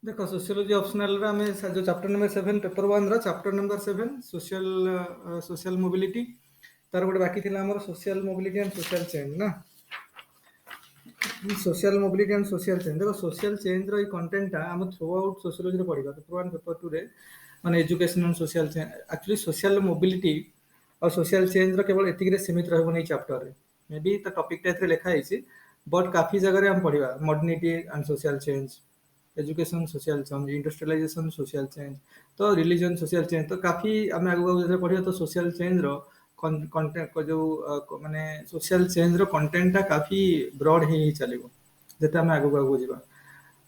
देखो sociology optional रे हमें जो चैप्टर नंबर 7 पेपर 1 रो चैप्टर नंबर 7 सोशल मोबिलिटी तार गोटे बाकी थिला हमर social mobility and social change ना social mobility and social change देखो सोशल चेंज रो कंटेंट टा हम थ्रू आउट सोशियोलॉजी रे पढिबा पेपर 1 पेपर 2 रे माने education and social change actually social mobility और सोशल चेंज रो केवल एतिक रे सीमित रहबो नै चैप्टर रे मे बी त टॉपिक टा एथरे लिखा हैछि बट काफी जगह रे हम पढिबा modernity and social change education social change industrialization social change तो रिलीजन सोशल चेंज तो काफी आम आगु आगु पढ़िया तो सोशल चेंज रो कंटेंट को जो माने सोशल चेंज रो कंटेंट टा काफी ब्रॉड ही चलिबो जेते हम आगु आगु जीवा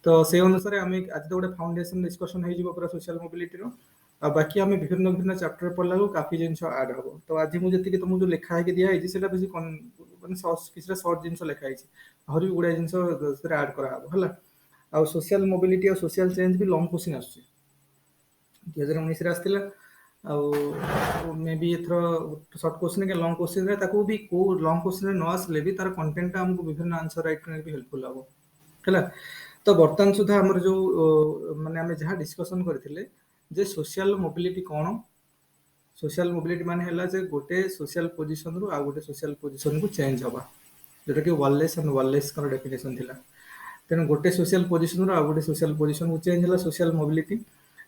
तो से अनुसार आम आज तो गोटे फाउंडेशन डिस्कशन हो पूरा सोशल मोबिलिटी रो आ बाकी आम विभिन्न विभिन्न चैप्टर पढ़ला काफी जिन ऐड हम तो आज मुझे जी तुमको जो लिखा है दिखाई बेसी माने किसी शॉर्ट जिन लिखाई आहरी गुड़ा जिन ऐड करा आ सोशल मोबिलिटी और सोशल चेंज भी लॉन्ग क्वेश्चन आसुची 2019 रे आस्तिला मे बी एथरो शॉर्ट क्वेश्चन के लॉन्ग क्वेश्चन रे ताको भी को लॉन्ग क्वेश्चन रे न आसले भी तार कंटेंट हमको विभिन्न आंसर राइट करने भी हेल्पफुल हबो हला तो वर्तमान सुधा हमर जो माने हमें जहां डिस्कशन करथिले जे सोशल मोबिलिटी कोन सोशल मोबिलिटी माने हला जे गोटे सोशल पोजीशन रु आ गोटे सोशल पोजीशन को चेंज हबा जेटा कि वालेस एंड वालेस का डेफिनेशन थिला तेणु गोटे सोशल पोजिशन आ गोटे सोशल पोजिशन को चेंज है सोशल मोबिलिटी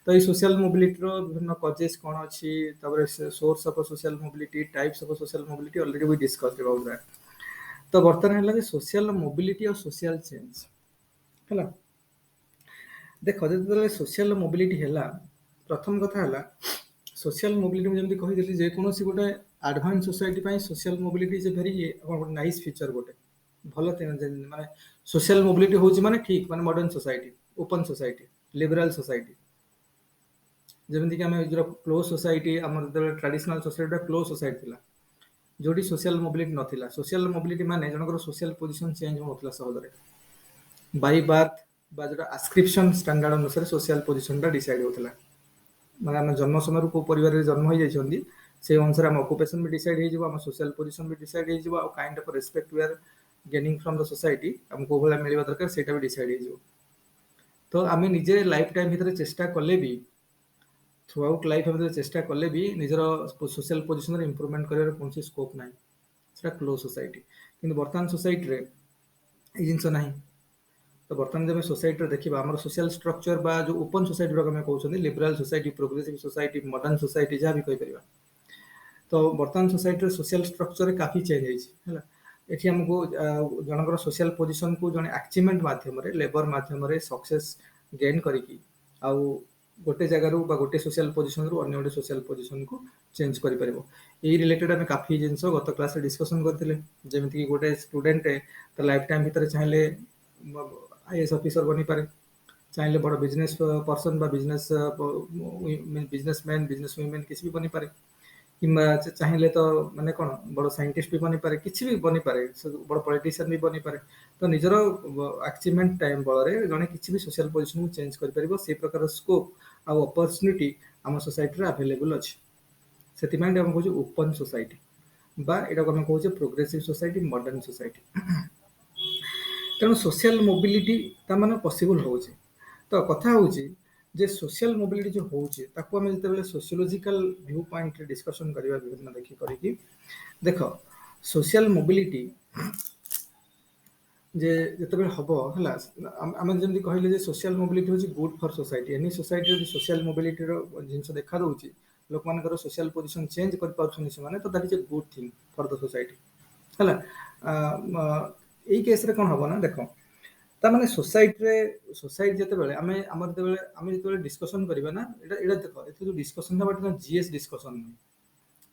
तो ये सोशल मोबिलिटी विभिन्न कजेस कौन अच्छी source of social mobility types of social mobility already we discuss about that तो बर्तमान है सोशल मोबिलिटी और सोशल चेंज है देख जो सोशल मोबिलिटी है प्रथम कथा है सोशल मोबिलिटी जमी कही जेकोसी गोटे advance society social mobility is a very nice feature गोटे भल माने सोशल मोबिलिटी होची माने ठीक माने modern society open society liberal society जमिति कि हमें जो क्लोज सोसाइटी हमर ट्रेडिशनल सोसाइटी क्लोज सोसाइटी थिला जोटी सोशल मोबिलिटी नथिला सोशल मोबिलिटी माने जनकर सोशल पोजीशन चेंज होतला सहजरे बाय बर्थ बा जो आस्क्रिप्शन स्टैंडर्ड अनुसार सोशल पोजीशन टा डिसाइड होतला माने हम जन्म समय को परिवार रे जन्म हो जाइछंदी से अनुसार हम ऑक्युपेशन भी डिसाइड हो जिवो हम सोशल पोजीशन भी डिसाइड हो जिवो आ kind of respect we are gaining from the society हमको भला मिलवा दरकार सेटा भी डिसाइड हो जिवो तो आमे निजे लाइफ टाइम भीतर चेष्टा कले भी थ्रू आउट लाइफ भीतर चेष्टा कले भी निजर सोशल पोजीशन रे इंप्रूवमेंट करियर कोनसी स्कोप नाही सेटा क्लोज सोसाइटी किंतु वर्तमान सोसाइटी रे ए जिंस नाही तो बर्तमान जब सोसाइटी देखा आम सोशल स्ट्रक्चर बा जो ओपन सोसाइटी कहते liberal society progressive society modern society जहाँ भी कहीपर तो बर्तमान सोसाइटी सोशल स्ट्रक्चर काफी चेंज है एठी हमको जनकर सोशल पोजीशन को जने अचीवमेंट माध्यम रे लेबर माध्यम रे सक्सेस गेन करिकी आउ गोटे जगह रू गोटे सोशल पोजीशन रू अन्य गोटे सोशल पोजीशन को चेंज करि परबो ए रिलेटेड हम काफी जिंस गत क्लास रे डिस्कशन करथिले जेमिति कि गोटे स्टूडेंट त लाइफ टाइम भीतर चाहले आईएएस ऑफिसर बनी पारे चाहले बड़ बिजनेस पर्सन बा बिजनेसमैन बिजनेस वुमेन किसी भी बनी पारे किंबा चाहले तो माने कोन बड़ साइंटिस्ट भी बनी पारे किसी भी बनी पारे बड़ पॉलिटिशियन भी बनी पारे तो निजर अचीवमेंट टाइम बल रे जने किसी भी सोशल पोजीशन को चेंज कर परिबो से प्रकार स्कोप आ अपॉर्चुनिटी हम सोसाइटी रे अवेलेबल अछि सेति माइंड हम कहू ओपन सोसाइटी बा एटा को हम कहू प्रोग्रेसिव सोसाइटी मॉडर्न सोसाइटी तेणु सोशल मोबिलिटी ताମାନେ पॉसिबल होउचे तो कथा होउचे जे सोशल मोबिलिटी जो होउचे ताको हम जते सोशियोलॉजिकल व्यू पॉइंट रे डिस्कशन करिवा विभिन्न देखि करिकी देखो सोशल मोबिलिटी जे जते हबो हला हम जेमि कहले जे सोशल मोबिलिटी होची good for society any society रो सोशल मोबिलिटी रो जिंस देखा दोउची लोक मानकर सोशल पोजीशन चेंज कर पाउछन से माने तो that is a good thing for the society हला एई केस रे कोन हबो ना देखो ता माने सोसाइटी जते बेले आमे जते डिस्कशन करबा ना एटा देखो एते जो डिस्कशन बट जीएस डिस्कशन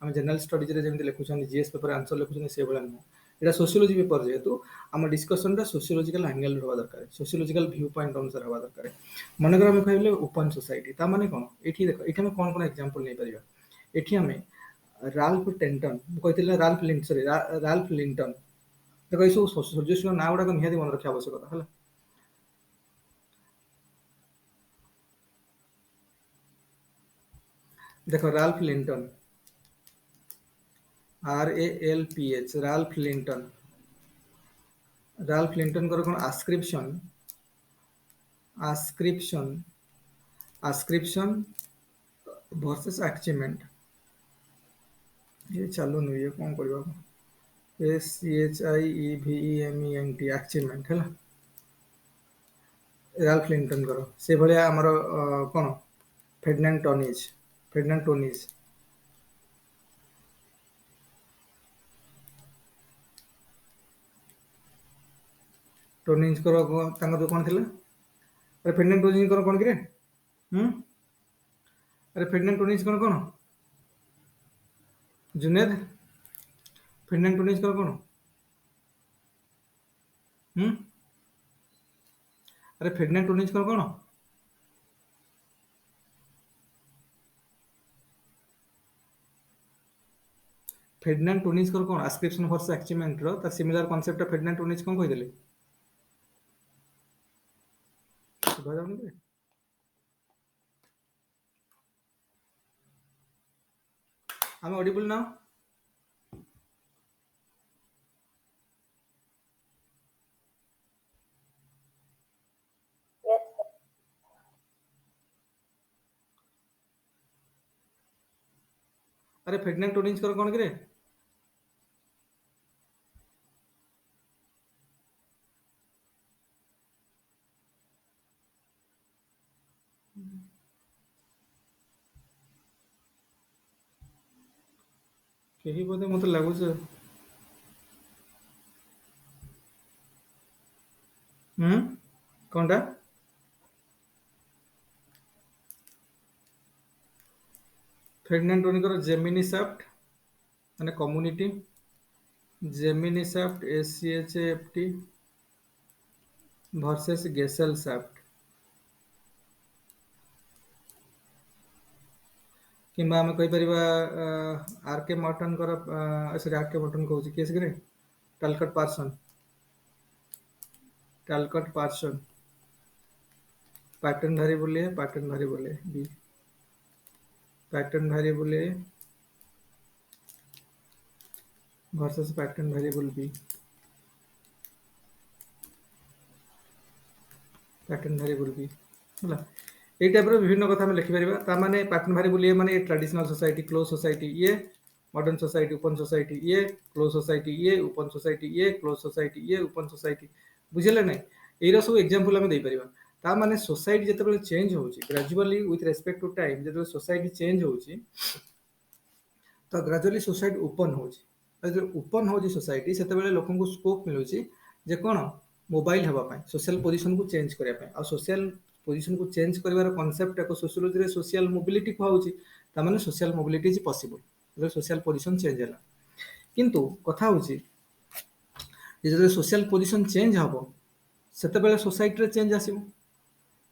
आमे जनरल स्टडीज रे जेमि लिखुछन जीएस पेपर आंसर लिखुछन से बेला न एटा सोशियोलॉजी पेपर जेतु आम डिस्कशन रा सोशियोलॉजिकल एंगल रहबा दरकार सोशियोलॉजिकल व्यू पॉइंट अनुसार रहबा दरकार मन कर हम कहले ओपन सोसाइटी ता माने कोन एठी देखो एठी हम कोन कोन एग्जांपल नै परिबा एठी हमें राल्फ टेंटन कहतिले राल्फ लिंटन देखो ये सब सजेशन ना गुड़ा निहाती मन रखा आवश्यकता है देखो Ralph Linton RALPH Ralph Linton कर कौन आस्क्रिप्शन ascription ascription versus achievement ये चालू नहीं है कौन करबा SCHIEVEMENT achievement है राल्फ लिंटन करो से भलिया हमर कोन फेर्डिनांड टोनिज करो तांका जो कोन थिला अरे फेर्डिनांड टोनिज करो कोन किरे हम अरे फेर्डिनांड टोनिज करो कोन जुनेद फेर्डिनांड टोनिज करो कोन हम अरे फेर्डिनांड टोनिज करो कोन फेर्डिनांड टोनिज करो कोन ascription versus achievement रो त सिमिलर कांसेप्ट फेर्डिनांड टोनिज कोन कहि देले सुबह जाउनी के I'm audible now? Yes, sir. अरे फेर्डिनांड टोनिज करो कोन किरे केही बोधे मते लागुछ हम कोनटा फेर्डिनांड टोनिज करो जेमिनी शाफ्ट माने community Gemeinschaft SCHAFT versus Gesellschaft किंबा आम कहि परिबा आरके मॉर्टन कर सॉरी आरके मॉर्टन कहूची केस करे टालकट पार्सन पैटर्न वेरिएबल है B pattern variable A versus pattern variable B pattern variable B होला এই টাইপর বিভিন্ন কথা আমি লিখিপারিবা তা মানে প্যাটার্ন ভ্যারিয়েবল ইয়ে মানে ট্রাডিশনাল সোসাইটি ক্লোজ সোসাইটি ইয়ে মডর্ন সোসাইটি ওপেন সোসাইটি ইয়ে ক্লোজ সোসাইটি ইয়ে ওপেন সোসাইটি ইয়ে ক্লোজ সোসাইটি ইয়ে ওপেন সোসাইটি বুঝিলে নাই এইর সব এক্সাম্পল আমি দেইপারিবা তা মানে সোসাইটি যেতবেলে চেঞ্জ হଉଛି gradually with respect to time যেতবেলে সোসাইটি চেঞ্জ হଉଛି তো গ্রাজুয়ালি সোসাইটি ওপেন হଉଛି যেতবেলে ওপেন হଉଛି সোସାଇଟି ସେତେବେଳେ ଲୋକଙ୍କୁ ସ୍କୋପ ମିଳୁଛି ଯେ କ'ଣ ମୋବାଇଲ ହେବା ପାଇଁ ସୋସିଆଲ ପୋଜିସନକୁ ଚେଞ୍ଜ କରିବା ପାଇଁ ଆଉ ସୋସିଆଲ पोजिशन को चेंज कर कनसेप्ट एक सोशियोलॉजी रे सोशल मोबिलिटी कहउची ता माने social mobility is possible J social position change होला किंतु कथा होची जे सोशल पोजिशन चेंज हबो सेते बेले सोसाइटी रे चेंज आसीबो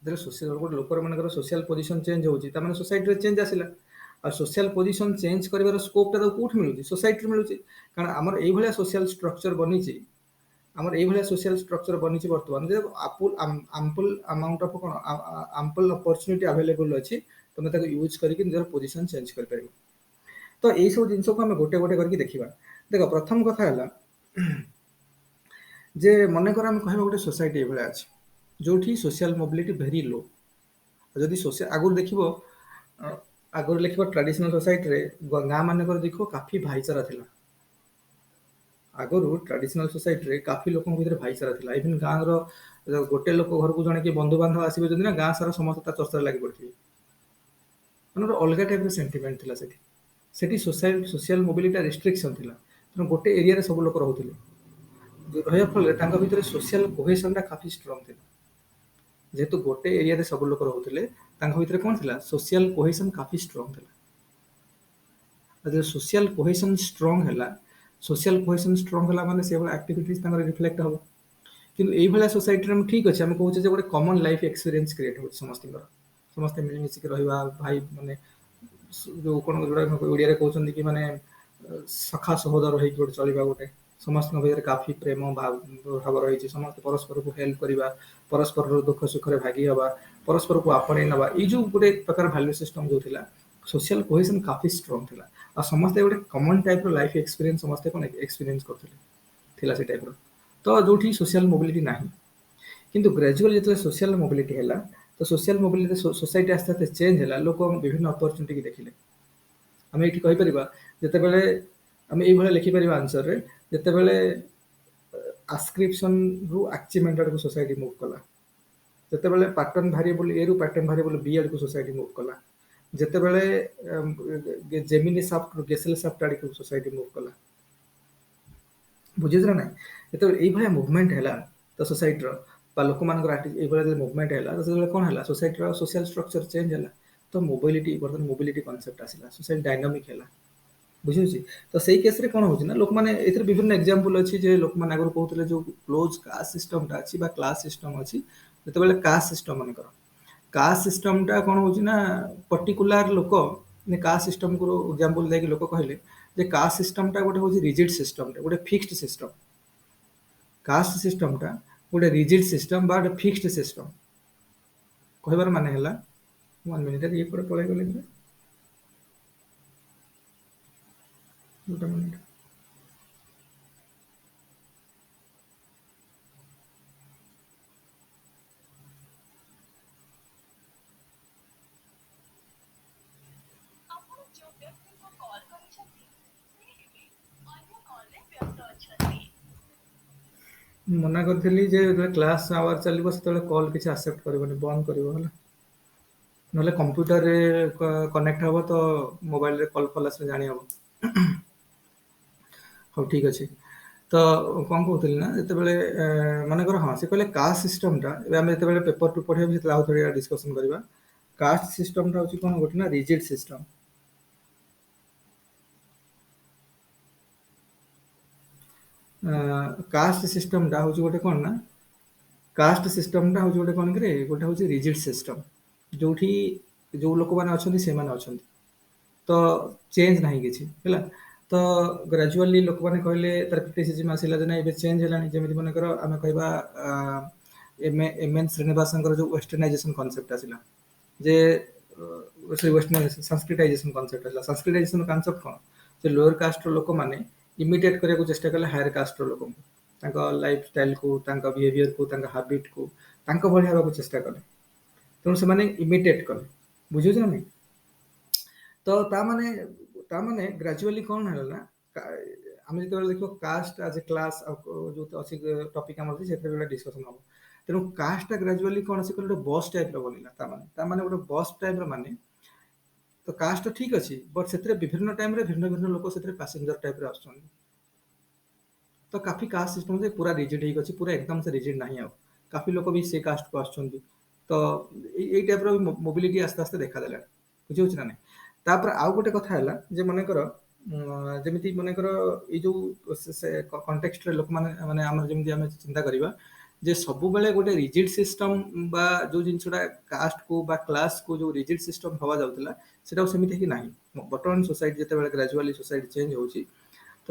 जे सोशल लोकर मानकर सोशल पोजिशन चेंज होची ता माने सोसाइटी रे चेंज आसीला आ सोशल पोजिशन चेंज करबार स्कोप ता कोठ मिलुची सोसाइटी रे मिलुची कारण हमर एई भलिया सोशल स्ट्रक्चर बनिची ଆମର ଏଇଭଳିଆ ସୋସିଆଲ ଷ୍ଟ୍ରକ୍ଚର ବନିଛି ବର୍ତ୍ତମାନ ଯେ ଆମ୍ପଲ ଆମାଉଣ୍ଟ ଅଫ୍ କ'ଣ ଆମ୍ପଲ ଅପରଚ୍ୟୁନିଟି ଆଭେଲେବୁଲ ଅଛି ତମେ ତାକୁ ୟୁଜ୍ କରିକି ନିଜର ପୋଜିସନ ଚେଞ୍ଜ କରିପାରିବ ତ ଏଇସବୁ ଜିନିଷକୁ ଆମେ ଗୋଟେ ଗୋଟେ କରିକି ଦେଖିବା ଦେଖ ପ୍ରଥମ କଥା ହେଲା ଯେ ମନେକର ଆମେ କହିବା ଗୋଟେ ସୋସାଇଟି ଏଇଭଳିଆ ଅଛି ଯୋଉଠି ସୋସିଆଲ ମୋବିଲିଟି ଭେରି ଲୋ ଯଦି ଆଗରୁ ଦେଖିବ ଟ୍ରାଡିସନାଲ ସୋସାଇଟିରେ ଗାଁ ମାନଙ୍କରେ ଦେଖିବ କାଫି ଭାଇଚାରା ଥିଲା आगरू ट्रेडिशनल सोसाइटी रे काफी लोक भीतर भाईचारा थिला इवन गाँव रो गोटे लोक घर को जने कि बंधु बांधव आसीबे जदि ना गाँ सारा समस्त ता चर्चा लागि पड़थि माने अलगा टाइप रो सेंटीमेंट थिला सेठी सोशल मोबिलिटी रिस्ट्रिक्शन थिला तो गोटे एरिया रे सब लोक रहउथिले रहया फल तांका भीतर सोशल कोहेशन ता काफी स्ट्रांग थिला जेतु गोटे एरिया रे सब लोक रहउथिले तांका भीतर कोन थिला सोशल कोहेशन काफी स्ट्रांग थिला अदर सोशल कोहेशन स्ट्रांग हैला सोशल कोहेशन स्ट्रांग होला माने से वाला एक्टिविटीज तांगर रिफ्लेक्ट हो किंतु एई भला सोसाइटी रे हम ठीक अछि हम कहउछ जे गोटे कॉमन लाइफ एक्सपीरियंस क्रिएट हो समस्त मिल मिसी के रहिबा भाई माने जो कोन जोडा ओडिया रे कहउछन कि माने सखा सहोदर होई गोटे चलिबा गोटे समस्त भीतर काफी प्रेम भाव रही छै समस्त परस्पर को हेल्प करिबा परस्पर दुख सुख रे भागी हबा परस्पर को आपणे नबा ई जो गोटे प्रकार वैल्यू सिस्टम जो थिला सोशल कोहेशन काफी स्ट्रांग थिला आ समस्त गोटे कॉमन टाइप रो लाइफ एक्सपीरियंस समस्त कोन एक्सपीरियंस करथिले थिला से टाइप रो तो जोठी सोशल मोबिलिटी नाही କିନ୍ତୁ ଗ୍ରାଜୁଆଲି ଯେତେବେଳେ ସୋସିଆଲ ମୋବିଲିଟି ହେଲା ତ ସୋସିଆଲ ମୋବିଲିଟି सोसाइटी आस्ते आस्ते चेंज ହେଲା ଲୋକ ବିଭିନ୍ନ ଅପରଚ୍ୟୁନିଟି ଦେଖିଲେ ଆମେ ଏଠି କହିପାରିବା ଯେତେବେଳେ ଆମେ ଏଇଭଳିଆ ଲେଖିପାରିବା ଆନ୍ସରରେ ଯେତେବେଳେ ଆସ୍କ୍ରିପସନ୍ ରୁ ଆଚିଭମେଣ୍ଟ ଆଡ଼କୁ सोसाइटी ମୁଭ୍ କଲା ଯେତେବେଳେ ପାଟର୍ନ ଭାରିଏବଲ ଏ ରୁ ପାଟର୍ନ ଭାରିଏବଲ ବି ଆଡ଼କୁ सोसाइटी ମୁଭ୍ କଲା ଯେତେବେଳେ ଜେମିନି ସାଫ୍ଟ ରୁ ଗେସେଲ ସାଫ୍ଟ ଆଡ଼କୁ सोसाइटी ମୁଭ୍ କଲା ବୁଝିଛ ନା ନାଇଁ ଯେତେବେଳେ ଏଇଭଳିଆ ମୁଭମେଣ୍ଟ ହେଲା ତ सोसाइटीର ବା ଲୋକମାନଙ୍କର ଏଇଭଳିଆ ମୁଭମେଣ୍ଟ ହେଲା ତ ସେତେବେଳେ କ'ଣ ହେଲା सोसाइटीର सोशल स्ट्रक्चर चेंज ହେଲା ତ ମୋବିଲିଟି ବର୍ତ୍ତମାନ ମୋବିଲିଟି କନସେପ୍ଟ ଆସିଲା सोसाइटी डायनामिक ହେଲା ବୁଝିହେଉଛି ତ ସେଇ କେସରେ କ'ଣ ହଉଛି ନା ଲୋକମାନେ ଏଥିରେ ବିଭିନ୍ନ ଏକ୍ଜାମ୍ପଲ ଅଛି ଯେ ଲୋକମାନେ ଆଗରୁ କହୁଥିଲେ ଯୋଉ କ୍ଲୋଜ କାଷ୍ଟ ସିଷ୍ଟମଟା ଅଛି ବା କ୍ଲାସ ସିଷ୍ଟମ ଅଛି ଯେତେବେଳେ କାଷ୍ଟ ସିଷ୍ଟମ ମନେକର କାଷ୍ଟ ସିଷ୍ଟମଟା କ'ଣ ହଉଛି ନା ପର୍ଟିକୁଲାର ଲୋକ କାଷ୍ଟ ସିଷ୍ଟମକୁ ଏକ୍ଜାମ୍ପଲ ଦେଇକି ଲୋକ କହିଲେ ଯେ କାଷ୍ଟ ସିଷ୍ଟମଟା ଗୋଟେ ହଉଛି ରିଜିଡ୍ ସିଷ୍ଟମଟା ଗୋଟେ ଫିକ୍ସଡ ସିଷ୍ଟମ କାଷ୍ଟ ସିଷ୍ଟମଟା ଗୋଟେ ରିଜିଡ୍ ସିଷ୍ଟମ ବା ଗୋଟେ ଫିକ୍ସଡ ସିଷ୍ଟମ କହିବାର ମାନେ ହେଲା 1 ମିନିଟ ଇଏ କୁଆଡ଼େ ପଳେଇଗଲେ କି ଗୋଟେ ମିନିଟ ମନା କରିଥିଲି ଯେ ଯେତେବେଳେ କ୍ଲାସ୍ ଆୱାର ଚାଲିବ ସେତେବେଳେ କଲ୍ କିଛି ଆକ୍ସେପ୍ଟ କରିବନି ବନ୍ଦ କରିବ ହେଲା ନହେଲେ କମ୍ପ୍ୟୁଟରରେ କନେକ୍ଟ ହବ ତ ମୋବାଇଲରେ କଲ୍ ଫଲ୍ ଆସିଲେ ଜାଣି ହବ ହଉ ଠିକ୍ ଅଛି ତ କ'ଣ କହୁଥିଲି ନା ଯେତେବେଳେ ମନେକର ହଁ ସେ କହିଲେ କାଷ୍ଟ ସିଷ୍ଟମଟା ଏବେ ଆମେ ଯେତେବେଳେ ପେପର ଟୁ ପଢ଼ିବା ସେତେବେଳେ ଆଉ ଥରେ ଡିସ୍କସନ୍ କରିବା କାଷ୍ଟ ସିଷ୍ଟମଟା ହେଉଛି କ'ଣ ଗୋଟେ ନା ରିଜିଡ୍ ସିଷ୍ଟମ କାଷ୍ଟ ସିଷ୍ଟମଟା ହେଉଛି ଗୋଟେ କ'ଣ ନା କାଷ୍ଟ ସିଷ୍ଟମଟା ହେଉଛି ଗୋଟେ କ'ଣ କିରେ ଗୋଟେ ହେଉଛି ରିଜିଡ୍ ସିଷ୍ଟମ ଯୋଉଠି ଯୋଉ ଲୋକମାନେ ଅଛନ୍ତି ସେମାନେ ଅଛନ୍ତି ତ ଚେଞ୍ଜ ନାହିଁ କିଛି ହେଲା ତ ଗ୍ରାଜୁଆଲି ଲୋକମାନେ କହିଲେ ତାର କ୍ରିଟିସିଜମ୍ ଆସିଲା ଯେ ନାଇଁ ଏବେ ଚେଞ୍ଜ ହେଲାଣି ଯେମିତି ମନେକର ଆମେ କହିବା ଏମ୍ ଏନ୍ ଶ୍ରୀନିବାସଙ୍କର ଯୋଉ ୱେଷ୍ଟର୍ଣ୍ଣାଇଜେସନ୍ କନସେପ୍ଟ ଆସିଲା ଯେ ସେ ୱେଷ୍ଟର୍ଣ୍ଣାଇଜେସନ୍ ସଂସ୍କୃତାଇଜେସନ୍ କନସେପ୍ଟ ଆସିଲା ସଂସ୍କୃତାଇଜେସନ୍ କନସେପ୍ଟ କ'ଣ ଯେ ଲୋୟର କାଷ୍ଟର ଲୋକମାନେ ଇମିଟେଟ୍ କରିବାକୁ ଚେଷ୍ଟା କଲେ ହାୟର କାଷ୍ଟର ଲୋକଙ୍କୁ ତାଙ୍କ ଲାଇଫ ଷ୍ଟାଇଲକୁ ତାଙ୍କ ବିହେଭିୟରକୁ ତାଙ୍କ ହାବିଟକୁ ତାଙ୍କ ଭଳି ହେବାକୁ ଚେଷ୍ଟା କଲେ ତେଣୁ ସେମାନେ ଇମିଟେଟ୍ କଲେ ବୁଝୁଛ ନା ନାଇଁ ତ ତାମାନେ ଗ୍ରାଜୁଆଲି କ'ଣ ହେଲା ନା ଆମେ ଯେତେବେଳେ ଦେଖିବ କାଷ୍ଟ ଆଜ୍ ଏ କ୍ଲାସ୍ ଯୋଉ ଅଛି ଟପିକ୍ ଆମର ଅଛି ସେଥିରେ ଗୋଟେ ଡିସ୍କସନ୍ ହବ ତେଣୁ କାଷ୍ଟଟା ଗ୍ରାଜୁଆଲି କ'ଣ ସେ ଗୋଟେ ବସ୍ ଟାଇପ୍ର ବନିଲା ତାମାନେ ଗୋଟେ ବସ୍ ଟାଇପ୍ର ମାନେ ତ କାଷ୍ଟ ତ ଠିକ୍ ଅଛି ବଟ୍ ସେଥିରେ ବିଭିନ୍ନ ଟାଇମ୍ରେ ଭିନ୍ନ ଭିନ୍ନ ଲୋକ ସେଥିରେ ପାସେଞ୍ଜର ଟାଇପ୍ରେ ଆସୁଛନ୍ତି ତ କାଫି କାଷ୍ଟ ସିଷ୍ଟମ ଯେ ପୁରା ରିଜିଡ୍ ହେଇକି ଅଛି ପୁରା ଏକଦମ ସେ ରିଜିଡ୍ ନାହିଁ ଆଉ କାଫି ଲୋକ ବି ସେ କାଷ୍ଟକୁ ଆସୁଛନ୍ତି ତ ଏଇ ଟାଇପ୍ର ମୋବିଲିଟି ଆସ୍ତେ ଆସ୍ତେ ଦେଖାଦେଲାଣି ବୁଝିହେଉଛି ନା ନାଇଁ ତାପରେ ଆଉ ଗୋଟେ କଥା ହେଲା ଯେ ମନେକର ଯେମିତି ମନେକର ଏଇ ଯୋଉ କଣ୍ଟେକ୍ସଟରେ ଲୋକମାନେ ମାନେ ଆମର ଯେମିତି ଆମେ ଚିନ୍ତା କରିବା ଯେ ସବୁବେଳେ ଗୋଟେ ରିଜିଡ୍ ସିଷ୍ଟମ ବା ଯୋଉ ଜିନିଷଟା କାଷ୍ଟକୁ ବା କ୍ଲାସକୁ ଯୋଉ ରିଜିଡ୍ ସିଷ୍ଟମ ହବା ଯାଉଥିଲା ସେଟା ସେମିତି କି ନାହିଁ ବର୍ତ୍ତମାନ ସୋସାଇଟି ଯେତେବେଳେ ଗ୍ରାଜୁଆଲି ସୋସାଇଟି ଚେଞ୍ଜ ହଉଛି ତ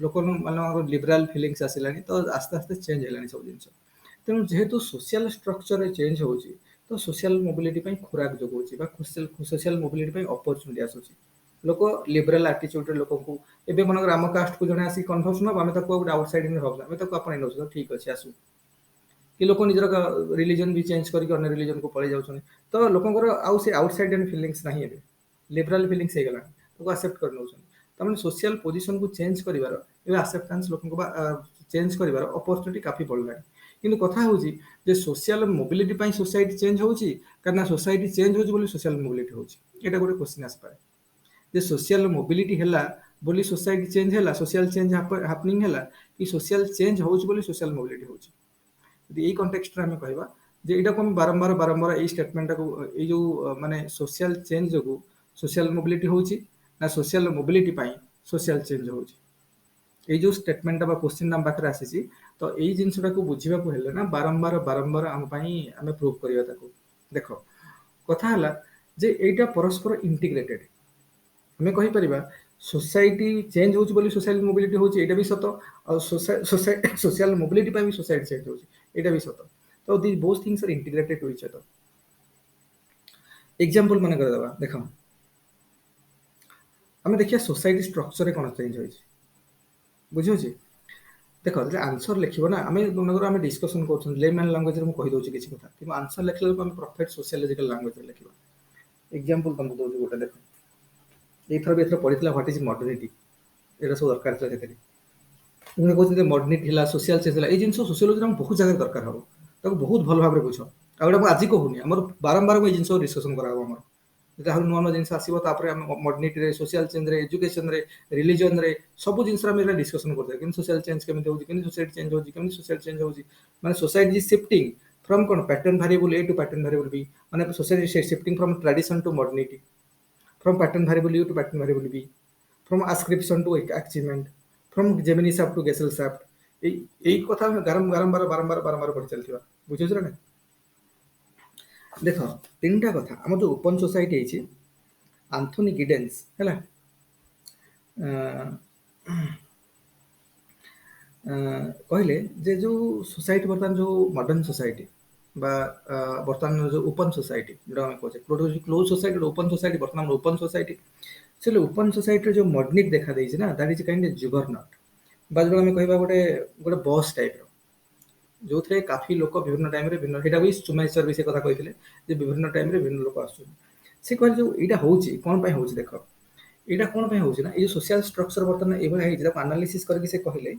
ଲୋକମାନଙ୍କର ଲିବରାଲ ଫିଲିଙ୍ଗସ୍ ଆସିଲାଣି ତ ଆସ୍ତେ ଆସ୍ତେ ଚେଞ୍ଜ ହେଲାଣି ସବୁ ଜିନିଷ ତେଣୁ ଯେହେତୁ ସୋସିଆଲ ଷ୍ଟ୍ରକ୍ଚରରେ ଚେଞ୍ଜ ହଉଛି ତ ସୋସିଆଲ ମୋବିଲିଟି ପାଇଁ ଖୋରାକ ଯୋଗାଉଛି ବା ସୋସିଆଲ ମୋବିଲିଟି ପାଇଁ ଅପରଚ୍ୟୁନିଟି ଆସୁଛି ଲୋକ ଲିବରାଲ ଆଟିଚ୍ୟୁଡରେ ଲୋକଙ୍କୁ ଏବେ ମନେକର ଆମ କାଷ୍ଟକୁ ଜଣେ ଆସିକି କନଭର୍ସନ ହବ ଆମେ ତାକୁ ଗୋଟେ ଆଉଟସାଇଡର ଭାବୁ ଆମେ ତାକୁ ଆପଣେଇ ନେଉଛୁ ଠିକ୍ ଅଛି ଆସୁ କି ଲୋକ ନିଜର ରିଲିଜନ ବି ଚେଞ୍ଜ କରିକି ଅନ୍ୟ ରିଲିଜନକୁ ପଳେଇ ଯାଉଛନ୍ତି ତ ଲୋକଙ୍କର ଆଉ ସେ ଆଉଟସାଇଡର ଫିଲିଙ୍ଗସ୍ ନାହିଁ ଏବେ ଲିବରାଲ ଫିଲିଙ୍ଗସ୍ ହେଇଗଲାଣି ତାକୁ ଆକ୍ସେପ୍ଟ କରିନେଉଛନ୍ତି ତାମାନେ ସୋସିଆଲ ପୋଜିସନକୁ ଚେଞ୍ଜ କରିବାର ଏବେ ଆକ୍ସେପ୍ଟାନ୍ସ ଲୋକଙ୍କ ବା ଚେଞ୍ଜ କରିବାର ଅପରଚ୍ୟୁନିଟି କାଫି ବଢ଼ିଲାଣି କିନ୍ତୁ କଥା ହେଉଛି ଯେ ସୋସିଆଲ ମୋବିଲିଟି ପାଇଁ ସୋସାଇଟି ଚେଞ୍ଜ ହେଉଛି କାରଣ ସୋସାଇଟି ଚେଞ୍ଜ ହେଉଛି ବୋଲି ସୋସିଆଲ ମୋବିଲିଟି ହେଉଛି ଏଇଟା ଗୋଟେ କ୍ୱେଶ୍ଚିନ୍ ଆସିପାରେ ଯେ ସୋସିଆଲ ମୋବିଲିଟି ହେଲା ବୋଲି ସୋସାଇଟି ଚେଞ୍ଜ ହେଲା ସୋସିଆଲ ଚେଞ୍ଜ ହାପନିଂ ହେଲା କି ସୋସିଆଲ ଚେଞ୍ଜ ହେଉଛି ବୋଲି ସୋସିଆଲ ମୋବିଲିଟି ହେଉଛି ଯଦି ଏଇ କଣ୍ଟେକ୍ସଟରେ ଆମେ କହିବା ଯେ ଏଇଟାକୁ ଆମେ ବାରମ୍ବାର ଏଇ ଷ୍ଟେଟମେଣ୍ଟଟାକୁ ଏଇ ଯୋଉ ମାନେ ସୋସିଆଲ ଚେଞ୍ଜ ଯୋଗୁଁ ସୋସିଆଲ ମୋବିଲିଟି ହେଉଛି ନା ସୋସିଆଲ ମୋବିଲିଟି ପାଇଁ ସୋସିଆଲ ଚେଞ୍ଜ ହେଉଛି ଏଇ ଯୋଉ ଷ୍ଟେଟମେଣ୍ଟଟା ବା କ୍ୱେଶ୍ଚିନ୍ ଆମ ପାଖରେ ଆସିଛି ତ ଏଇ ଜିନିଷଟାକୁ ବୁଝିବାକୁ ହେଲେ ନା ବାରମ୍ବାର ଆମ ପାଇଁ ଆମେ ପ୍ରୁଭ୍ କରିବା ତାକୁ ଦେଖ କଥା ହେଲା ଯେ ଏଇଟା ପରସ୍ପର ଇଣ୍ଟିଗ୍ରେଟେଡ୍ ଆମେ କହିପାରିବା सोसाइटी चेंज होଉଛି ବୋଲି ସୋସିଆଲ ମୋବିଲିଟି ହେଉଛି ଏଇଟା ବି ସତ ଆଉ ସୋସିଆଲ ମୋବିଲିଟି ପାଇଁ ବି ସୋସାଇଟି ଚେଞ୍ଜ ହେଉଛି ଏଇଟା ବି ସତ ତ the both things are integrated to each other example ମାନେ କରିଦେବା ଦେଖ ଆମେ ଦେଖିବା सोसाइटी स्ट्रक्चर କ'ଣ ଚେଞ୍ଜ ହୋଇଛି ବୁଝିହେଉଛି ଦେଖ ଯେତେବେଳେ ଆନ୍ସର ଲେଖିବ ନା ଆମେ ମନେକର ଆମେ ଡିସ୍କସନ କରୁଛନ୍ତି ଲେମ୍ୟାନ୍ ଲାଙ୍ଗୁଏଜରେ ମୁଁ କହିଦେଉଛି କିଛି କଥା କିନ୍ତୁ ଆନ୍ସର ଲେଖିଲା ବେଳକୁ ଆମେ ପ୍ରଫେକ୍ଟ ସୋସିଓଲୋଜିକାଲ ଲାଙ୍ଗୁଏଜରେ ଲେଖିବା। ଏକ୍ଜାମ୍ପଲ ତମକୁ ଦଉଛି ଗୋଟେ ଦେଖ ଏଇଥର ବି ଏଥର ପଢିଥିଲା ହ୍ୱାଟ ଇଜ ମଡର୍ନିଟି ଏଇଟା ସବୁ ଦରକାର ଥିଲା ସେଥିରେ। ମୁଁ କହୁଛି ମଡର୍ନିଟି ହେଲା ସୋସିଆଲ ଚେଞ୍ଜ ହେଲା ଏଇ ଜିନିଷ ସୋସିଓଲୋଜିରେ ଆମକୁ ବହୁତ ଜାଗାରେ ଦରକାର ହବ ତାକୁ ବହୁତ ଭଲ ଭାବରେ ବୁଝ। ଆଉ ଏଇଟା ମୁଁ ଆଜି କହୁନି ଆମର ବାରମ୍ବାର ମୁଁ ଏଇ ଜିନିଷ ଡିସ୍କସନ କରାହବ ଆମର ଯେତେ ଆହୁରି ନୂଆ ନୂଆ ଜିନିଷ ଆସିବ ତାପରେ ଆମେ ମଡର୍ନିଟିରେ ସୋସିଆଲ ଚେଞ୍ଜରେ ଏଜୁକେସନରେ ରିଲିଜନରେ ସବୁ ଜିନିଷରେ ଆମେ ଏଇଟା ଡିସ୍କସନ କରିଥାଉ କେମିତି ସୋସିଆଲ ଚେଞ୍ଜ କେମିତି ହଉଛି କେମିତି ସୋସାଇଟି ଚେଞ୍ଜ ହଉଛି କେମିତି ସୋସାଇଟି ଚେଞ୍ଜ ହଉଛି ମାନେ ସୋସାଇଟି ଇଜ ସିଫ୍ଟିଂ ଫ୍ରମ୍ କ'ଣ pattern variable A to pattern variable B ମାନେ society shifting from tradition to modernity from pattern variable U to pattern variable B, from ascription to achievement, from Gemini shaft to Gesell shaft। এই কথা ଆମେ ବାରମ୍ବାର ପଢି ଚାଲିଥିବା ବୁଝୁଛ ନା ନାଇଁ? ଦେଖ ତିନିଟା କଥା ଆମର ଯୋଉ ଓପନ ସୋସାଇଟି ହେଇଛି ଆନ୍ଥୋନି ଗିଡେନ୍ସ ହେଲା କହିଲେ ଯେ ଯୋଉ ସୋସାଇଟି ବର୍ତ୍ତମାନ ଯୋଉ ମଡର୍ଣ୍ଣ ସୋସାଇଟି বা ବର୍ତ୍ତମାନ ଯୋଉ ଓପନ ସୋସାଇଟି ଯୋଉଟା ଆମେ କହୁଛେ ଗୋଟେ ହଉଛି କ୍ଲୋଜ ସୋସାଇଟି ଗୋଟେ ଓପନ ସୋସାଇଟି ବର୍ତ୍ତମାନ ଓପନ ସୋସାଇଟି ସେ ଓପନ ସୋସାଇଟିରେ ଯୋଉ ମଡର୍ନିକ ଦେଖା ଦେଇଛି ନା ଦ୍ୟାଟ ଇଜ କାଇଣ୍ଡ ଜୁଗରନଟ୍ ବା ଯୋଉ ଆମେ କହିବା ଗୋଟେ ଗୋଟେ ବସ୍ ଟାଇପର ଯୋଉଥିରେ କାଫି ଲୋକ ବିଭିନ୍ନ ଟାଇମରେ ଭିନ୍ନ ସେଇଟା ବି ସୁମେଶ୍ୱର ବି ସେ କଥା କହିଥିଲେ ଯେ ବିଭିନ୍ନ ଟାଇମରେ ବିଭିନ୍ନ ଲୋକ ଆସୁଛନ୍ତି। ସେ କହିଲେ ଯୋଉ ଏଇଟା ହଉଛି କଣ ପାଇଁ ହଉଛି ଦେଖ ଏଇଟା କଣ ପାଇଁ ହଉଛି ନା ଏଇ ସୋସିଆଲ ଷ୍ଟ୍ରକ୍ଚର ବର୍ତ୍ତମାନ ଏଇଭଳିଆ ହେଇଛି ତାକୁ ଆନାଲିସିସ୍ କରିକି ସେ କହିଲେ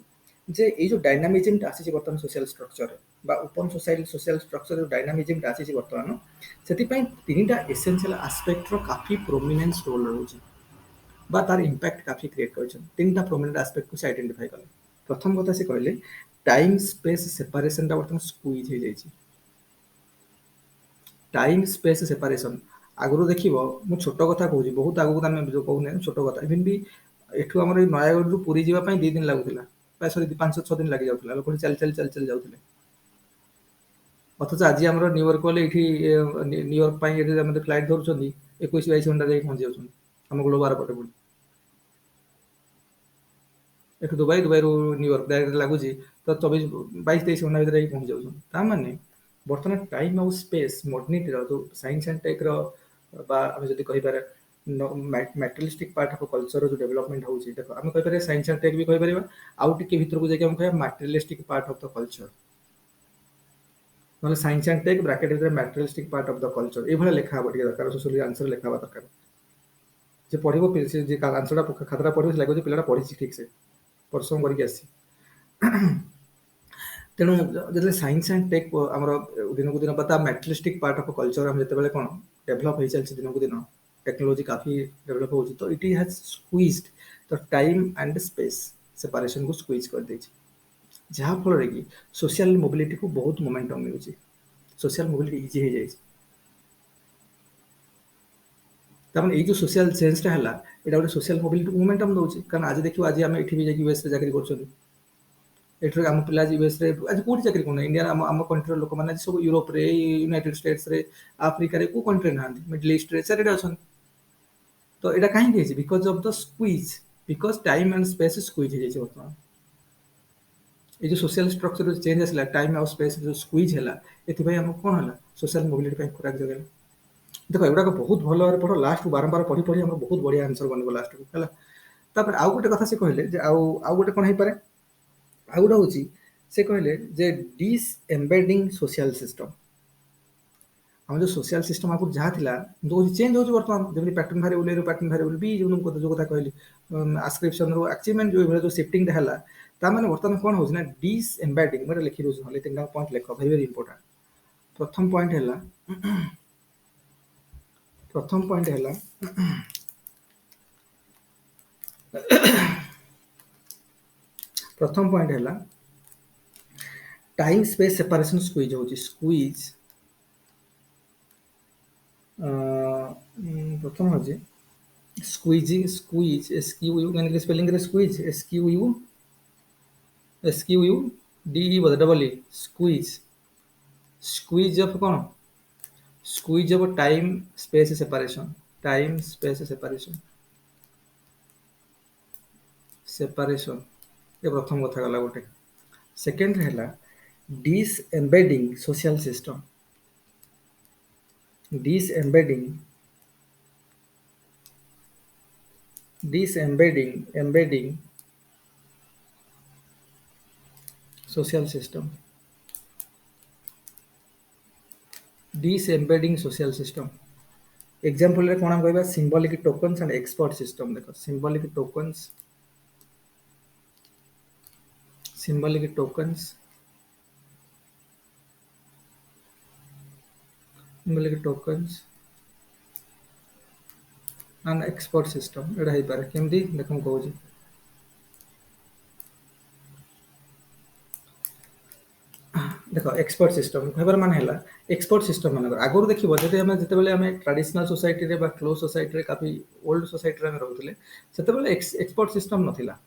ଯେ ଏଇ ଯୋଉ ଡାଇନାମିଜିମଟା ଆସିଛି ବର୍ତ୍ତମାନ ସୋସିଆଲ ଷ୍ଟ୍ରକ୍ଚରରେ বা ଓପନ ସୋସାଇଟି ସୋସିଆଲ ଷ୍ଟ୍ରକ୍ଚର ଯୋଉ ଡାଇନାମିଜିମଟା ଆସିଛି ବର୍ତ୍ତମାନ ସେଥିପାଇଁ ତିନିଟା ଏସେନ୍ସିଆଲ ଆସ୍ପେକ୍ଟର କାଫି ପ୍ରୋମିନେନ୍ସ ରୋଲ ରହୁଛି বা ତାର ଇମ୍ପାକ୍ଟ କାଫି କ୍ରିଏଟ୍ କରିଛନ୍ତି ତିନିଟା ପ୍ରୋମିନେଣ୍ଟ ଆସ୍ପେକ୍ଟକୁ ସେ ଆଇଡେଣ୍ଟିଫାଇ କଲେ। ପ୍ରଥମ କଥା ସେ କହିଲେ ଟାଇମ ସ୍ପେସ୍ ସେପାରେସନଟା ବର୍ତ୍ତମାନ ସ୍କୁଇଜ ହେଇଯାଇଛି। ଟାଇମ ସ୍ପେସ୍ ସେପାରେସନ ଆଗରୁ ଦେଖିବ ମୁଁ ଛୋଟ କଥା କହୁଛି ବହୁତ ଆଗକୁ ଆମେ ଯୋଉ କହୁନେ ଛୋଟ କଥା ଇଭିନ୍ ବି ଏଠୁ ଆମର ଏଇ ନୟାଗଡ଼ରୁ ପୁରୀ ଯିବା ପାଇଁ 2 ଦିନ ଲାଗୁଥିଲା ପ୍ରାୟ ସରି 5-6 ଦିନ ଲାଗି ଯାଉଥିଲା ଲୋକ ଚାଲି ଯାଉଥିଲେ ଅଥଚ ଆଜି ଆମର ନ୍ୟୁୟର୍କ ଗଲେ ଏଇଠି ନ୍ୟୁୟର୍କ ପାଇଁ ଏଠି ଆମେ ଫ୍ଲାଇଟ୍ ଧରୁଛନ୍ତି 21-22 ଘଣ୍ଟା ଯାଇକି ପହଞ୍ଚି ଯାଉଛନ୍ତି ଆମ ଗ୍ଲୋବାର ପଟେ ପୁଣି ଏଠୁ ଦୁବାଇରୁ ନ୍ୟୁୟର୍କ ଡାଇରେକ୍ଟ ଲାଗୁଛି ତ 24-22-23 ଘଣ୍ଟା ଭିତରେ ଯାଇକି ପହଞ୍ଚି ଯାଉଛନ୍ତି। ତା ମାନେ ବର୍ତ୍ତମାନ ଟାଇମ ଆଉ ସ୍ପେସ୍ ମଡର୍ନିଟିର ଯୋଉ ସାଇନ୍ସ ଆଣ୍ଡ ଟେକ୍ର ବା ଆମେ ଯଦି କହିପାରିବା ମ୍ୟାଟେରିଆଲିଷ୍ଟିକ ପାର୍ଟ ଅଫ କଲଚର ଯୋଉ ଡେଭଲପମେଣ୍ଟ ହଉଛି ଦେଖ ଆମେ କହିପାରିବା ସାଇନ୍ସ ଆଣ୍ଡ ଟେକ୍ ବି କହିପାରିବା ଆଉ ଟିକେ ଭିତରକୁ ଯାଇକି ଆମେ କହିବା ମ୍ୟାଟେରିଆଲିଷ୍ଟିକ ପାର୍ଟ ଅଫ ଦ କଲଚର ନହେଲେ ସାଇନ୍ସ ଆଣ୍ଡ ଟେକ୍ ବ୍ରାକେଟ ଭିତରେ ମ୍ୟାଟେରିଆଲିଷ୍ଟିକ ପାର୍ଟ ଅଫ ଦ କଲଚର ଏଇଭଳିଆ ଲେଖା ହବ ଟିକେ ଦରକାର ସୋସିଓଲୋଜି ଆନ୍ସର ଲେଖା ହବା ଦରକାର ଯେ ପଢିବ ସେ ଯେ ଆନ୍ସରଟା ଖାତାଟା ପଢିବ ସେ ଲାଗିବ ଯେ ପିଲାଟା ପଢିଛି ଠିକ ସେ ପରିଶ୍ରମ କରିକି ଆସିଛି। ତେଣୁ ଯେତେବେଳେ ସାଇନ୍ସ ଆଣ୍ଡ ଟେକ୍ ଆମର ଦିନକୁ ଦିନ ବା ତା ମ୍ୟାଟେରିଆଲିଷ୍ଟିକ ପାର୍ଟ ଅଫ କଲଚର ଆମେ ଯେତେବେଳେ କ'ଣ ଡେଭଲପ ହେଇଚାଲିଛି ଦିନକୁ ଦିନ ଟେକ୍ନୋଲୋଜି କାଫି ଡେଭଲପ ହେଉଛି ତ it has squeezed the time and space ସେପାରେସନକୁ ସ୍କୁଇଜ୍ କରିଦେଇଛି ଯାହାଫଳରେ କି ସୋସିଆଲ ମୋବିଲିଟିକୁ ବହୁତ ମୋମେଣ୍ଟମ ମିଳୁଛି ସୋସିଆଲ ମୋବିଲିଟି ଇଜି ହେଇଯାଇଛି। ତାମାନେ ଏଇ ଯୋଉ ସୋସିଆଲ ଚେଞ୍ଜଟା ହେଲା ଏଇଟା ଗୋଟେ ସୋସିଆଲ ମୋବିଲିଟିକୁ ମୋମେଣ୍ଟମ ଦଉଛି କାରଣ ଆଜି ଦେଖିବ ଆଜି ଆମେ ଏଠି ବି ଯାଇକି ୟୁଏସରେ ଚାକିରି କରୁଛନ୍ତି ଏଠିର ଆମ ପିଲା ଆଜି ୟୁଏସରେ ଆଜି କୋଉଠି ଚାକିରି କରୁନାହିଁ ଇଣ୍ଡିଆର ଆମ କଣ୍ଟ୍ରିର ଲୋକମାନେ ଆଜି ସବୁ ୟୁରୋପରେ ୟୁନାଇଟେଡ ଷ୍ଟେଟ୍ସରେ ଆଫ୍ରିକାରେ କୋଉ କଣ୍ଟ୍ରିରେ ନାହାନ୍ତି ମିଡିଲ ଇଷ୍ଟରେ ଚାରିଆଡ଼େ ଅଛନ୍ତି। ତ ଏଇଟା କାହିଁକି ହେଇଛି because of the squeeze because time and space squeeze ହେଇଯାଇଛି ବର୍ତ୍ତମାନ ଏଇ ଯୋଉ ସୋସିଆଲ ଷ୍ଟ୍ରକ୍ଚର ଚେଞ୍ଜ ଆସିଲା ଟାଇମ ଆଉ ସ୍ପେସ ଯୋଉ ସ୍କୁଇଜ ହେଲା ଏଥିପାଇଁ ଆମକୁ କ'ଣ ହେଲା ସୋସିଆଲ ମୋବିଲିଟି ପାଇଁ ଖୋରାକ ଯୋଗାଇଲା। ଦେଖ ଏଗୁଡାକ ବହୁତ ଭଲ ଭାବରେ ପଢ ଲାଷ୍ଟ ବାରମ୍ବାର ପଢି ପଢି ଆମର ବହୁତ ବଢିଆ ଆନ୍ସର ବନିବ ଲାଷ୍ଟକୁ ହେଲା। ତାପରେ ଆଉ ଗୋଟେ କଥା ସେ କହିଲେ ଯେ ଆଉ ଗୋଟେ କ'ଣ ହେଇପାରେ ଆଉ ଗୋଟେ ହଉଛି ସେ କହିଲେ ଯେ ଡିସ୍ ଏମ୍ବେଡିଂ ସୋସିଆଲ ସିଷ୍ଟମ ଆମ ଯୋଉ ସୋସିଆଲ ସିଷ୍ଟମ ଆଗରୁ ଯାହା ଥିଲା ଚେଞ୍ଜ ହଉଛି ବର୍ତ୍ତମାନ ଯେମିତି ପ୍ୟାଟର୍ନ ଭାରିଏବଲ ଏ ରୁ ପ୍ୟାଟର୍ନ ଭାରିଏବଲ ବି ଯୋଉ କଥା କହିଲି ଆସ୍କ୍ରିପସନରୁ ଆଚିଭମେଣ୍ଟ ଯୋଉ ଏଭଳିଆ ଯୋଉ ସିଫ୍ଟିଂଟା ହେଲା ତା ମାନେ ବର୍ତ୍ତମାନ କ'ଣ ହଉଛି ନା ଡିସ୍ ଏମ୍ବେଡିଂ ମୁଁ ଏଇଟା ଲେଖି ଦଉଛି ନହେଲେ ତିନିଟା ପଏଣ୍ଟ ଲେଖ ଭେରି ଭେରି ଇମ୍ପୋର୍ଟାଣ୍ଟ। ପ୍ରଥମ ପଏଣ୍ଟ ହେଲା ଟାଇମ ସ୍ପେସ ସେପାରେସନ ସ୍କୁଇଜ ହଉଛି ସ୍କୁଇଜ ପ୍ରଥମ ହଉଛି ସ୍କୁଇଜ ସ୍ପେଲିଂରେ ସ୍କୁଇଜ SQUIZE ବୋଧେ ଡବଲ ଇ ସ୍କୁଇଜ ଅଫ୍ କ'ଣ squeeze of time space separation ଏ ପ୍ରଥମ କଥା ଗଲା ଗୋଟେ। ସେକେଣ୍ଡ ହେଲା disembedding social system disembedding social system, disembedding social system. Example रे कोना कहबा symbolic tokens and expert system देखो symbolic tokens and expert system एटा हे पारे केमदी देखम कहूजी देखो एक्सपर्ट सिस्टम कहबार मान है एक्सपर्ट सिस्टम मान आगुरी देखो जब आम जिते ट्राडिशनल सोसाइटी रे बा क्लोज सोसाइटी रे काफी ओल्ड सोसाइटी रे रोते से एक्सपर्ट सिस्टम नथिला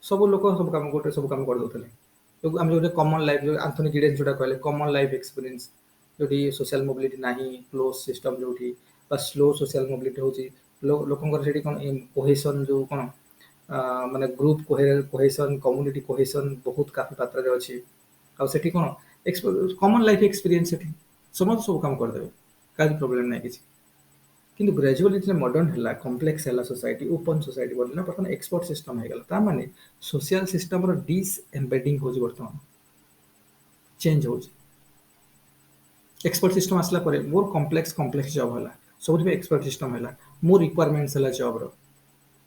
सब लोक सब काम गोटे सब काम कर दोतले तो हम जो कॉमन लाइफ जो आंथोनी गिडेंस जोटा कहले कॉमन लाइफ एक्सपीरियंस जोटी सोशल मोबिलिटी नाही क्लोज सिस्टम जोटी बा स्लो सोशल मोबिलिटी होची लोकंकर सेठी कोन कोहेशन जो कोन माने ग्रुप कोहेशन कम्युनिटी कोहेशन बहुत काफी मात्रा रे अछि आ सेठी कोन कॉमन लाइफ एक्सपीरियंस सेठी समस्त सब काम कर देबे काज प्रॉब्लम नाही किछि किंतु ग्रेजुअली जे मॉडर्न हला कॉम्प्लेक्स हला सोसाइटी ओपन सोसाइटी बोलना बर्तमान एक्सपर्ट सिस्टम हे गला ता माने सोशल सिस्टम रो डिस एम्बेडिंग होजी बर्तमान चेंज होजी एक्सपर्ट सिस्टम आसला परे मोर कॉम्प्लेक्स जॉब हला सब भी एक्सपर्ट सिस्टम हला मोर रिक्वायरमेंट्स हला जॉब रो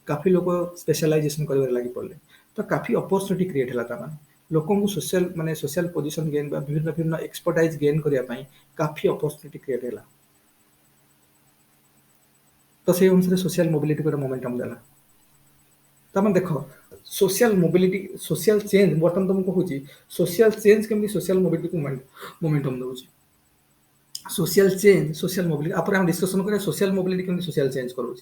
काफी लोग स्पेशलाइजेशन करबार लागि पड़ले तो काफी अपॉर्चुनिटी क्रिएट हला ता माने लोकन को सोशल माने सोशल पोजीशन गेन बा विभिन्न विभिन्न एक्सपर्टाइज गेन करिया पई काफी अपॉर्चुनिटी क्रिएट हला तो से अनुसार सोशल मोबिलिटी को मोमेंटम देला तमें देख सोशल मोबिलिटी सोशल चेंज बर्तमान तुमको कहूँ सोशल चेंज केमती सोशल मोबिलिटी को मोमेंटम दूसरी सोशल चेंज सोशल मोबिलिटी आप डिस्कसन करें सोशल मोबिलिटी केमती सोशल चेंज करूँ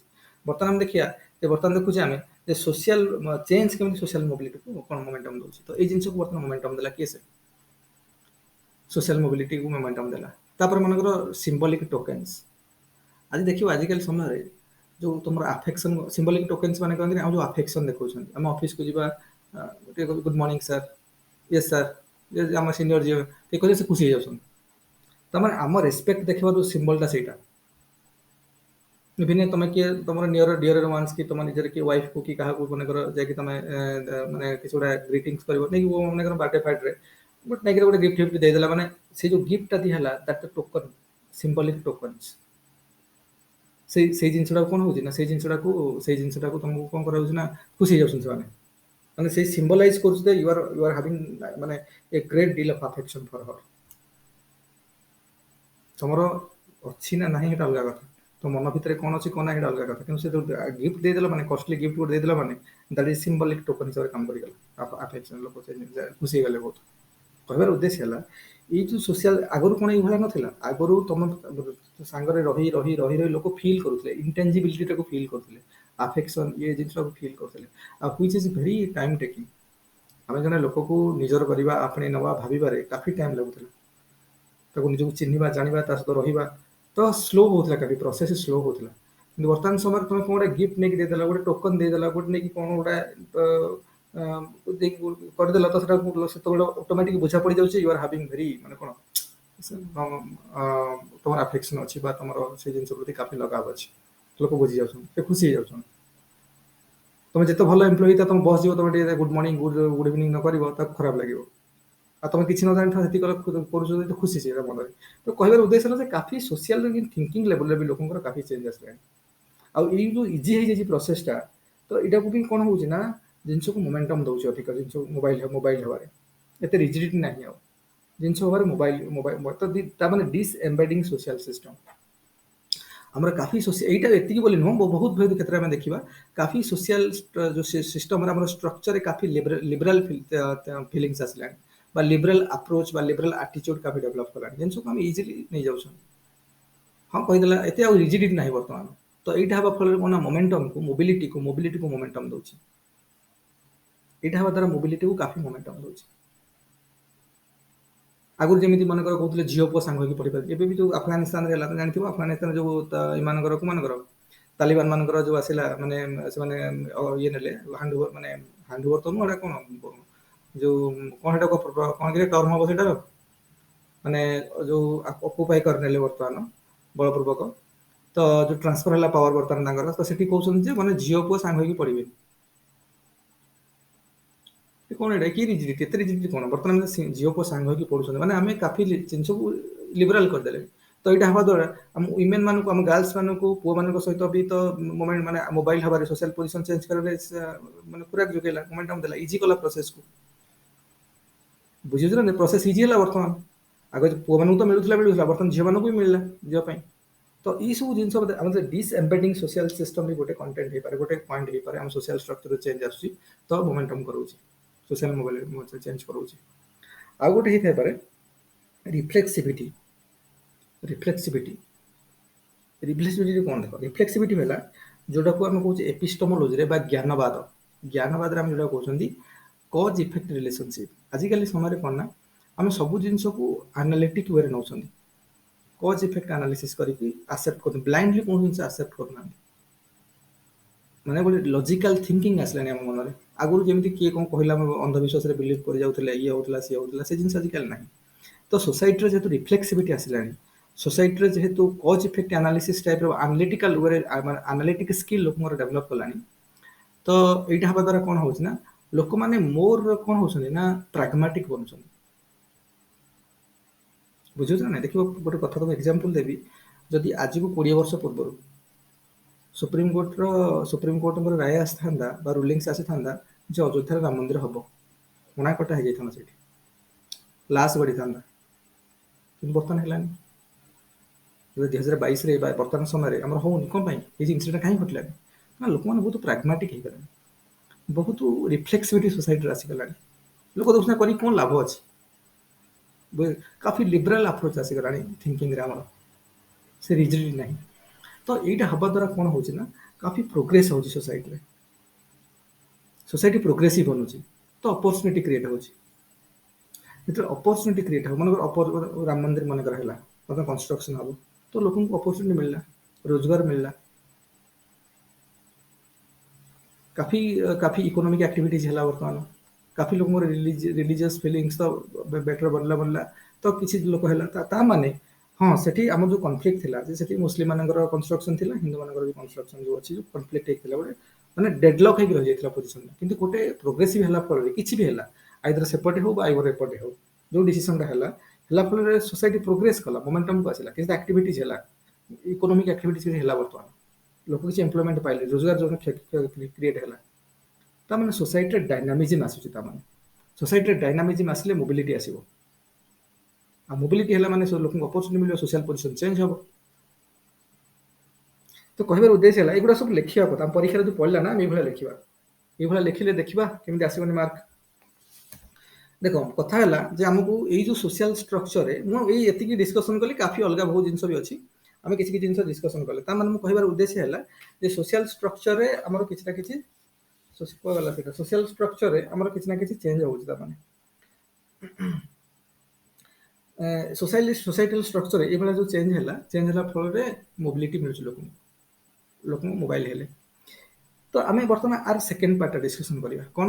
बर्तमान हम देखिया बर्तमान देखुचे आम सोशल चेंज केमती सोशल मोबिलिटी को कौन मोमेंटम दूसरी तो ये जिन को बर्तमान मोमेंटम देला किए से सोशल मोबिलिटी को मोमेंटम देला तापर मनकर सिंबॉलिक टोकन्स आज देखियो आजिकल समय जो तुम आफेक्शन सिंबॉलिक टोकन्स माने कहंदी हम जो आफेक्शन देखौछन हम ऑफिस को जीवा good morning sir yes sir ये हम सीनियर जे ते कहले से खुशी हो जाउछन तमन हम रेस्पेक्ट देखबा जो सिंबल ता सेटा विभिन्न तमे के तमर नियर डियर वंस की तम निजर की वाइफ को की कहा को माने कर जे कि तमे माने किछोडा ग्रीटिंग्स करबो नै वो माने कर बर्थडे फाइट रे बट नै गोटे गिफ्ट दे देला माने से जो गिफ्ट ता दिहला दैट टोकन सिंबॉलिक टोकन्स से जिनसटा कौन हो ना से जिनसटा को तुमको कौन करा ना खुशी जाउछन से माने से सिंबलाइज करछ दे यू आर हैविंग माने a great deal of affection for her तमरो अछि ना नाही हेटा अलगा कथा तो मन भितरे कोन अछि कोन हेटा अलगा कथा किंतु से तो गिफ्ट दे देला माने कॉस्टली गिफ्ट को दे देला माने दैट इज सिंबॉलिक टोकन हिसाब काम करि गेला अफेक्शन लोक से खुशी गेले बहुत कहबार उद्देश्य हला ये जो सोशल आगुरी कौन ये भाला नथिला आगुरी तुम सांगरे रही रही रही रही लोक फील करुले इंटेंजिबिलिटी को फील करुले अफेक्शन ये जिन को फील करुले uh which is very time taking आम जने लोक को निजर करबा आपणे नवा भाबिबारे काफी टाइम लागुतला ताको निजको चिन्हिबा जानिबा ता सहित रहिबा तो स्लो होतला काफी प्रोसेस स्लो होतला किंतु वर्तमान समय तुम कोन गिफ्ट नेक दे देला गोटे टोकन दे देला गोटे नेक कोन गोटा कर देला तो सेटा से तो ऑटोमेटिक बुझा पड़ जाउची यू आर हैविंग वेरी माने कोन तुम अफेक्शन अच्छी तुम से जिन प्रति काफी लगाव अच्छी लोक बुझी जाऊँ खुशी हो जाऊँ तुम जिते भल एम्प्लॉई था तुम बस जीव तुम गुड मॉर्निंग गुड इवनिंग न कर खराब लगे आ तुम किसी न जान कर खुशी से मन तो कहबार उद्देश्य है काफी सोशल थिंकिंग लेवल भी लोक काफी चेंज आसला आई जो इजी हो जाए प्रोसेसटा तो यहाँ को भी कौन हो जिनस को मोमेंटम दौर अधिक जिन मोबाइल हबारे एत रिजिडिटी ना जिनस हबारे मोबाइल मोबाइल तो माने डिस एम्बेडिंग सोशल सिस्टम हमरा काफी एटा एतिकी बोली नुह बहुत बहुत क्षेत्र में देखा काफी सोशल जो सिस्टम हमर स्ट्रक्चर काफी लिबरल फीलिंग्स आसला बा लिबरल अप्रोच बा लिबरल एटीट्यूड काफी डेवलप कला जिनस को हम इजिली नहीं जाउछ हाँ कहीदेला एत रिजिडिटी ना बर्तमान तो यहाँ हवा फल कौन मोमेंटम को मोबिलिटी को मोमेंटम दौर यहाँ हवा द्वारा मोबिलिटी को काफी मोमेंटम दौर आगुरी जमी मन कहते झील पुआ सांग होगी पढ़ी पारे भी जो अफगानिस्तान है तो जानते अफगानिस्तान जो इन को तालिबान मान जो आसला माने ये ने हैंडओवर माने हैंडओवर तो नुह कौन जो कौन कौन टर्म हम से माने जो ऑक्युपाई करने बर्तमान बलपूर्वक तो जो ट्रांसफर है पावर बर्तमान तो से कहते माने झील पुआ सांग होगी पढ़े କଣ ଏଇଟା କି ରିଜିଡିଟି କେତେ ରିଜିଡିଟି କଣ ବର୍ତ୍ତମାନ ଆମେ ଝିଅ ପୁଅ ସାଙ୍ଗ ହେଇକି ପଢୁଛନ୍ତି ମାନେ ଆମେ କାଫି ଜିନିଷକୁ ଲିବରାଲ କରିଦେଲେ ତ ଏଇଟା ହବା ଦ୍ୱାରା ଆମ ୱିମେନ୍ ମାନଙ୍କୁ ଆମ ଗାର୍ଲସ ମାନଙ୍କୁ ପୁଅ ମାନଙ୍କ ସହିତ ବି ତ ମୋମେଣ୍ଟ ମାନେ ମୋବାଇଲ ହବାରେ ସୋସିଆଲ ପୋଜିସନ ଚେଞ୍ଜ କରିବାରେ ମାନେ ପୁରା ଯୋଗେଇଲା ମୋମେଣ୍ଟମ ଦେଲା ଇଜି କଲା ପ୍ରୋସେସକୁ ବୁଝୁଛ ନା ପ୍ରୋସେସ ଇଜି ହେଲା ବର୍ତ୍ତମାନ ଆଗ ପୁଅମାନଙ୍କୁ ତ ମିଳୁଥିଲା ବର୍ତ୍ତମାନ ଝିଅମାନଙ୍କୁ ବି ମିଳିଲା ଝିଅ ପାଇଁ ତ ଏଇ ସବୁ ଜିନିଷ ଆମର ଡିସଏମ୍ବେଡିଂ ସୋସିଆଲ ସିଷ୍ଟମ ବି ଗୋଟେ କଣ୍ଟେଣ୍ଟ ହେଇପାରେ ଗୋଟେ ପଏଣ୍ଟ ହେଇପାରେ ଆମ ସୋସିଆଲ ଷ୍ଟ୍ରକ୍ଚର ଚେଞ୍ଜ ଆସୁଛି ତ ମୋମେଣ୍ଟମ କରୁଛି ସୋସିଆଲ ମୋବାଇଲ ଚେଞ୍ଜ କରୁଛି ଆଉ ଗୋଟେ ହେଇଥାଇପାରେ ରିଫ୍ଲେକ୍ସିଭିଟି ରିଫ୍ଲେକ୍ସିଭିଟି ରିଫ୍ଲେକ୍ସିଭିଟି କଣ ଦେଖ ରିଫ୍ଲେକ୍ସିଭିଟି ହେଲା ଯୋଉଟାକୁ ଆମେ କହୁଛେ ଏପିଷ୍ଟମୋଲୋଜିରେ ବା ଜ୍ଞାନବାଦରେ ଆମେ ଯୋଉଟା କହୁଛନ୍ତି କଜ୍ ଇଫେକ୍ଟ ରିଲେସନସିପ୍ ଆଜିକାଲି ସମୟରେ କଣ ନା ଆମେ ସବୁ ଜିନିଷକୁ ଆନାଲିଟିକ ୱେରେ ନେଉଛନ୍ତି କଜ୍ ଇଫେକ୍ଟ ଆନାଲିସିସ୍ କରିକି ଆକ୍ସେପ୍ଟ କରୁଛନ୍ତି ବ୍ଲାଇଣ୍ଡଲି କୌଣସି ଜିନିଷ ଆକ୍ସେପ୍ଟ କରୁନାହାନ୍ତି ମାନେ ଗୋଟେ ଲଜିକାଲ ଥିଙ୍କିଙ୍ଗ ଆସିଲାଣି ଆମ ମନରେ ଆଗରୁ ଯେମିତି କିଏ କଣ କହିଲା ଆମେ ଅନ୍ଧବିଶ୍ୱାସରେ ବିଲିଭ କରି ଯାଉଥିଲେ ଇଏ ହଉଥିଲା ସିଏ ହଉଥିଲା ସେ ଜିନିଷ ଆଜିକାଲି ନାହିଁ ତ ସୋସାଇଟିର ଯେହେତୁ ରିଫ୍ଲେକ୍ସିଭିଟି ଆସିଲାଣି ସୋସାଇଟିରେ ଯେହେତୁ କଜ୍ ଇଫେକ୍ଟ ଆନାଲିସିସ୍ ଟାଇପର ଆନାଲିଟିକାଲ ୱେରେ ଆନାଲିଟିକ ସ୍କିଲ୍ ଲୋକଙ୍କର ଡେଭଲପ କଲାଣି ତ ଏଇଟା ହେବା ଦ୍ୱାରା କଣ ହଉଛି ନା ଲୋକମାନେ ମୋର କଣ ହଉଛନ୍ତି ନା ପ୍ରାଗ୍ମାଟିକ ବନୁଛନ୍ତି ବୁଝୁଛ ନା ଦେଖିବ ଗୋଟେ କଥା ତମକୁ ଏକ୍ଜାମ୍ପଲ ଦେବି ଯଦି ଆଜିକୁ 20 ବର୍ଷ ପୂର୍ବରୁ ସୁପ୍ରିମକୋର୍ଟଙ୍କର ରାୟ ଆସିଥାନ୍ତା ବା ରୁଲିଂସ ଆସିଥାନ୍ତା ଯେ ଅଯୋଧ୍ୟାରେ ରାମ ମନ୍ଦିର ହବ ହଣା କଟା ହେଇଯାଇଥାନ୍ତା ସେଇଠି ଲାଶ ଗଡିଥାନ୍ତା କିନ୍ତୁ ବର୍ତ୍ତମାନ ହେଲାନି 2022ରେ ବର୍ତ୍ତମାନ ସମୟରେ ଆମର ହଉନି କଣ ପାଇଁ ଏଇ ଜିନିଷଟା କାହିଁ ଘଟିଲାନି ନା ଲୋକମାନେ ବହୁତ ପ୍ରାଗ୍ମାଟିକ ହେଇଗଲେଣି ବହୁତ ରିଫ୍ଲେକ୍ସିଭିଟି ସୋସାଇଟିରେ ଆସିଗଲାଣି ଲୋକ ଦେଖୁଛନ୍ତି କରିକି କଣ ଲାଭ ଅଛି କାଫି ଲିବରାଲ ଆପ୍ରୋଚ ଆସିଗଲାଣି ଥିଙ୍କିଂରେ ଆମର ସେ ରିଜିଡିଟି ନାହିଁ ତ ଏଇଟା ହବା ଦ୍ୱାରା କଣ ହଉଛି ନା କାଫି ପ୍ରୋଗ୍ରେସ ହଉଛି ସୋସାଇଟିରେ ସୋସାଇଟି ପ୍ରୋଗ୍ରେସିଭ ବନୁଛି ତ ଅପରଚୁନିଟି କ୍ରିଏଟ ହଉଛି ଯେତେବେଳେ ଅପରଚୁନିଟି କ୍ରିଏଟ ହବ ମନେକର ରାମ ମନ୍ଦିର ମନେକର ହେଲା ବର୍ତ୍ତମାନ କନଷ୍ଟ୍ରକ୍ସନ ହବ ତ ଲୋକଙ୍କୁ ଅପରଚୁନିଟି ମିଳିଲା ରୋଜଗାର ମିଳିଲା काफी काफी इकोनॉमिक एक्टिविटीज है बर्तमान काफी लोक रिलीजियस फिलिंग्स तो बेटर बनला तो किसी लोक है माने हाँ सेठी आम जो कन्फ्लिक्ट थिला जे सेठी मुस्लिम मानकर कंस्ट्रक्शन थिला हिंदू मानकर भी कंस्ट्रक्शन जो अछि जो कन्फ्लिक्ट हेतिला गोटे माने डेडलॉक हेक रहि जायतिला पोजीशन किंतु गोटे प्रोग्रेसिव हला पर किछि भी हला आइदर सेपटे हो बा आइदर एपटे हो जो डिसीजन हला फल सोसाइटी प्रोग्रेस कला मोमेंटम को आसिला किछि एक्टिविटीज हला इकोनॉमिक एक्टिविटीज हला बर्तमान लोक किसी एम्प्लॉयमेंट पाइले रोजगार जो क्रिएट है तार society dynamism आसूची society dynamism आसिले mobility आसीबो आ मोबिलिटी है माने लोक अपॉर्चुनिटी मिले सोशल पोजिशन चेंज हम तो कहबार उद्देश्य है एगुड़ा सब लिखा कथा परीक्षा जो पढ़ला ना ये लिखा ये लिखिले देखा केमी आसबनी मार्क देख कथा है जे आमको यही जो सोशल स्ट्रक्चर मुझे डिस्कसन कली काफी अलग बहुत जिन भी अच्छी आम किसी जिन डिस्कसन कले मुझे कहबार उद्देश्य है जे सोशल स्ट्रक्चर आमर किसी ना किसी सोशल स्ट्रक्चर आमर किसी ना किसी चेंज हो सोसाइटल स्ट्रक्चर ये जो चेंज है फल मोबिलिटी मिलूँ लोक मोबाइल हेले तो आम बर्तमान आर सेकेंड पार्ट डिस्कसन करवा कौन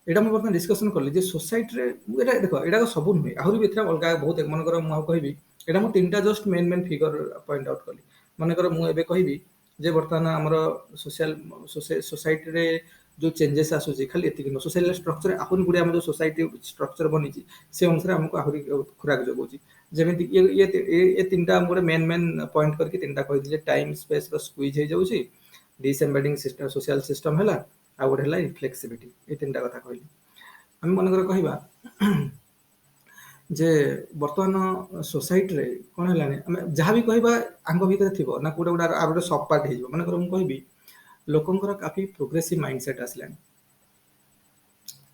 यहाँ मुझे बर्तमान डिस्कसन कली सोसाइटी देख यहाँ सब नुहे आहरी भी अलग बहुत मनकर मुझे कहि यहाँ मुझे 3टा just main main figure point out कली मनकर मुझे कहि जे बर्तमान आमर सोसाइटी रे जो चेंजेस आसूसी खाली एति सोशल स्ट्रक्चर आहरी गुड़े जो सोसाइटी स्ट्रक्चर बनी से अनुसार आमको आहरी खुराक जगुची जमी ये 3टा गोटे मेन मेन पॉइंट करके 3टा कही टाइम स्पेस स्क्वीज हो जाऊँगी डिसएम्बेडिंग सिस्टम सोशल सिस्टम है आ गोटे है रिफ्लेक्सिविटी ये 3टा कथा कहली आम मनकर कहवा जे बर्तमान सोसाइटी रे कौन है जहाँ भी कहवा आंग भितर थी ना कौटे गोटे आर गोटे सब पार्ट हो मनकर मुझे कहबी लोकंर काफी प्रोग्रेसिव माइंडसेट आसलानी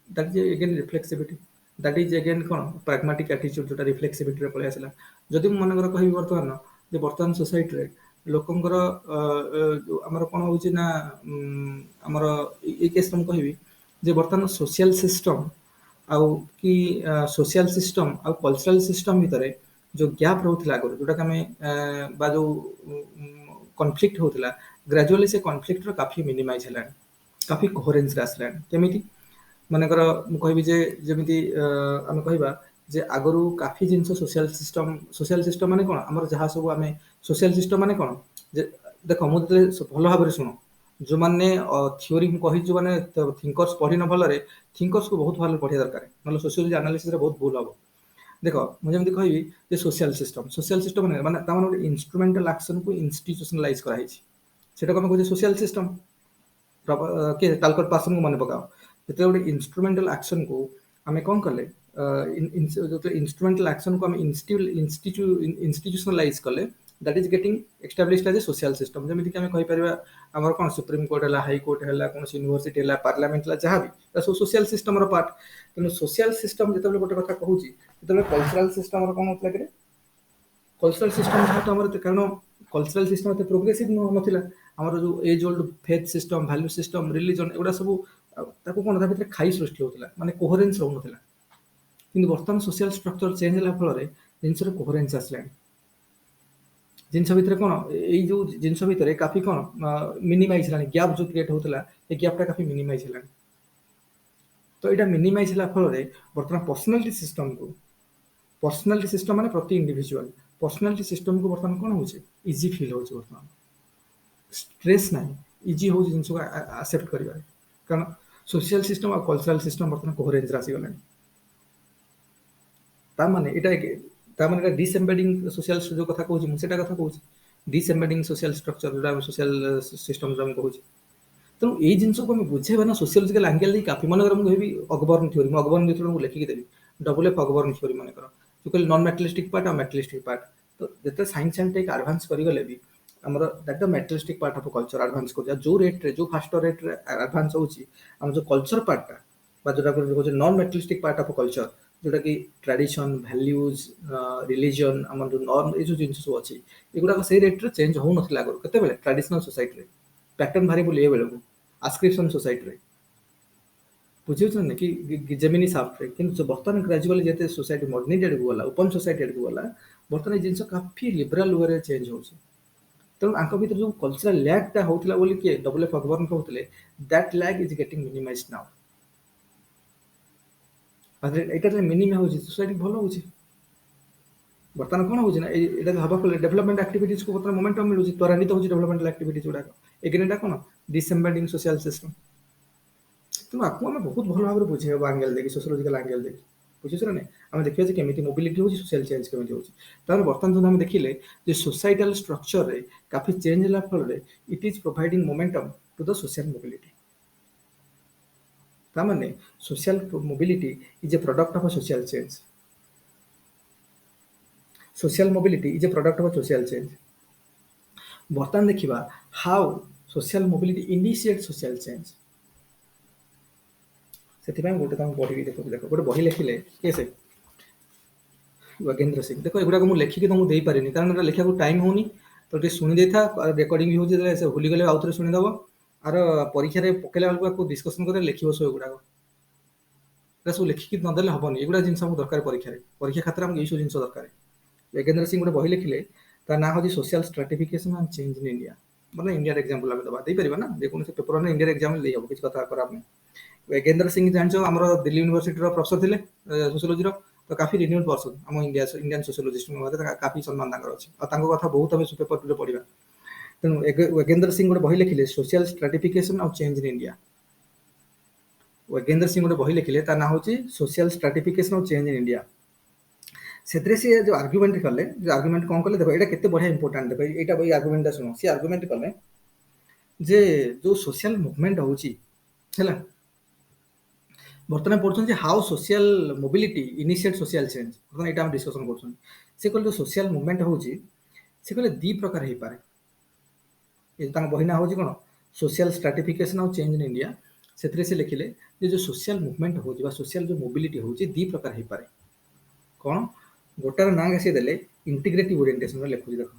that is again reflexivity that is again कौन प्राग्मेटिक एटीट्यूड जो रिफ्लेक्सिविटी पलि आसला जदि मनकर कह बर्तमान सोसाइटी रे लोकंर आमर कौन हो आमर ये केस तुम कहि जे बर्तमान सोशल सिस्टम आउ कि सोशल सिस्टम आउ कल्चरल सिस्टम भितर जो गैप रोला आगे जोटा कि जो कन्फ्लिक्ट होता ग्रेजुअली से कन्फ्लिक्ट काफी मिनिमाइज है काफी कोहेरेन्स आसला केमिति मनकर मुझे जमी आम कहवा जे आगरू काफी जिन सोशल सिस्टम माने कौन आमर जहाँ सब आम सोशल सिस्टम माने कौन जे देख मुझे भल भाव शुण जो माने थ्योरी मु कहि जो माने थिंकर्स पढ़ी न भलरे थिंकर्स को बहुत भल पढ़िया दरकार नले सोशियोलॉजी एनालिसिस रे बहुत भूल हबो देखो मुझे जमी कहबी जे सोशल सिस्टम माने ता माने इंस्ट्रूमेंटल एक्शन को इंस्टीट्यूशनलाइज करा हिची सेटा कोन कहै सोशल सिस्टम के कालकट पासन को मन पकाओ जेते गोटे इंस्ट्रूमेंटल एक्शन को आमे कौन कले जो इंस्ट्रूमेंटल एक्शन को आमे इंस्टीट्यूशनलाइज कले that is getting established as a social system जमिति कि आमे कहि परिबा हमर कोन सुप्रीम कोर्ट हला हाई कोर्ट हला कोन यूनिवर्सिटी हला पार्लियामेंट हला जहां भी सो सोशल सिस्टम रो पार्ट तेनो सोशल सिस्टम जेते गोटे कथा कहूची जेते कल्चरल सिस्टम रो कोन होतला कि कल्चरल सिस्टम तो हमर कारण कल्चरल सिस्टम एते प्रोग्रेसिव नथिला हमर जो age old faith system value system religion एगुडा सब ताको कोन ता भितर खाई सृष्टि होतला माने कोहेरेंस रहउनथिला किंतु वर्तमान सोशल स्ट्रक्चर चेंज होला फल रे जिंस रे कोहेरेंस आसला जिनस भितर कोन एई जो जिनस भितर काफी कोन मिनिमाइज हलानी गैप जो क्रिएट होतला ए गैपटा काफी मिनिमाइज हलानी तो एटा मिनिमाइज हला फल रे वर्तमान पर्सनालिटी सिस्टम माने प्रति इंडिविजुअल पर्सनालिटी सिस्टम को वर्तमान कोन होचे इजी फील होचे वर्तमान स्ट्रेस ना इजी हो जिनस को एक्सेप्ट करिबा कारण सोशल सिस्टम और कल्चरल सिस्टम वर्तमान कोहेरेंस रासी गलानी ता माने एटा डिसएम्बेडिंग सोशल जो कथा कहूँ मुझे कथा कहूँ डिसएम्बेडिंग सोशल स्ट्रक्चर जो सोशल सिस्टम जो कहूँ तेणु ये जिनस को बुझेबा ना सोशियोलॉजिकल एंगल काफी मन मुझे कहबी अकबर्न थ्योरी अकबर्न थ्योरी को लिखिक देवी डबल एफ अकबर्न थ्योरी मन कर जो कहली नॉन मेटलिस्टिक पार्ट और मेटलिस्टिक पार्ट तो जिते साइंस एंड टेक एडवांस करगले भी हमर that the मेटलिस्टिक part of culture advance कर जो रेट रे जो फास्टर रेट रे एडवांस होची हम जो कल्चर पार्टटा बा जोटा को नॉन मेटलिस्टिक पार्ट ऑफ कल्चर जोटा कि ट्रेडिशन वैल्यूज रिलीजन हमर जो नॉर्म ए जो जिंस सब अछि एगुडा से रेट रे चेंज हो नथिला आगर केते बेले ट्रेडिशनल सोसाइटी रे पैटर्न भारी बोले बेले को आस्क्रिप्शन सोसाइटी रे बुझियो न कि जेमिनी साफ्ट रे किंतु वर्तमान ग्रेजुअली जेते सोसाइटी मॉडर्निटी एड गला ओपन सोसाइटी एड गला वर्तमान जिंस काफी लिबरल वे रे चेंज होछि तेणु आंक भीतर जो कल्चरल लैगटा होतला बोली के डबल एफ अकबर्न कहउतले that lag is getting minimized now आदरे एटा रे मिनिमम होछि सोसाइटी भलो होछि वर्तमान कोन होछि ना एटा हबा फल डेवलपमेंट एक्टिविटीज को वर्तमान मोमेंटम मिलुछि त्वरान्वित होछि डेवलपमेंट एक्टिविटीज उडा एगेनटा कोन डिसएम्बेडिंग सोशल सिस्टम तो आपको हमें बहुत भल भाव बुझे एंगल देखिए सोशियोलॉजिकल एंगल देखिए बुझे ना आम देखिए जे केमिति मोबिलिटी होछि सोशल चेंज केमिति होछि तार वर्तमान जो हम देखिले जे सोसाइटल स्ट्रक्चर रे काफी चेंज होला फल रे it is providing momentum to the social mobility ता माने social mobility is a product of social change social mobility is a product of social change वर्तमान देखिबा how social mobility initiate social change से गोटे तुम पढ़ी देख देख गोटे बही लिखिले किए से योगेंद्र सिंह देखो एगुड़ा मुझे लिखिकी तुमको दे पारे कारण लिखा टाइम होनी तो ये शुणी दे था रेकर्डिंग भी होती से भूली गले आउ थे शुणीदेव आर परीक्षा पकेला बेलू डिस्कसन कर लिख सब एगुड़ा सब लिखिकी नदेले हेनी एगुड़ा जिन दरकार परीक्षा खातर आमको यू जिन दरकार योगेंद्र सिंह गोटे बही लिखिले ना हूँ social stratification and change in India मतलब इंडिया एग्जांपल आम दबा देपर ना जेकोसी पेपर ना इंडिया एग्जाम ले हम किसी कथा खराब नहीं योगेंद्र सिंह जान आम दिल्ली यूनिवर्सिटी प्रोफेसर थे सोशियोलॉजी तो काफी रिन्यूड पर्सन आम इंडियन सोशियोलॉजिस्ट काफी सम्मान अच्छी और कथा बहुत आम पेपर टू पढ़ा तेणु योगेंद्र सिंह गोटे बही लिखिले सोशल स्ट्राटिफिकेशन और change in India Yogendra Singh गोटे बही लिखिले ना हूँ सोशल स्ट्राटिफिकेशन और चेंज इन इंडिया से जो आर्गुमेंट कले जो आर्गुमेंट कौन कले देखो ये बढ़िया इंपोर्टाट देखो ये आर्गुमेंट शुण सी आर्गुमेंट कले जे जो सोशल मुवमेंट होची बर्तमान पढ़ुन how social mobility initiate social change बर्तमान यहाँ हम डिस्कसन कर कहले जो सोशल मुवमेंट होची से कहले दी प्रकार हो पारे ये बही ना हूँ कौन सोशल स्ट्राटिफिकेशन और चेंज इन इंडिया से लिखिले जो सोशल मुवमेंट हो सोशल जो मोबिलिटी होची दी प्रकार हो पारे कौन गोटार ना घासी देले इंटीग्रेटिव ओरिएंटेशन लिखुची देखो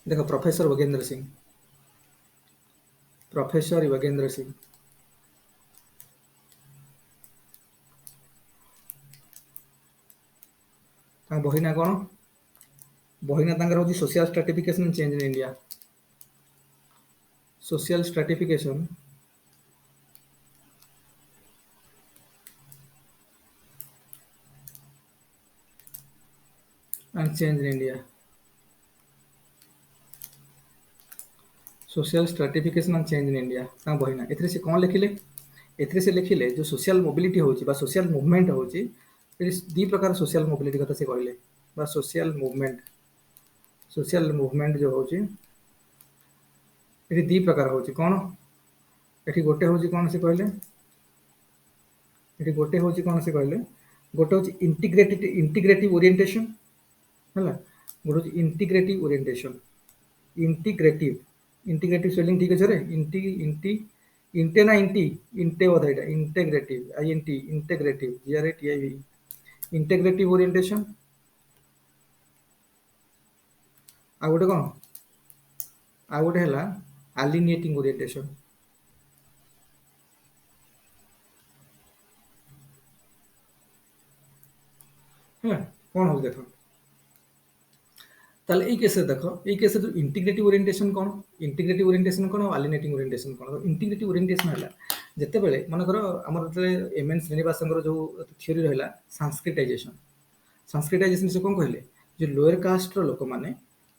देखो प्रोफेसर योगेंद्र सिंह बही ना कौन बही ना हूँ social stratification change in India social stratification and change in India. Social stratification and change in India तां बहिना एथिरे से कोन लिखिले एथिरे से लिखिले जो सोशल मोबिलिटी होची बा सोशल मूवमेंट होची दी प्रकार सोशल मोबिलिटी कथा से कहले बा सोशल मूवमेंट जो होची एठी दी प्रकार होची कोन एठी गोटे होची कोन से कहले एठी गोटे होची कोन से कहले गोटे होची इंटीग्रेटिव ओरिएंटेशन हला गोटे होची integrative orientation integrative integrative spelling ठीक है रे इंटी इंटी इंटे ना इंटी इंटे बोधा एटा integrative INT integrative GRATIV integrative orientation आ गोटे कोन आ गोटे हला अलिनिएटिंग ओरिएंटेशन है कोन हो देखो ताले এই কেসে দেখো এই কেসে जो इंटीग्रेटिव ओरिएंटेशन कोन अलिनेटिंग ओरिएंटेशन कोन इंटीग्रेटिव ओरिएंटेशन हला जते बेले मन करो हमर जते एमएन श्रीनिवासंकर जो थ्योरी रहला संस्कृताइजेशन से कोन कहले जो लोअर कास्ट रो लोक माने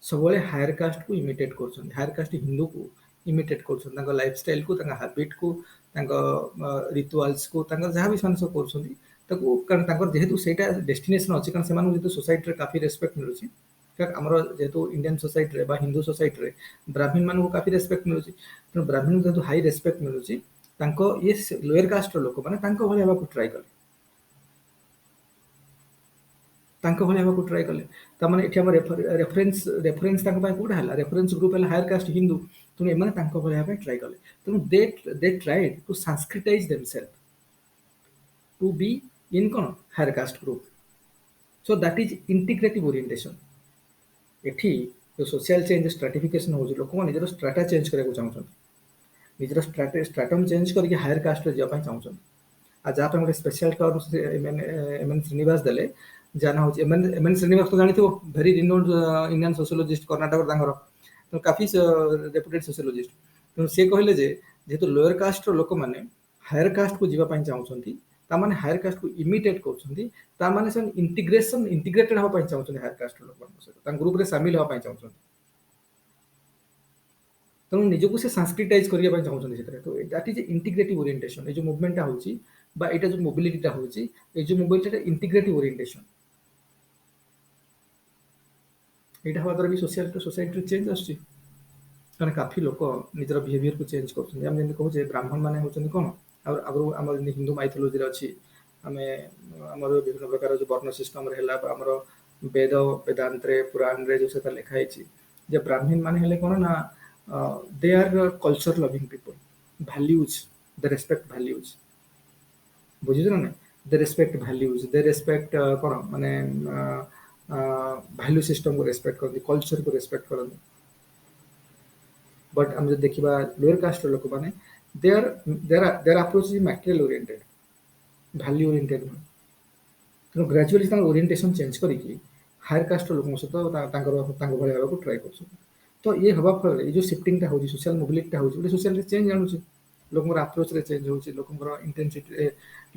सबले हायर कास्ट को इमिटेट करछन हायर कास्ट हिंदू को इमिटेट करछन तांका लाइफस्टाइल को तांका हैबिट को तांका रिचुअल्स को तांका जहां भी सन सब करछन ताको कारण तांकर जेहेतु सेटा डेस्टिनेशन अछि कारण सेमान जेतु सोसाइटी रे काफी रेस्पेक्ट मिलुछि आमर जेहेतु इंडियन सोसाइटी रे हिंदू सोसाइटी रे ब्राह्मण मान को काफी रेस्पेक्ट मिलुछि तो ब्राह्मण जेहेतु हाई रेस्पेक्ट मिलुछि तांको ये लोअर कास्ट रो लोक माने तांको भले हेबा को ट्राई कले तांको भले हेबा को ट्राई कले त माने एठी हम रेफरेंस तांको पाइ कोडा हला रेफरेंस ग्रुप हला हायर कास्ट हिंदू तो एमाने तांको भले हेबा ट्राई कले तो they tried to Sanskritize themselves to be in कोन higher caste group so that is integrative orientation एठी जो सोशल चेंज स्ट्राटिफिकेशन हो लोक निजर स्ट्राटा चेंज करने चाहूँ निजर स्ट्राटम चेंज करके हायर कास्ट जावाई चाहूँ आ जहाँ गोटे special term M N Srinivas देले जाना हूँ एम एन श्रीनिवास तो जानी very renowned Indian sociologist Karnataka तो काफी रेपुटेड सोशियोलॉजिस्ट तो सी कहले जेहेतु लोअर कास्ट लोक मैंने हायर कास्ट को जावाई चाहूँ तामाने हायर कास्ट को इमिटेट करछंती तामाने सन इंटीग्रेटेड होबा पई चाहछंती हायर कास्ट लोक मान सहित ता ग्रुप रे शामिल होबा पई चाहछंती तो निजो को से संस्कृताइज करिया पई चाहछंती सेतरे तो दैट इज इंटीग्रेटिव ओरिएंटेशन ए जो मूवमेंट होची बा एटा जो मोबिलिटी ता होची ए जो मोबिलिटी इंटीग्रेटिव ओरिएंटेशन एटा हवा द्वारा भी सोसाइटी चेंज आछी कारण काफी लोक निजर बिहेवियर को चेंज करछंती हम जेन कहू जे ब्राह्मण माने होचंती कोन और आगु आम हिंदू माइथोलोजी अच्छी आम आम विभिन्न प्रकार जो वर्ण सिस्टम आमर वेद वेदांत पुराण रे जो से लिखाई जे ब्राह्मण मान हेले कौन ना they our culture loving people values they respect values बुझे ना दे रेस्पेक्ट वैल्यूज दे रेस्पेक्ट कौन माने वैल्यू सिस्टम को रेस्पेक्ट करती कल्चर को रेस्पेक्ट करती बट आम जो देखा लोअर कास्ट लोक मैंने their approach is material oriented value oriented तो ग्रेजुअली ओरिएंटेशन चेंज करके हायर कास्ट लोक सहित भाई को ट्राई कर तो ये हवा फल ये जो शिफ्टिंग हो सोशल मोबिलिटी हो सोशल चेंज आणुच लोक अप्रोच रे चेंज हो इंटेंसिटी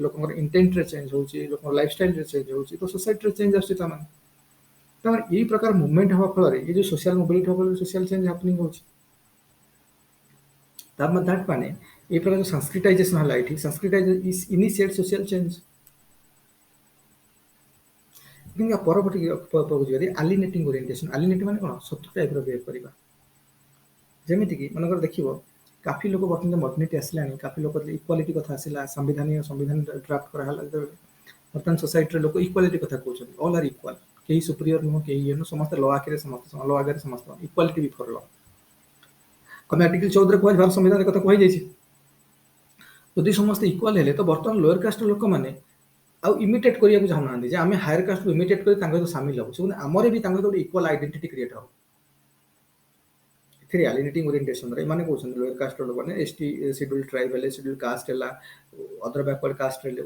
लोक इंटेंट रे चेंज हो लोक लाइफस्टाइल रे चेंज हो तो सोसाइटी रे चेंज आछी तो ये प्रकार मूवमेंट हवा फल ये जो सोशल मोबिलिटी हवा सोशल चेंज हैपनिंग हो दैट माने ये प्रकार जो संस्कृताइजेशन हला एठी Sanskritisation is initiate social change किंतु परवर्ती बुझे अलिनेटिंग ओरिएंटेशन अलिनेट माने कोन शत्रु टाइप रो बिहेव करबा जेमिति कि मनकर देखिबो काफी लोक वर्तमान मॉडर्निटी आसलानी काफी लोक इक्वालिटी कथा आसिला संविधान ड्राफ्ट करा हला वर्तमान सोसाइटी रे लोक इक्वालिटी कथा कहउछन ऑल आर इक्वल केही सुपीरियर नो केही ये नो समस्त लॉ आके समस्त लॉ आगे समस्त इक्वालिटी बिफोर लॉ कम आर्टिकल 14 रे कहै भारत संविधान कथा कहै जायछि यदि समस्त इक्वाल हेले तो बर्तमान लोअर कास्ट लोक मैंने आउ इमिटेट करिया चाहूना जे आम हायर कास्ट को इमिटेट कर सामिल हो से आमर भी गोटे इक्वाल आइडेंटिटी क्रिएट हो एलिनेटिंग ओरिएंटेशन रे माने कहउछन लोअर कास्ट लोक माने एसटी शेड्यूल ट्राइब हेले शेड्यूल कास्ट हैला अदर बैकवर्ड कास्ट हेले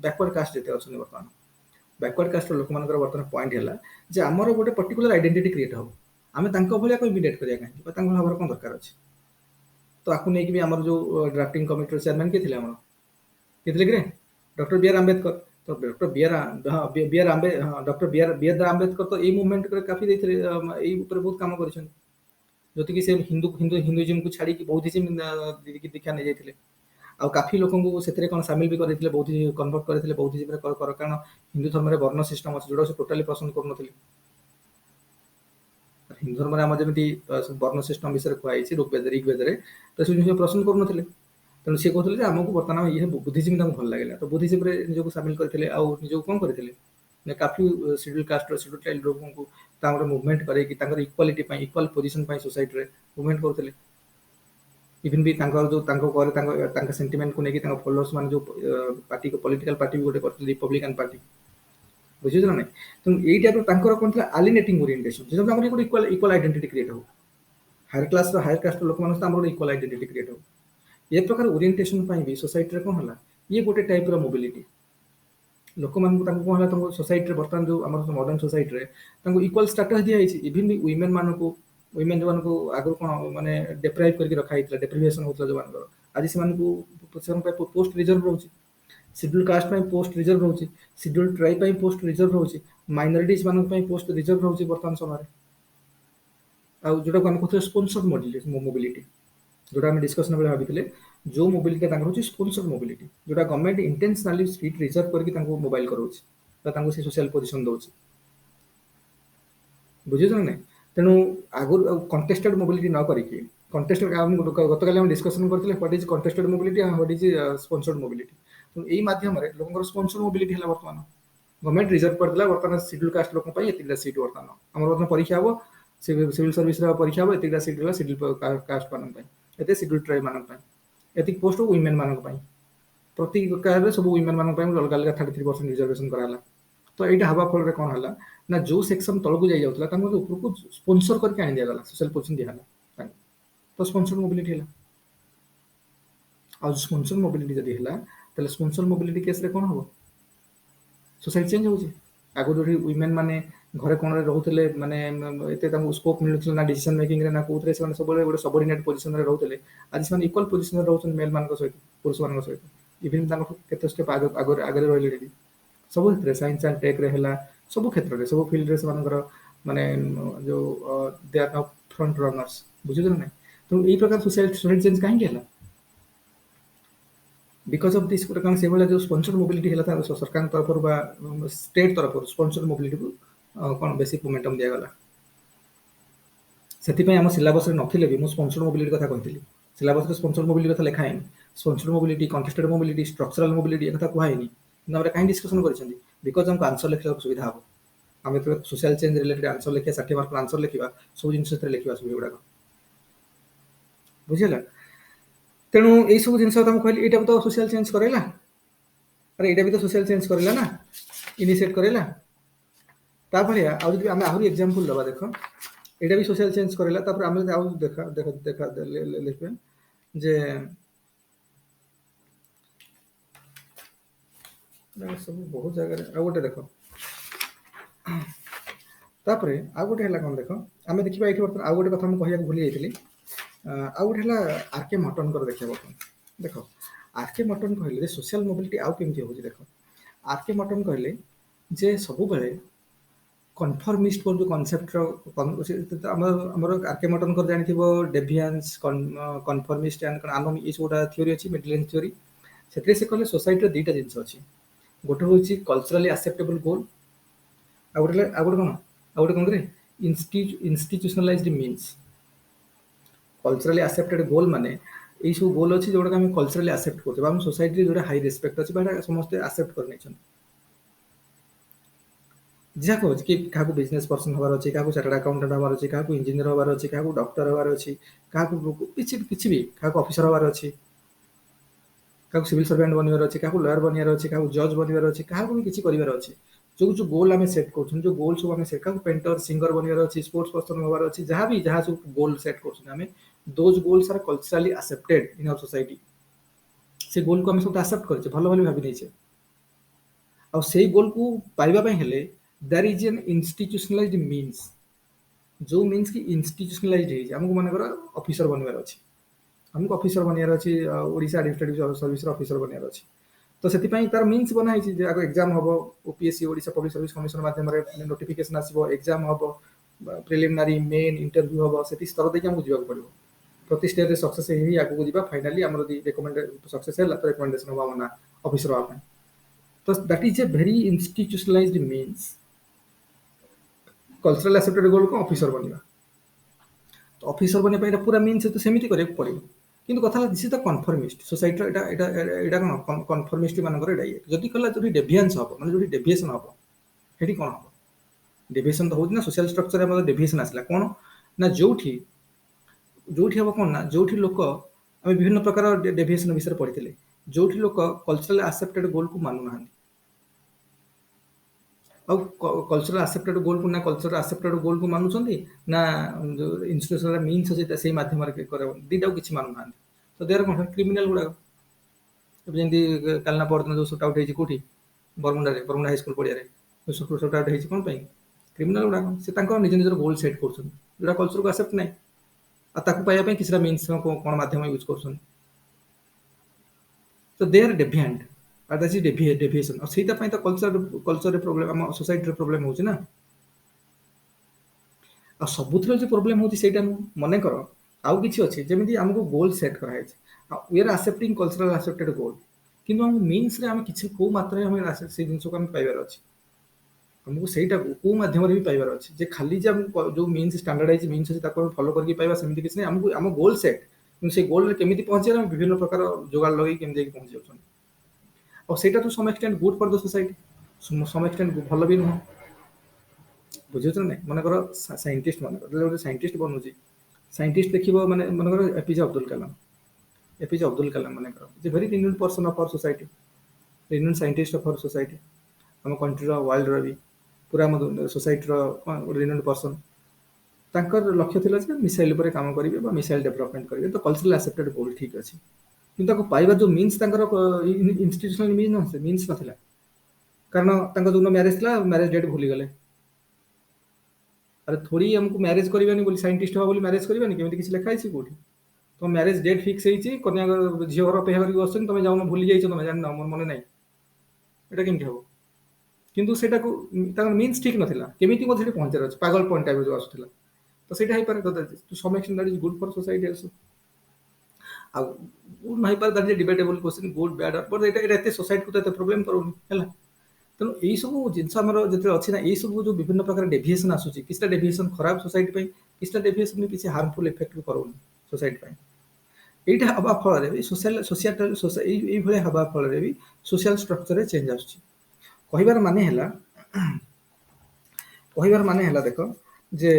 बैकवर्ड कास्ट जेते अछन बर्तमान बैकवर्ड कास्ट लोक मानकर बर्तमान पॉइंट हैला जे आमर गोटे पर्टिकुलर आइडेंटिटी क्रिएट हो आमे तांको भलिया को इमिटेट करिया काहे बा तांको हबर कोन दरकार अछि तो आपको नहीं आम जो ड्राफ्टिंग कमिटी चेयरमैन किए थे आम कि डॉक्टर बी आर आंबेडकर तो डॉक्टर बी आर आंबे हाँ डॉक्टर बी आर आंबेडकर तो एई मूवमेंट करे काफी देथिले एई ऊपर बहुत काम करछन जोति कि से हिंदुइज्म को छाड़ी कि बौद्धिज्म की दीक्षा नै जायथिले आ काफी लोकन को सेतरे कोन शामिल भी करथिले बौद्धिज्म कन्वर्ट करथिले बौद्धिज्म रे कर कारण हिंदू धर्म रे वर्ण सिस्टम अछि जोडा से टोटली पसंद करनथिले हिंदू धर्म रे हम जेमिति वर्ण सिस्टम विषय कहै ऋग्वेद रे तो से जिनिस पसंद करनथिले तेणु सी कहते हैं आमको बर्तमान ये बुद्धिज्म तक भल लगे तो बुद्धिज्म निजक सामिल करते निजक कौन करते काफी शेड्यूल कास्ट शेड्यूल ट्राइब लोक मुवमेंट करे इक्वालिटी इक्वाल पोजिशन सोसाइटी रे मुवमेंट करते इवन भी जो सेंटिमेंट को लेकिन फॉलोअर्स मान जो पार्टी को पॉलिटिकल पार्टी भी गोटे रिपब्लिकन पार्टी बुझे ना तेणु यही टाइप कौन था आलिनेटिंग ओरिएंटेशन जो गोटे इक्वाल आइडेंटिटी क्रिएट हो हायर क्लास हायर कास्ट लोक मान इक्वाल आइडेंटिटी क्रिएट हो ये प्रकार ओरिएंटेशन भी सोसाइटी रे कौन है ये गोटे टाइप रो मोबिलिटी लोक मान कौन है सोसाइटी बर्तमान जो आम मॉडर्न सोसाइटी रे इक्वाल स्टेटस दिया इवन भी वुमेन मान को वुमेन जो मानक आगु कौन माने डेप्राइव करके रखा है डेप्रिवेशन होता जो मान आज से पोस्ट रिजर्व रोचे शेड्यूल कास्ट पोस्ट रिजर्व रोचे शेड्यूल ट्राइब पोस्ट रिजर्व रोचे माइनॉरिटीज मान पोस्ट रिजर्व रोचे बर्तमान समय जोटा आम कहते स्पॉन्सर्ड मोबिलिटी जोटा आम डिस्कशन बेले भाभी जो मोबिलिटी हूँ स्पॉन्सर्ड मोबिलिटी जोटा गवर्नमेंट इंटेंशनली सीट रिजर्व करके मोबाइल कराऊँ से सोशल पोजिशन दौर बुझे ना तेणु आगुरी कंटेस्टेड मोबिलिटी न करके कंटेस्टेड गत काली डिस्कसन करते what is contested mobility what is sponsored mobility तो यही माध्यम लोक स्पॉन्सर्ड मोबिलिटी है बर्तमान गवर्नमेंट रिजर्व करदेला बर्तमान शेड्यूल कास्ट लोक एतिकटा सीट बर्तमान आम बर्तमान परीक्षा हम सिविल सर्विस परीक्षा हम एतिकटा सीट है शेड्यूल कास्ट मान एत शेड्यूल ट्राइब मान एतिक पोस्ट वुमेन मान प्रति कार्य सब वुमेन मान अलग अलग 33% रिजर्वेशन कराला तो यहाँ हवा फल कौन है ना जो सेक्शन तलक जा उपरको स्पॉन्सर करके आनी दिगला सोशल पोजिशन दिहला तो स्पॉन्सर्ड मोबिलिटी है आ स्पॉन्सर्ड मोबिलिटी जदि है स्पॉन्सर्ड मोबिलिटी केस रे कौन हम सोसाइटी चेंज हो आगु जो वुमेन माने घरे कौन रोते माने स्कोप मिलूला ना डिसीजन मेकिंग ना कौन सब गोटे सबोर्डिनेट पोजिशन में रोते आज से इक्वाल पोजिशन में रोच मेल मान सहित पुरुष मान सहित इवन केत स्टेप आगे रही सब क्षेत्र साइंस एंड टेक है सब क्षेत्र में सब फिल्ड से माने जो they are now front runners बुझे ना तो यही प्रकार सोसाइटी चेंज कहीं बिकज ऑफ दिस कारण से जो स्पॉन्सर्ड मोबिलिटी है सरकार तरफ स्टेट तरफ स्पॉन्सर्ड मोबिलिटी को कौन बेसिक मोमेंटम दिगला से आम सिलेबस नथिले भी स्पॉन्सर्ड मोबिलिटी कथा कहती सिलेबस स्पॉन्सर्ड मोबिलिटी कथा लिखाई sponsored mobility contested mobility structural mobility कथा कहनी कहीं डिस्कसन कर बिकज हमको आंसर लिखा सुविधा हम आम जो सोशल चेंज रिलेटेड आंसर लिखा 60 मार्क आंसर लिखा सब जिन लिखा सब गुड़ाक बुझेगा तेणु यही सब जिन कहली यहाँ तो सोशल चेंज करेला अरे यहाँ भी तो सोशल चेंज करेला ना इनिशिएट करेला भाया आम आहरी एग्जांपल दबा देख यहाँ भी सोशल चेंज करेला आम देखा देखा देखा लिखे जे सब बहुत जगह आ गोटे देख आ गोटे है कौन देख आम देखा ये बर्तमान आ गोटे कथा मुझे कहूँ भूली जाइए आउ गोटे है आरके मटन कर देखा बर्तमान देख आरके मटन कहले सोशल मोबिलिटी आउ केमती हो देख आरके मटन कहले जे सब बेले कन्फर्मिस्ट जो कनसेप्ट आरके मटन कर जानी डेभिएंस कन्फर्मिस्ट एंड आनोमी ये सब थ्योरी अच्छी मिडिल रेंज थ्योरी से कहले सोसाइटी दुईटा जिन अच्छी गोटे हूँ कल्चराली एक्सेप्टेबल गोल आ गोटे कौन करे इंस्टीट्यूशनलाइज्ड मीन्स कल्चराली एक्सेप्टेड गोल माने यही सब गोल अच्छी जोटा आम कल्चराली एक्सेप्ट कर सोसाइटी जो हाई रेस्पेक्ट अच्छी समस्त एक्सेप्ट कर जहाँ कह कि क्या बिजनेस पर्सन हबार अच्छे क्या चार्टर्ड अकाउंटेंट हबार अच्छे क्या इंजीनियर हबार अच्छे क्या डॉक्टर हबार अच्छे क्या किसी भी क्या ऑफिसर हबार अच्छे क्या सिविल सर्वेंट बनवार अच्छे क्या लॉयर बनवार अच्छे क्या जज बनवार अच्छे क्या भी किसी करार अच्छे जो जो गोल आम सेट कर जो गोल सब आम सेट क्या पेंटर सिंगर बनवार अच्छे स्पोर्ट्स पर्सन हबार अच्छे जहाँ भी जहाँ सब गोल सेट कर those goals are culturally accepted in our society से गोल को आम सब एक्सेप्ट करछे भलो भलो भाबी नेछे आ से गोल को पाइबा पई हेले there is an institutionalised means जो मीन्स की इंस्टीट्यूशनलाइज्ड है हमको मानकर ऑफिसर बनवार अच्छे हमको ऑफिसर बनवार अच्छे ओडिशा एडमिनिस्ट्रेटिव सर्विस ऑफिसर बनवार अच्छे तो से तार मीन्स बनाई जे आगे एग्जाम हम OPSC Odisha public service commission माध्यम नोटिफिकेशन आसो एग्जाम हम प्रिलिमिनारी मेन इंटरव्यू हम से स्तर देखिए आमको जावाक पड़ो प्रति स्टेज सक्सेस ही आगू जा फाइनाली आम रिकमेंड सक्सेस है तो रिकमेंडेशन हम ना ऑफिसर हाँ तो that is a very institutionalized means cultural accepted goal को ऑफिसर बनवा तो ऑफिसर बनने पूरा मीन्स तो सेमती करने पड़ो किंतु कथा this is the conformist society एटा कौन कन्फर्मिस्ट मानकर ये जदि कला जो डेभिएंस हम मैंने जो डेभिएशन हम ये कौन हम डेभिएशन तो होना सोशल स्ट्रक्चर में डेभिएशन आसला कौन ना जो हम कौन ना जो लोक आम विभिन्न प्रकार डेभिएशन विषय पढ़ी जो लोक कल्चरल एक्सेप्टेड गोल को मानु ना कल्चरल एक्सेप्टेड गोल को ना कल्चरल एक्सेप्टेड गोल को मानुंट ना इंस्टीट्यूशनल मीन्स अच्छे से माध्यम दीटा किसी मानु ना तो देर कौन क्रिमिनाल गुड़ाक जमी कालना परदिन जो सुट आउट होती कौटी बरमुंडा हाईस्कल पड़िया जो सुट आउट होती कौन क्रिमिनाल गुड़ाक से निज निजर गोल सेट कर कल्चर को एक्सेप्ट ना पाइबा किसी मीन्स कौन माध्यम यूज कर तो दे आर डेभिएंट और दैट इज डेभिएशन और सेटा तो कल्चर प्रॉब्लम आम सोसाइटी प्रॉब्लम होची ना आ सबुथरो जो प्रॉब्लम होची सेटा मन कर आउ किछि अछि जेमिति हमको गोल सेट करा है we are accepting cultural accepted goal किंतु हम मीन्स रे हम किछि को मात्रा हम से जिंस को हम पाइबार अछि हमको सेटा को माध्यम रे भी पाइबार अछि जे खाली जे हम जो मीन्स स्टैंडर्डाइज मीन्स अछि ताको फॉलो करके पाइबा सेमिति किछि नै हमको हम गोल सेट किंतु से गोल रे केमिति पहुंचे हम विभिन्न प्रकार जोगाड़ लगे केमिति पहुंचे जाउछन और सेटा तो some extent good for the society some extent भल भी नुह बुझे ना मन कर साइंटिस्ट मन गोटे साइंटिस्ट बनूची साइंटिस्ट देखिए माने मन कर एपीजे अब्दुल कलाम मन कर very renowned person of our society renowned scientist of our society हम कंट्री वर्ल्ड भी पूरा सोसाइटी रिन्यूड पर्सन तांकर लक्ष्य थिला जे मिसाइल पर काम करेंगे मिसाइल डेवलपमेंट करेंगे तो कल्चरल एक्सेप्टेड गोल ठीक अच्छे किंतु पाइबा जो मीन्स इंस्टीट्यूशनल मीन्स ना कारण जो मैरेज था मैरेज डेट भूली गले अरे थोड़ी हमको मैरेज करवानी बोली साइंटिस्ट हवा बोली मैरेज करवानी केमिति किसी लिखा है कोठी तो मैरेज डेट फिक्स होती कन्या झील घर अपेक्षा करके बस तुम जाऊन भूली जाइए तुम जान मोर मन ना यहाँ केमती हम किंतु सेटा को मीन्स ठीक नाला केमिति पहुंचार अच्छे पागल पॉइंट टाइप जो आसूला तो सेटा हो पारे to some extent that is good for society also आ गुड नहीं पारे that is debatable question good bad but एटा एते सोसाइटी को तो एते प्रॉब्लम करूनी हैला तेणु यही सब जिन जो अच्छी ना यही सब जो विभिन्न प्रकार डेभिएशन आसूची किसी डेभिएशन खराब सोसाइटी किसी डेभिएशन किसी हार्मफुल इफेक्ट भी करूनी सोसाइटी यहाँ हवा फल भी सोशल हवा फल भी सोशल स्ट्रक्चर चेंज आसूची कहबार माने है देख जे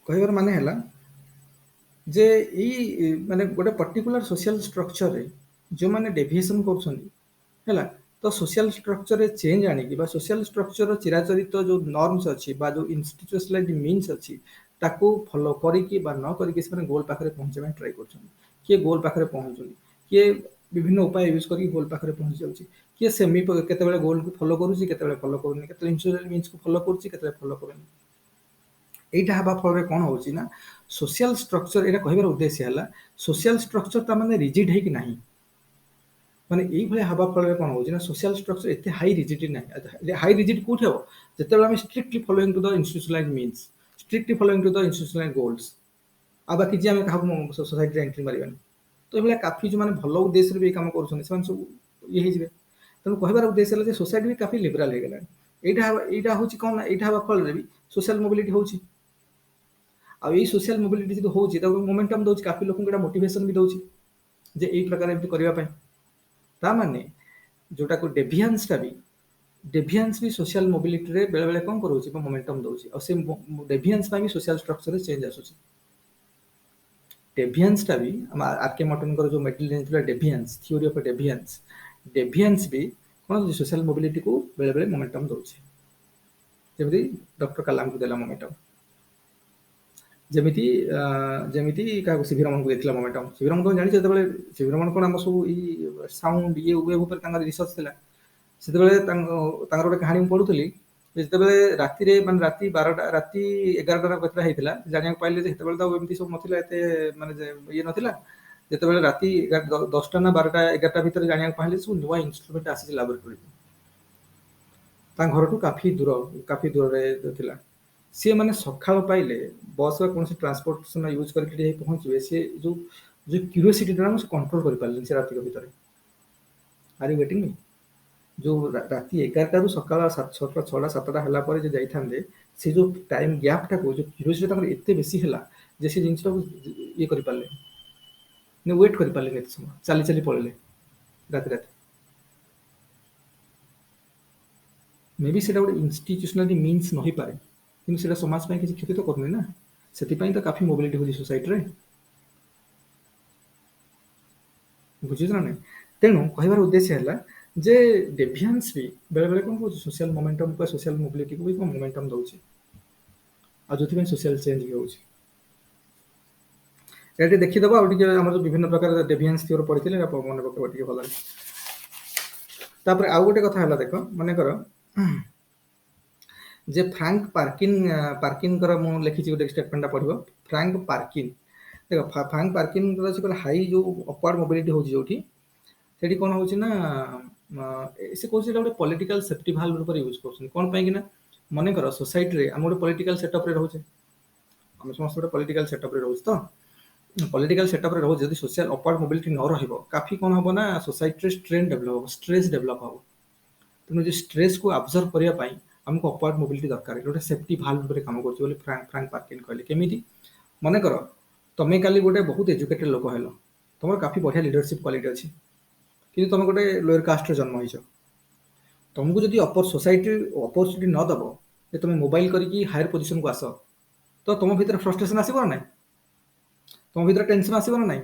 कहबार माने है जे ई माने गोटे पर्टिकुलर सोशल स्ट्रक्चर रे जो माने डेविएशन कर तो सोशल स्ट्रक्चर चेंज आनिकी सोशल स्ट्रक्चर चिराचरित जो नॉर्म्स अच्छी जो इंस्टीट्यूशनलाइज्ड मीन्स अच्छी ताको फॉलो करिकी न करिकी से गोल पाखरे पहुंचे ट्राई कर किए गोल पाखरे पहुंचुनी किए विभिन्न उपाय यूज करके गोल पाखरे पहुंच जाउची किए सेमी केतेबेले गोल को फॉलो करूची केतेबेले फॉलो करूनी केतेबेले इंस्टीट्यूशनल मीन्स को फॉलो करूची केतेबेले फॉलो करूनी एटा हवा फल कौन होची ना सोशल स्ट्रक्चर एटा कहबार उद्देश्य है सोशल स्ट्रक्चर ता माने रिजिड है कि नहीं माने एई भले हवा फल कौन होची ना सोशल स्ट्रक्चर एते हाई रिजिड नहीं हाई रिजिड कोठी हो जेतेबेले हम strictly following to the institutionalized means strictly following to the institutional goals आ बाकी जे हम कहा सोसाइटी एंट्री मारिबानी तो ये काफी जो माने भल उद्देश्य भी काम कर सब ये हो तेणु कहबार उद्देश्य है सोसाइटी भी काफी लिबराल हो गला एटा हूँ कौन ना यहाँ हवा फल भी सोशल मोबिलिटी होची आ यही सोशल मोबिलिटी जो होची मोमेंटम दौर काफी लोक मोटिवेशन भी दौर जे यही प्रकार एमती करने ता माने जोटा को डेभिएंसटा भी सोशल मोबिलिटी रे बेले बेले कौन करोची मोमेंटम दौर और से डेभिएंस भी सोशल स्ट्रक्चर चेंज आसूची डेभिएंसटा भी आरके मटन जो मेटेरियल डेभिएंस थ्योरी ऑफ डेभिएंस भी कौन सोशल मोबिलिटी को बेले बेले मोमेंटम दौर जमी डॉक्टर कलाम को देला मोमेंटम जमीती जमीती क्या सीवी रमन को देथिला मोमेंटम सीवी रमन तो जानि जेतेबेले सीवी रमन कोन हम सब साउंड ये वेव ऊपर रिसर्च थिला सेतेबेले गोटे कहानी पढ़ुली ଯେତେବେଳେ ରାତିରେ ମାନେ ରାତି 12ଟା ରାତି 11ଟା କେତେଟା ହେଇଥିଲା ଜାଣିବାକୁ ପାଇଲେ ଯେ ସେତେବେଳେ ତ ଆଉ ଏମିତି ସବୁ ନଥିଲା ଏତେ ମାନେ ଇଏ ନଥିଲା। ଯେତେବେଳେ ରାତି 10ଟା ନା 12ଟା 11ଟା ଭିତରେ ଜାଣିବାକୁ ପାଇଲେ ସବୁ ନୂଆ ଇନଷ୍ଟ୍ରୁମେଣ୍ଟ ଆସିଛି ଲାବୋରେଟୋରୀ। ତାଙ୍କ ଘରଠୁ କାଫି ଦୂରରେ ଥିଲା। ସିଏ ମାନେ ସକାଳ ପାଇଲେ ବସ୍ ବା କୌଣସି ଟ୍ରାନ୍ସପୋର୍ଟେସନ ୟୁଜ୍ କରିକି ଯାଇ ପହଞ୍ଚିବେ ସେ ଯୋଉ ଯୋଉ କ୍ୟୁରିଓସିଟିଟା ସେ କଣ୍ଟ୍ରୋଲ କରିପାରିଲେନି ସେ ରାତିକ ଭିତରେ। ଆର୍ ୟୁ ଗେଟିଂ ମି? ଯୋଉ ରାତି 11ଟାରୁ ସକାଳ 6ଟା 7ଟା ହେଲା ପରେ ଯେ ଯାଇଥାନ୍ତେ ସେ ଯୋଉ ଟାଇମ ଗ୍ୟାପ୍ ଟାକୁ ଯୋଉ କ୍ୟୁରିଓସିଟି ତାଙ୍କର ଏତେ ବେଶୀ ହେଲା ଯେ ସେ ଜିନିଷଟାକୁ ଇଏ କରିପାରିଲେ ୱେଟ୍ କରିପାରିଲେନି ଏତେ ସମୟ ଚାଲି ଚାଲି ପଳେଇଲେ ରାତି ରାତି। ମେ ବି ସେଇଟା ଗୋଟେ ଇନଷ୍ଟିଚ୍ୟୁସନାଲି ମିନ୍ସ ନ ହେଇପାରେ କିନ୍ତୁ ସେଇଟା ସମାଜ ପାଇଁ କିଛି କ୍ଷତି ତ କରୁନି ନା। ସେଥିପାଇଁ ତ କାଫି ମୋବିଲିଟି ହଉଛି ସୋସାଇଟିରେ। ବୁଝୁଛ ନା ନାଇଁ? ତେଣୁ କହିବାର ଉଦ୍ଦେଶ୍ୟ ହେଲା ଯେ ଡେଭିଆନ୍ସ ବି ବେଳେ ବେଳେ କଣ କହୁଛି ସୋସିଆଲ ମୋମେଣ୍ଟମ ବା ସୋସିଆଲ ମୋବିଲିଟିକୁ ବି କଣ ମୋମେଣ୍ଟମ ଦଉଛି। ଆଉ ଯୋଉଥିପାଇଁ ସୋସିଆଲ ଚେଞ୍ଜ ବି ହଉଛି। ଏଇଟା ଟିକେ ଦେଖିଦବ ଆଉ ଟିକେ ଆମର ଯୋଉ ବିଭିନ୍ନ ପ୍ରକାର ଡେଭିଆନ୍ସ ଥିଓରି ପଢିଥିଲେ ମନେ ପକେଇବ ଟିକେ ଭଲରେ। ତାପରେ ଆଉ ଗୋଟେ କଥା ହେଲା ଦେଖ ମନେକର ଯେ ପାର୍କିନଙ୍କର ମୁଁ ଲେଖିଛି ଗୋଟେ ଷ୍ଟେଟମେଣ୍ଟଟା ପଢିବ। ଫ୍ରାଙ୍କ ପାର୍କିନ ଦେଖ ଫ୍ରାଙ୍କ ପାର୍କିନଙ୍କର ସେ କହିଲେ ହାଇ ଯୋଉ ଅପୱାର୍ଡ ମୋବିଲିଟି ହଉଛି ଯୋଉଠି ସେଠି କଣ ହଉଛି ନା ସେ କହୁଛି ଗୋଟେ ପଲିଟିକାଲ ସେଫ୍ଟି ଭାଲ୍ଭ ରୂପରେ ୟୁଜ କରୁଛନ୍ତି। କଣ ପାଇଁ କି ନା ମନେକର ସୋସାଇଟିରେ ଆମେ ଗୋଟେ ପଲିଟିକାଲ ସେଟଅପରେ ରହୁଛେ। ଆମେ ସମସ୍ତେ ଗୋଟେ ପଲିଟିକାଲ ସେଟଅପରେ ରହୁଛୁ ତ ପଲିଟିକାଲ ସେଟଅପରେ ରହୁଛି ଯଦି ସୋସିଆଲ ଅପୱାର୍ଡ ମୋବିଲିଟି ନ ରହିବ କାଫି କଣ ହବ ନା ସୋସାଇଟିରେ ଷ୍ଟ୍ରେନ୍ ଡେଭଲପ ହବ ଷ୍ଟ୍ରେସ୍ ଡେଭଲପ ହବ। ତେଣୁ ଯେ ଷ୍ଟ୍ରେସକୁ ଆବଜର୍ଭ କରିବା ପାଇଁ ଆମକୁ ଅପୱାର୍ଡ ମୋବିଲିଟି ଦରକାର ଗୋଟେ ସେଫ୍ଟି ଭାଲ୍ଭ ରୂପରେ କାମ କରୁଛି ବୋଲି ଫ୍ରାଙ୍କ ପାର୍କିନ କହିଲେ। କେମିତି? ମନେକର ତମେ କାଲି ଗୋଟେ ବହୁତ ଏଜୁକେଟେଡ ଲୋକ ହେଲ ତମର କାଫି ବଢିଆ ଲିଡରସିପ କ୍ୱାଲିଟି ଅଛି କିନ୍ତୁ ତମେ ଗୋଟେ ଲୋୟର କାଷ୍ଟରେ ଜନ୍ମ ହେଇଛ। ତମକୁ ଯଦି ସୋସାଇଟି ଅପରଚୁନିଟି ନ ଦବ ଯେ ତମେ ମୋବାଇଲ କରିକି ହାୟର ପୋଜିସନକୁ ଆସ ତ ତମ ଭିତରେ ଫ୍ରଷ୍ଟ୍ରେସନ ଆସିବ ନା ନାଇଁ? ତମ ଭିତରେ ଟେନସନ ଆସିବ ନା ନାଇଁ?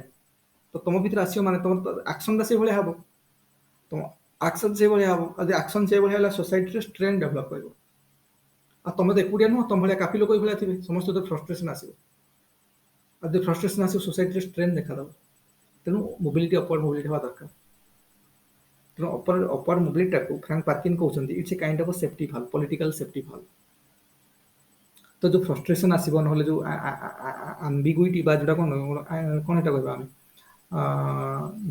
ତ ତମ ଭିତରେ ଆସିବ ମାନେ ତମର ଆକ୍ସନ ଟା ସେଇଭଳିଆ ହବ। ତମ ଆକ୍ସନ ସେଇଭଳିଆ ହବ ଆଉ ଯଦି ଆକ୍ସନ ସେଇଭଳିଆ ହେଲା ସୋସାଇଟିରେ ଷ୍ଟ୍ରେନ୍ ଡେଭଲପ କରିବ। ଆଉ ତମେ ତ ଏକୁଟିଆ ନୁହଁ ତମ ଭଳିଆ କାଫି ଲୋକ ଏଇଭଳିଆ ଥିବେ ସମସ୍ତଙ୍କର ଫ୍ରଷ୍ଟ୍ରେସନ ଆସିବ। ଆଉ ଯଦି ଫ୍ରଷ୍ଟ୍ରେସନ ଆସିବ ସୋସାଇଟିରେ ଷ୍ଟ୍ରେନ୍ ଦେଖାଦବ। ତେଣୁ ମୋବିଲିଟି ଅପୱାର୍ଡ ମୋବିଲିଟି ହବା ଦରକାର। ତେଣୁ ଅପୱାର୍ଡ ମୋବିଲିଟିଟାକୁ ଫ୍ରାଙ୍କ ପାର୍କିନ କହୁଛନ୍ତି it's a kind of safety valve political safety valve. ତ ଯୋଉ ଫ୍ରଷ୍ଟ୍ରେସନ ଆସିବ ନହେଲେ ଯୋଉ ଆମ୍ବିଗୁଇଟି ବା ଯୋଉଟା କଣ ହେଟା କହିବା ଆମେ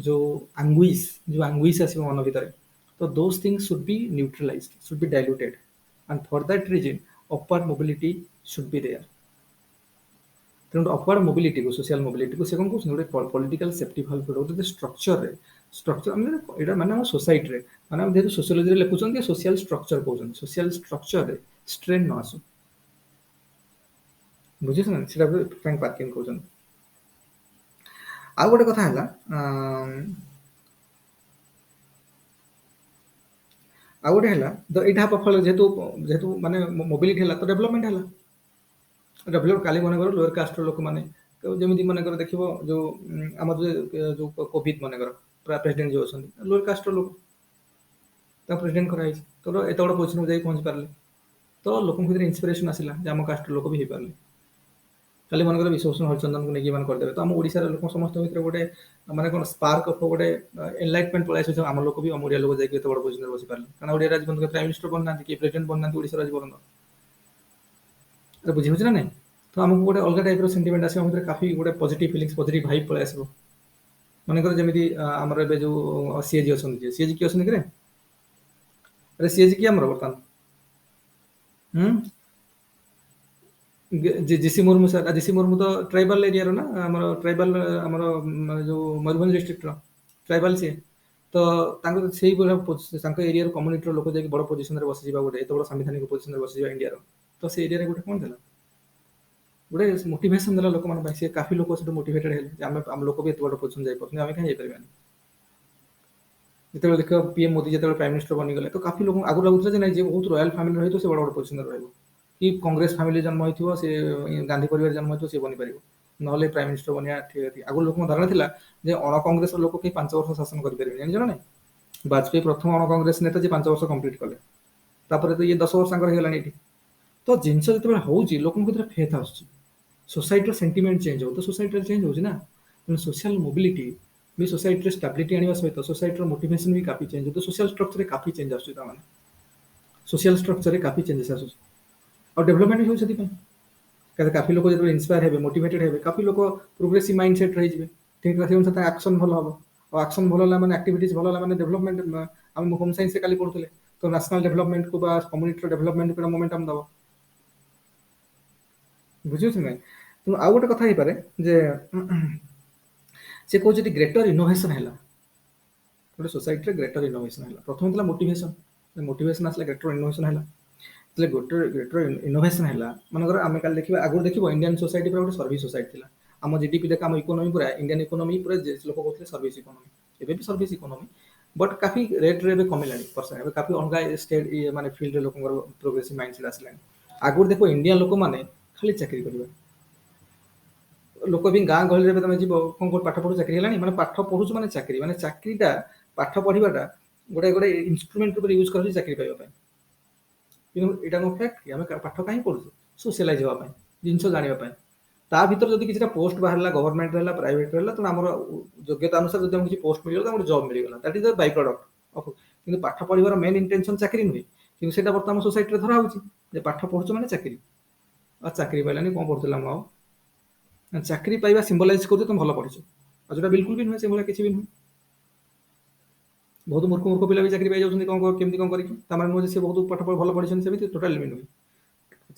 ଯୋଉ ଆଙ୍ଗୁଇସ ଆସିବ ମନ ଭିତରେ ତ those things should be neutralized should be diluted and for that reason upward mobility should be there। ତେଣୁ ଅପୱାର୍ଡ ମୋବିଲିଟିକୁ ସୋସିଆଲ ମୋବିଲିଟିକୁ ସେ କଣ କହୁଛନ୍ତି ଗୋଟେ ପଲିଟିକାଲ ସେଫ୍ଟି ଭାଲ୍ଭ ଗୋଟେ ଷ୍ଟ୍ରକ୍ଚରରେ ଷ୍ଟ୍ରକ୍ଚର ମାନେ ଏଇଟା ମାନେ ଆମ ସୋସାଇଟିରେ ମାନେ ଆମେ ଯେହେତୁ ସୋସିଓଲୋଜିରେ ଲେଖୁଛନ୍ତି ସୋସିଆଲ ଷ୍ଟ୍ରକ୍ଚର କହୁଛନ୍ତି ସୋସିଆଲ ଷ୍ଟ୍ରକ୍ଚରରେ ଷ୍ଟ୍ରେନ୍ ନ ଆସୁ। ବୁଝିଛ ନା ସେଟା ଫ୍ରାଙ୍କ ପାର୍କିନ କହୁଛନ୍ତି। ଆଉ ଗୋଟେ କଥା ହେଲା ଆଉ ଗୋଟେ ହେଲା ତ ଏଇଟା ହବ ଫଳରେ ଯେହେତୁ ମାନେ ମୋବିଲିଟି ହେଲା ତ ଡେଭଲପମେଣ୍ଟ ହେଲା। ଡେଭଲପ କାଲି ମନେକର ଲୋୟର କାଷ୍ଟର ଲୋକମାନେ ଯେମିତି ମନେକର ଦେଖିବ ଯୋଉ ଆମର ଯୋଉ କୋଭିଡ ମନେକର ପ୍ରେସିଡେଣ୍ଟ ଯିଏ ଅଛନ୍ତି ଲୋୟର କାଷ୍ଟର ଲୋକ ତାଙ୍କୁ ପ୍ରେସିଡେଣ୍ଟ କରାହେଇଛି ତ ଏତେ ବଡ଼ ପୋଜିସନକୁ ଯାଇ ପହଞ୍ଚି ପାରିଲେ। ତ ଲୋକଙ୍କ ଭିତରେ ଇନ୍ସପିରେସନ ଆସିଲା ଯେ ଆମ କାଷ୍ଟର ଲୋକ ବି ହେଇପାରିଲେ। କାଲି ମନେକର ବିଶ୍ୱଭୂଷଣ ହରିଚନ୍ଦନଙ୍କୁ ନେଇକି ଏମାନେ କରିଦେବେ ତ ଆମ ଓଡ଼ିଶାର ଲୋକ ସମସ୍ତଙ୍କ ଭିତରେ ଗୋଟେ ମାନେ କଣ ସ୍ପାର୍କ ଅଫ ଗୋଟେ ଏନଲାଇଟମେଣ୍ଟ ପଳେଇ ଆସିବ ଆମ ଲୋକ ବି ଆମ ଓଡ଼ିଆ ଲୋକ ଯାଇକି ଏତେ ବଡ଼ ପୋଜିସନରେ ବସିପାରିଲେ। କାରଣ ଓଡ଼ିଆରେ ଆଜି ପର୍ଯ୍ୟନ୍ତ ପ୍ରାଇମ ମିନିଷ୍ଟର ବନିନାହାନ୍ତି କି ପ୍ରେସିଡେଣ୍ଟ ବନିନାହାନ୍ତି ଓଡ଼ିଶାର ଆଜି ପର୍ଯ୍ୟନ୍ତ। ଏଟା ବୁଝି ହଉଛି ନା ନାଇଁ? ତ ଆମକୁ ଗୋଟେ ଅଲଗା ଟାଇପର ସେଣ୍ଟିମେଣ୍ଟ ଆସିବ ଆମ ଭିତରେ କାଫି ଗୋଟେ ପଜିଟିଭ ଫିଲିଂସ ପଜିଟିଭ ଭାଇବ ପଳେଇ ଆସିବ। ମନେକର ଯେମିତି ଆମର ଏବେ ଯୋଉ ସିଏଜି ଅଛନ୍ତି ସିଏଜି କିଏ ଅଛନ୍ତି କିରେ? ଆରେ ସିଏଜି କିଏ ଆମର ବର୍ତ୍ତମାନ? ହୁଁ GC Murmu sir GC Murmu ତ ଟ୍ରାଇବାଲ ଏରିଆର ନା ଆମର ଟ୍ରାଇବାଲ ଆମର ଯୋଉ ମୟୂରଭଞ୍ଜ ଡିଷ୍ଟ୍ରିକ୍ଟର ଟ୍ରାଇବାଲ ସିଏ। ତ ତାଙ୍କର ସେଇଭଳିଆ ତାଙ୍କ ଏରିଆର କମ୍ୟୁନିଟିର ଲୋକ ଯାଇକି ବଡ଼ ପୋଜିସନରେ ବସିଯିବା ଗୋଟେ ଏତେ ବଡ଼ ସାମ୍ବିଧାନିକ ପୋଜିସନରେ ବସିଯିବା ଇଣ୍ଡିଆର ତ ସେ ଏରିଆରେ ଗୋଟେ କଣ ଥିଲା? ଗୋଟେ ମୋଟିଭେସନ ଦେଲା ଲୋକମାନଙ୍କ ପାଇଁ ସେ କାଫି ଲୋକ ସେଠୁ ମୋଟିଭେଟେଡ ହେଲେ ଯେ ଆମ ଲୋକ ବି ଏତେ ବଡ଼ ପୋଜିସନ ଯାଇପାରୁଛନ୍ତି ଆମେ କାହିଁ ଯାଇପାରିବାନି। ଯେତେବେଳେ ଦେଖିବ ପିଏମ ମୋଦି ଯେତେବେଳେ ପ୍ରାଇମ ମିନିଷ୍ଟର ବନିଗଲେ ତ କାଫି ଲୋକଙ୍କୁ ଆଗରୁ ଲାଗୁଥିଲା ଯେ ନାଇଁ ଯିଏ ବହୁତ ରୟାଲ ଫ୍ୟାମିଲିର ହେଇଥିବ ସେ ବଡ଼ ବଡ଼ ପୋଜିସନରେ ରହିବ। କି କଂଗ୍ରେସ ଫ୍ୟାମିଲି ଜନ୍ମ ହେଇଥିବ ସେ ଗାନ୍ଧୀ ପରିବାର ଜନ୍ମ ହେଇଥିବ ସେ ବନିପାରିବ। ନହେଲେ ପ୍ରାଇମ ମିନିଷ୍ଟର ବନିବା ଆଗରୁ ଲୋକଙ୍କ ଧାରଣା ଥିଲା ଯେ ଅଣ କଂଗ୍ରେସର ଲୋକ କେହି 5 ବର୍ଷ ଶାସନ କରିପାରିବେନି ଜାଣିଛ ନା ନାଇଁ? ବାଜପେୟୀ ପ୍ରଥମ ଅଣ କଂଗ୍ରେସ ନେତା ଯିଏ 5 ବର୍ଷ କମ୍ପ୍ଲିଟ କଲେ। ତାପରେ ତ ଇଏ 10 ବର୍ଷ ତାଙ୍କର ହେଇଗଲାଣି ଏଇଠି। ତ ଜିନିଷ ଯେତେବେଳେ ହଉଛି ଲୋକଙ୍କ ଭିତରେ ଫେଥ ଆସୁଛି। ସୋସାଇଟିର ସେଣ୍ଟିମେଣ୍ଟ ଚେଞ୍ଜ ହବ ତ ସୋସାଇଟିରେ ଚେଞ୍ଜ ହଉଛି ନା ତେଣୁ ସୋସିଆଲ ମୋବିଲିଟି ବି ସୋସାଇଟିରେ ଷ୍ଟାବିଲିଟି ଆଣିବା ସହିତ ସୋସାଇଟିର ମୋଟିଭେସନ ବି କାଫି ଚେଞ୍ଜ ହଉଛି ସୋସିଆଲ ଷ୍ଟ୍ରକ୍ଚରରେ କାଫି ଚେଞ୍ଜ ଆସୁଛି ତାମାନେ। सोशल स्ट्रक्चर काफी चेंजेस आसुଛି और डेवलपमेंट भी होउछि ସେଥିପାଇଁ କାରଣ କାଫी ଲୋକ ଯେତେବେଳେ ଇନ୍ସପାୟାର ହେବେ ମୋଟିଭେଟେଡ୍ ହେବେ କାଫी ଲୋକ ପ୍ରୋଗ୍ରେସିଭ ମାଇଣ୍ଡ ସେଟ୍ ରହିଯିବେ ଠିକ୍ ସେ ଅନୁସାରେ ତାଙ୍କ ଆକ୍ସନ ଭଲ ହବ ଆଉ ଆକ୍ସନ ଭଲ ହେଲା ମାନେ ଆକ୍ଟିଭିଟିଜ ଭଲ ହେଲା ମାନେ ଡେଭଲପମେଣ୍ଟ ଆମେ ହୋମ ସାଇନ୍ସରେ କାଲି ପଢୁଥିଲେ ତ ନ୍ୟାସନାଲ ଡେଭଲପମେଣ୍ଟକୁ ବା କମ୍ୟୁନିଟିର ଡେଭଲପମେଣ୍ଟକୁ ମୋମେଣ୍ଟମ ଦବ ବୁଝୁଛୁ ନାଇଁ ତେଣୁ ଆଉ ଗୋଟେ କଥା ହେଇପାରେ ଯେ ସେ କହୁଛି ଯଦି ଗ୍ରେଟର ଇନୋଭେସନ ହେଲା ଗୋଟେ ସୋସାଇଟିରେ ଗ୍ରେଟର ଇନୋଭେସନ ହେଲା ପ୍ରଥମ ଥିଲା ମୋଟିଭେସନ ଆସିଲା ଗ୍ରେଟର ଇନୋଭେସନ ହେଲା ଯେତେବେଳେ ଗ୍ରେଟର ଇନୋଭେସନ ହେଲା ମନେକର ଆମେ କାଲି ଦେଖିବା ଆଗରୁ ଦେଖିବ ଇଣ୍ଡିଆନ ସୋସାଇଟି ପୁରା ଗୋଟେ ସର୍ଭିସ ସୋସାଇଟି ଥିଲା ଆମ ଜିଡିପି ଦେଖ ଆମ ଇକୋନୋମି ପୁରା ଇଣ୍ଡିଆନ ଇକୋନୋମି ପୁରା ଲୋକ କହୁଥିଲେ ସର୍ଭିସ ଇକୋନୋମି ଏବେ ବି ସର୍ଭିସ ଇକୋନୋମି ବଟ୍ କାଫି ରେଟ୍ରେ ଏବେ କମିଲାଣି ପରସେଣ୍ଟ ଏବେ କାଫି ଅଲଗା ଷ୍ଟେଟ୍ ମାନେ ଫିଲ୍ଡରେ ଲୋକଙ୍କର ପ୍ରୋଗ୍ରେସିଭ ମାଇଣ୍ଡ ସେଟ୍ ଆସିଲାଣି ଆଗରୁ ଦେଖ ଇଣ୍ଡିଆନ ଲୋକମାନେ ଖାଲି ଚାକିରି କରିବେ ଲୋକ ବି ଗାଁ ଗହଳିରେ ଏବେ ତମେ ଯିବ କଣ କୋଉଠି ପାଠ ପଢୁ ଚାକିରି ହେଲାଣି ମାନେ ପାଠ ପଢୁଛୁ ମାନେ ଚାକିରିଟା ପାଠ ପଢିବାଟା ଗୋଟେ ଇନଷ୍ଟ୍ରୁମେଣ୍ଟ ଉପରେ ୟୁଜ କରାଯାଉଛି ଚାକିରି ପାଇବା ପାଇଁ କିନ୍ତୁ ଏଇଟା କଣ ଫ୍ୟାକ୍ଟ କି ଆମେ ପାଠ କାହିଁ ପଢୁଛୁ ସୋସିଆଲାଇଜ ହେବା ପାଇଁ ଜିନିଷ ଜାଣିବା ପାଇଁ ତା ଭିତରେ ଯଦି କିଛିଟା ପୋଷ୍ଟ ବାହାରିଲା ଗଭର୍ଣ୍ଣମେଣ୍ଟ ହେଲା ପ୍ରାଇଭେଟ ହେଲା ତେଣୁ ଆମର ଯୋଗ୍ୟତା ଅନୁସାରେ ଯଦି ଆମକୁ କିଛି ପୋଷ୍ଟ ମିଳିଗଲା ଆମର ଜବ୍ ମିଳିଗଲା that is the Bai product of କିନ୍ତୁ ପାଠ ପଢିବାର ମେନ୍ ଇଣ୍ଟେନସନ ଚାକିରି ନୁହେଁ କିନ୍ତୁ ସେଇଟା ବର୍ତ୍ତମାନ ସୋସାଇଟିରେ ଧରା ହଉଛି ଯେ ପାଠ ପଢୁଛୁ ମାନେ ଚାକିରି ଆଉ ଚାକିରି ପାଇଲାନି କଣ କରୁଥିଲା ମୁଁ ଆଉ ଚାକିରି ପାଇବା ସିମ୍ବଲାଇଜ କରୁଛି ତମେ ଭଲ ପଢିଛ ଆଉ ଯୋଉଟା ବିଲକୁଲ ବି ନୁହେଁ ସେଭଳିଆ କିଛି ବି ନୁହେଁ ବହୁତ ମୂର୍ଖ ମୂର୍ଖ ପିଲା ବି ଚାକିରି ପାଇ ଯାଉଛନ୍ତି କଣ କେମିତି କଣ କରିକି ତାମାନେ ନୁହେଁ ଯେ ସେ ବହୁତ ପାଠ ଭଲ ପଢିଛନ୍ତି ସେମିତି ଟୋଟାଲି ବି ନୁହେଁ